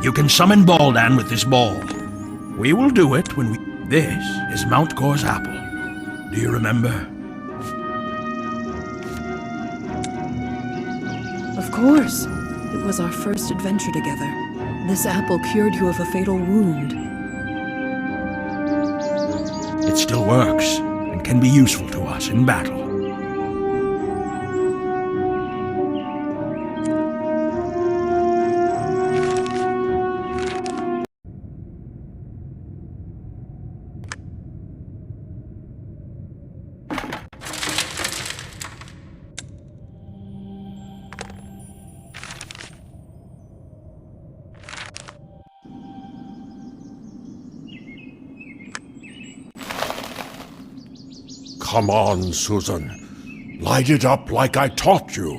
[SPEAKER 15] You can summon Baldan with this ball. We will do it when we... This is Mount Gor's apple. Do you remember?
[SPEAKER 2] Of course. It was our first adventure together. This apple cured you of a fatal wound.
[SPEAKER 15] It still works, and can be useful to us in battle.
[SPEAKER 11] Come on, Susan. Light it up like I taught you.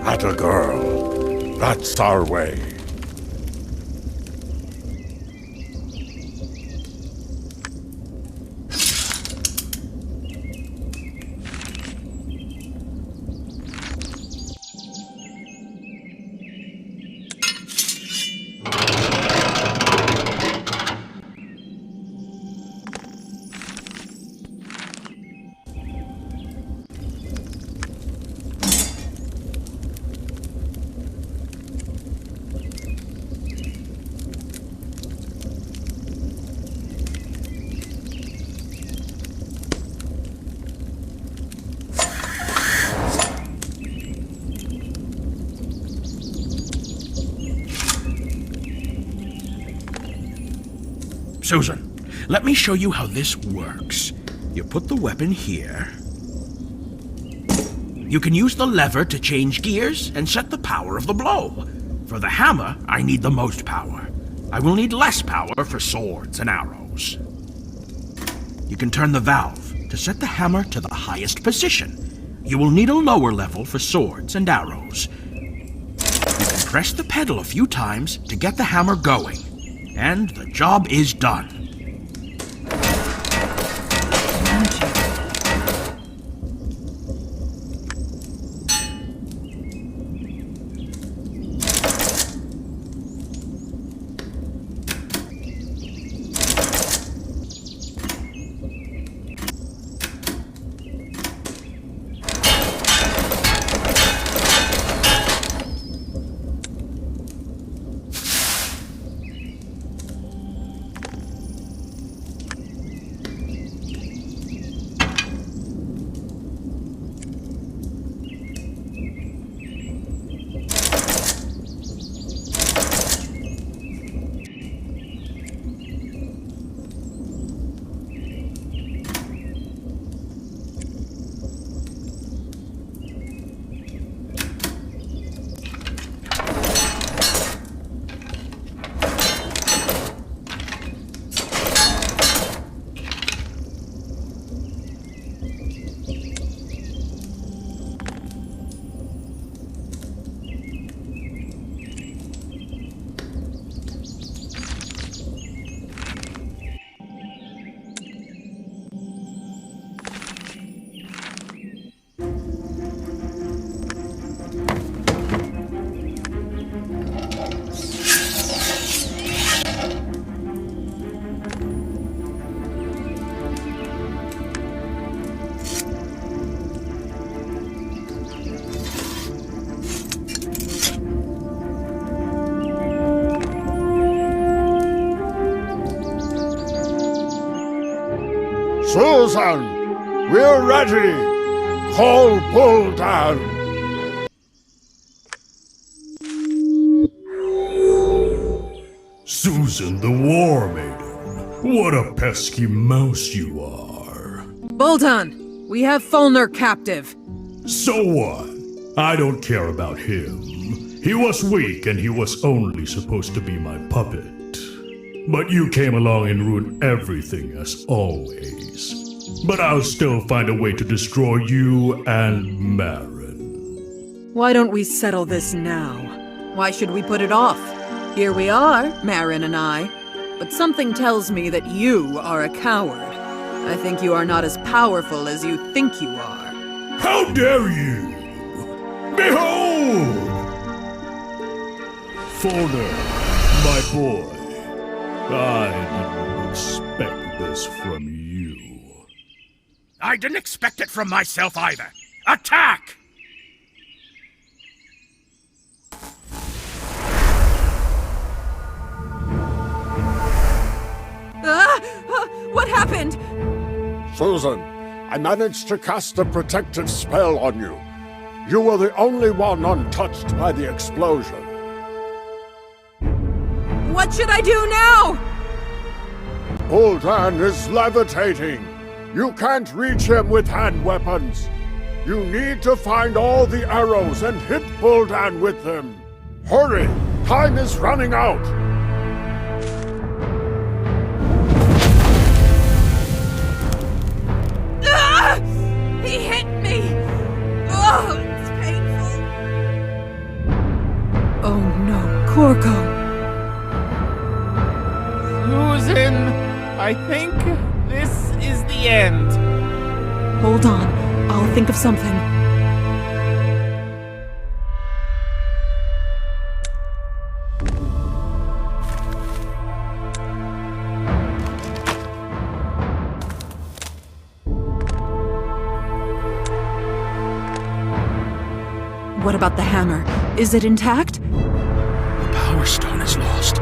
[SPEAKER 11] Atta girl. That's our way.
[SPEAKER 15] Susan, let me show you how this works. You put the weapon here. You can use the lever to change gears and set the power of the blow. For the hammer, I need the most power. I will need less power for swords and arrows. You can turn the valve to set the hammer to the highest position. You will need a lower level for swords and arrows. You can press the pedal a few times to get the hammer going. And the job is done.
[SPEAKER 11] Susan, we're ready. Call Buldan.
[SPEAKER 16] Susan the War Maiden, what a pesky mouse you are.
[SPEAKER 2] Buldan, we have Fulnur captive.
[SPEAKER 16] So what? I don't care about him. He was weak and he was only supposed to be my puppet. But you came along and ruined everything as always. But I'll still find a way to destroy you and Maaron.
[SPEAKER 2] Why don't we settle this now? Why should we put it off? Here we are, Maaron and I. But something tells me that you are a coward. I think you are not as powerful as you think you are.
[SPEAKER 16] How dare you! Behold! Folnur, my boy. I didn't expect this from you.
[SPEAKER 15] I didn't expect it from myself either. Attack!
[SPEAKER 2] What happened?
[SPEAKER 11] Susan, I managed to cast a protective spell on you. You were the only one untouched by the explosion.
[SPEAKER 2] What should I do now?
[SPEAKER 11] Buldan is levitating. You can't reach him with hand weapons. You need to find all the arrows and hit Buldan with them. Hurry! Time is running out!
[SPEAKER 12] Ah! He hit me! Oh, it's painful.
[SPEAKER 2] Oh no, Corco.
[SPEAKER 7] Susan, I think this is the end.
[SPEAKER 2] Hold on, I'll think of something. What about the hammer? Is it intact?
[SPEAKER 15] The Power Stone is lost.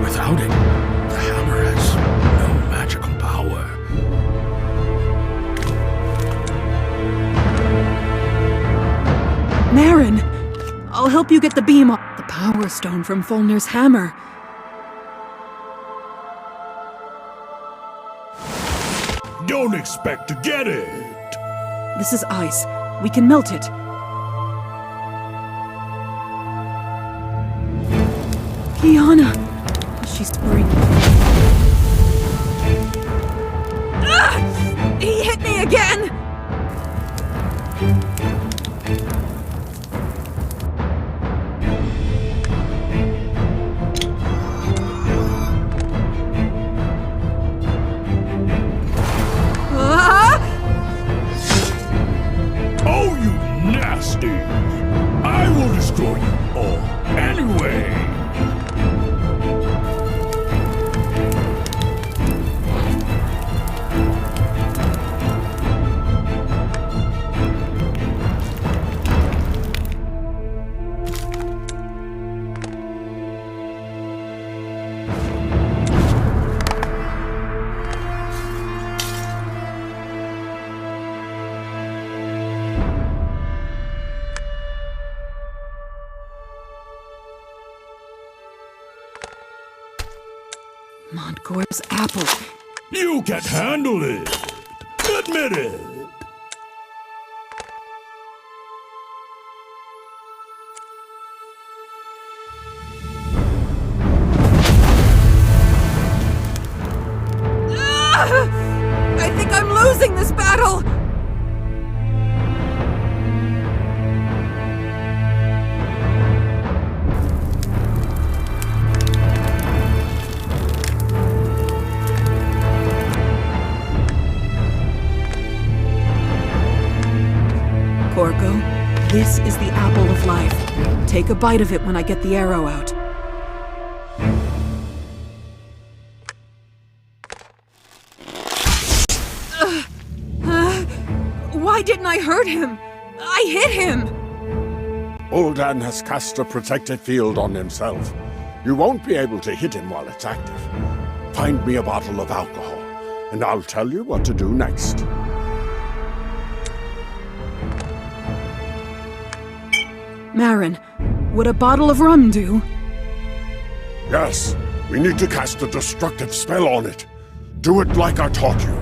[SPEAKER 15] Without it, the hammer has no magical power.
[SPEAKER 2] Maaron! I'll help you get the beam off the Power Stone from Fulnur's hammer.
[SPEAKER 16] don't expect to get it.
[SPEAKER 2] This is ice. We can melt it. Kiana! She's breathing.
[SPEAKER 12] He hit me again!
[SPEAKER 16] Oh, you nasty! I will destroy you all anyway!
[SPEAKER 2] Montgore's apple.
[SPEAKER 16] You can't handle it! Admit it!
[SPEAKER 12] I think I'm losing this battle!
[SPEAKER 2] Corco, this is the apple of life. Take a bite of it when I get the arrow out.
[SPEAKER 12] Why didn't I hurt him? I hit him!
[SPEAKER 11] Uldan has cast a protected field on himself. You won't be able to hit him while it's active. Find me a bottle of alcohol, and I'll tell you what to do next.
[SPEAKER 2] Maaron, would a bottle of rum do?
[SPEAKER 11] Yes, we need to cast a destructive spell on it. Do it like I taught you.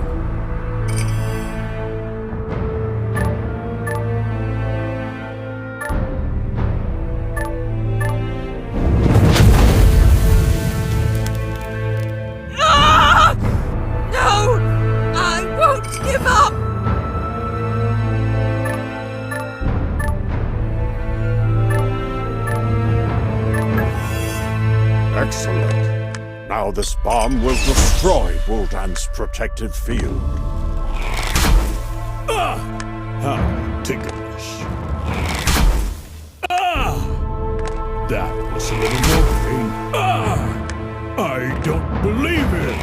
[SPEAKER 12] No! I won't give up!
[SPEAKER 11] Excellent. Now this bomb will destroy Uldan's protected field.
[SPEAKER 16] Ah! How ticklish. Ah! That was a little more pain. Ah! I don't believe it!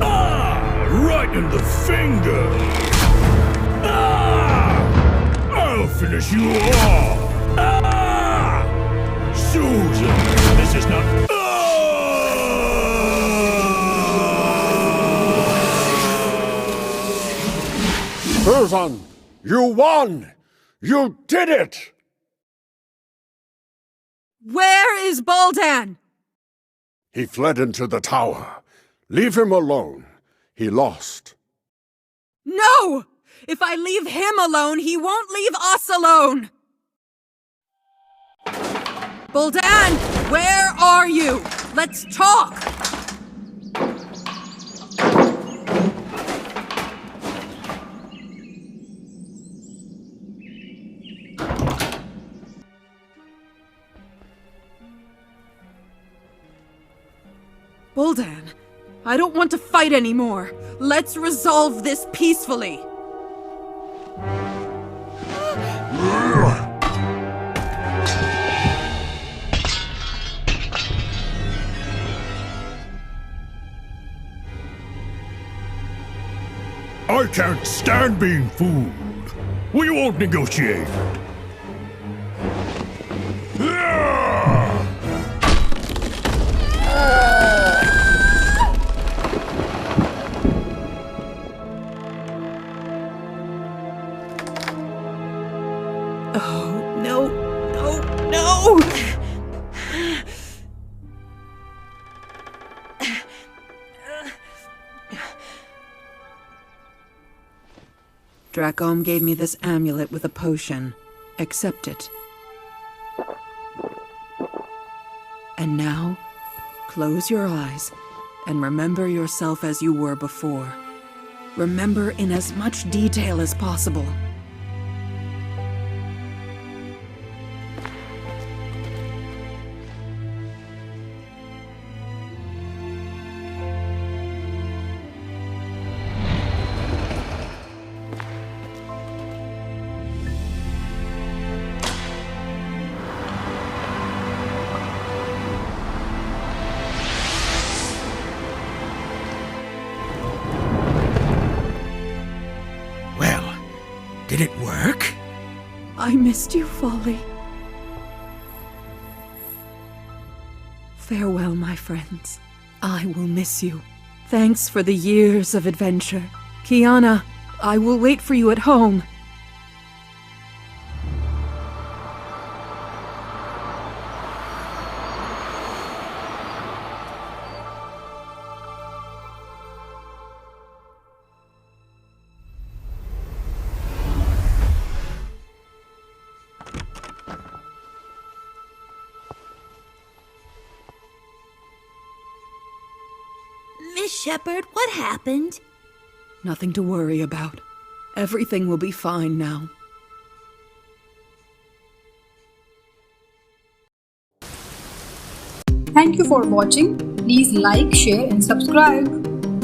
[SPEAKER 16] Ah! Right in the finger! Ah! I'll finish you off! Ah! Susan, this is not...
[SPEAKER 11] Susan, you won! You did it!
[SPEAKER 12] Where is Boldan?
[SPEAKER 11] He fled into the tower. Leave him alone. He lost.
[SPEAKER 12] No! If I leave him alone, he won't leave us alone! Boldan, where are you? Let's talk! Boldan, I don't want to fight anymore. Let's resolve this peacefully.
[SPEAKER 16] I can't stand being fooled. We won't negotiate.
[SPEAKER 12] Oh, no, no, no!
[SPEAKER 2] Dracom gave me this amulet with a potion. Accept it. And now, close your eyes and remember yourself as you were before. Remember in as much detail as possible.
[SPEAKER 15] Did it work?
[SPEAKER 2] I missed you, Folly. Farewell, my friends. I will miss you. Thanks for the years of adventure. Kiana, I will wait for you at home.
[SPEAKER 17] Miss Shepard, what happened?
[SPEAKER 2] Nothing to worry about. Everything will be fine now.
[SPEAKER 1] Thank you for watching. Please like, share and subscribe.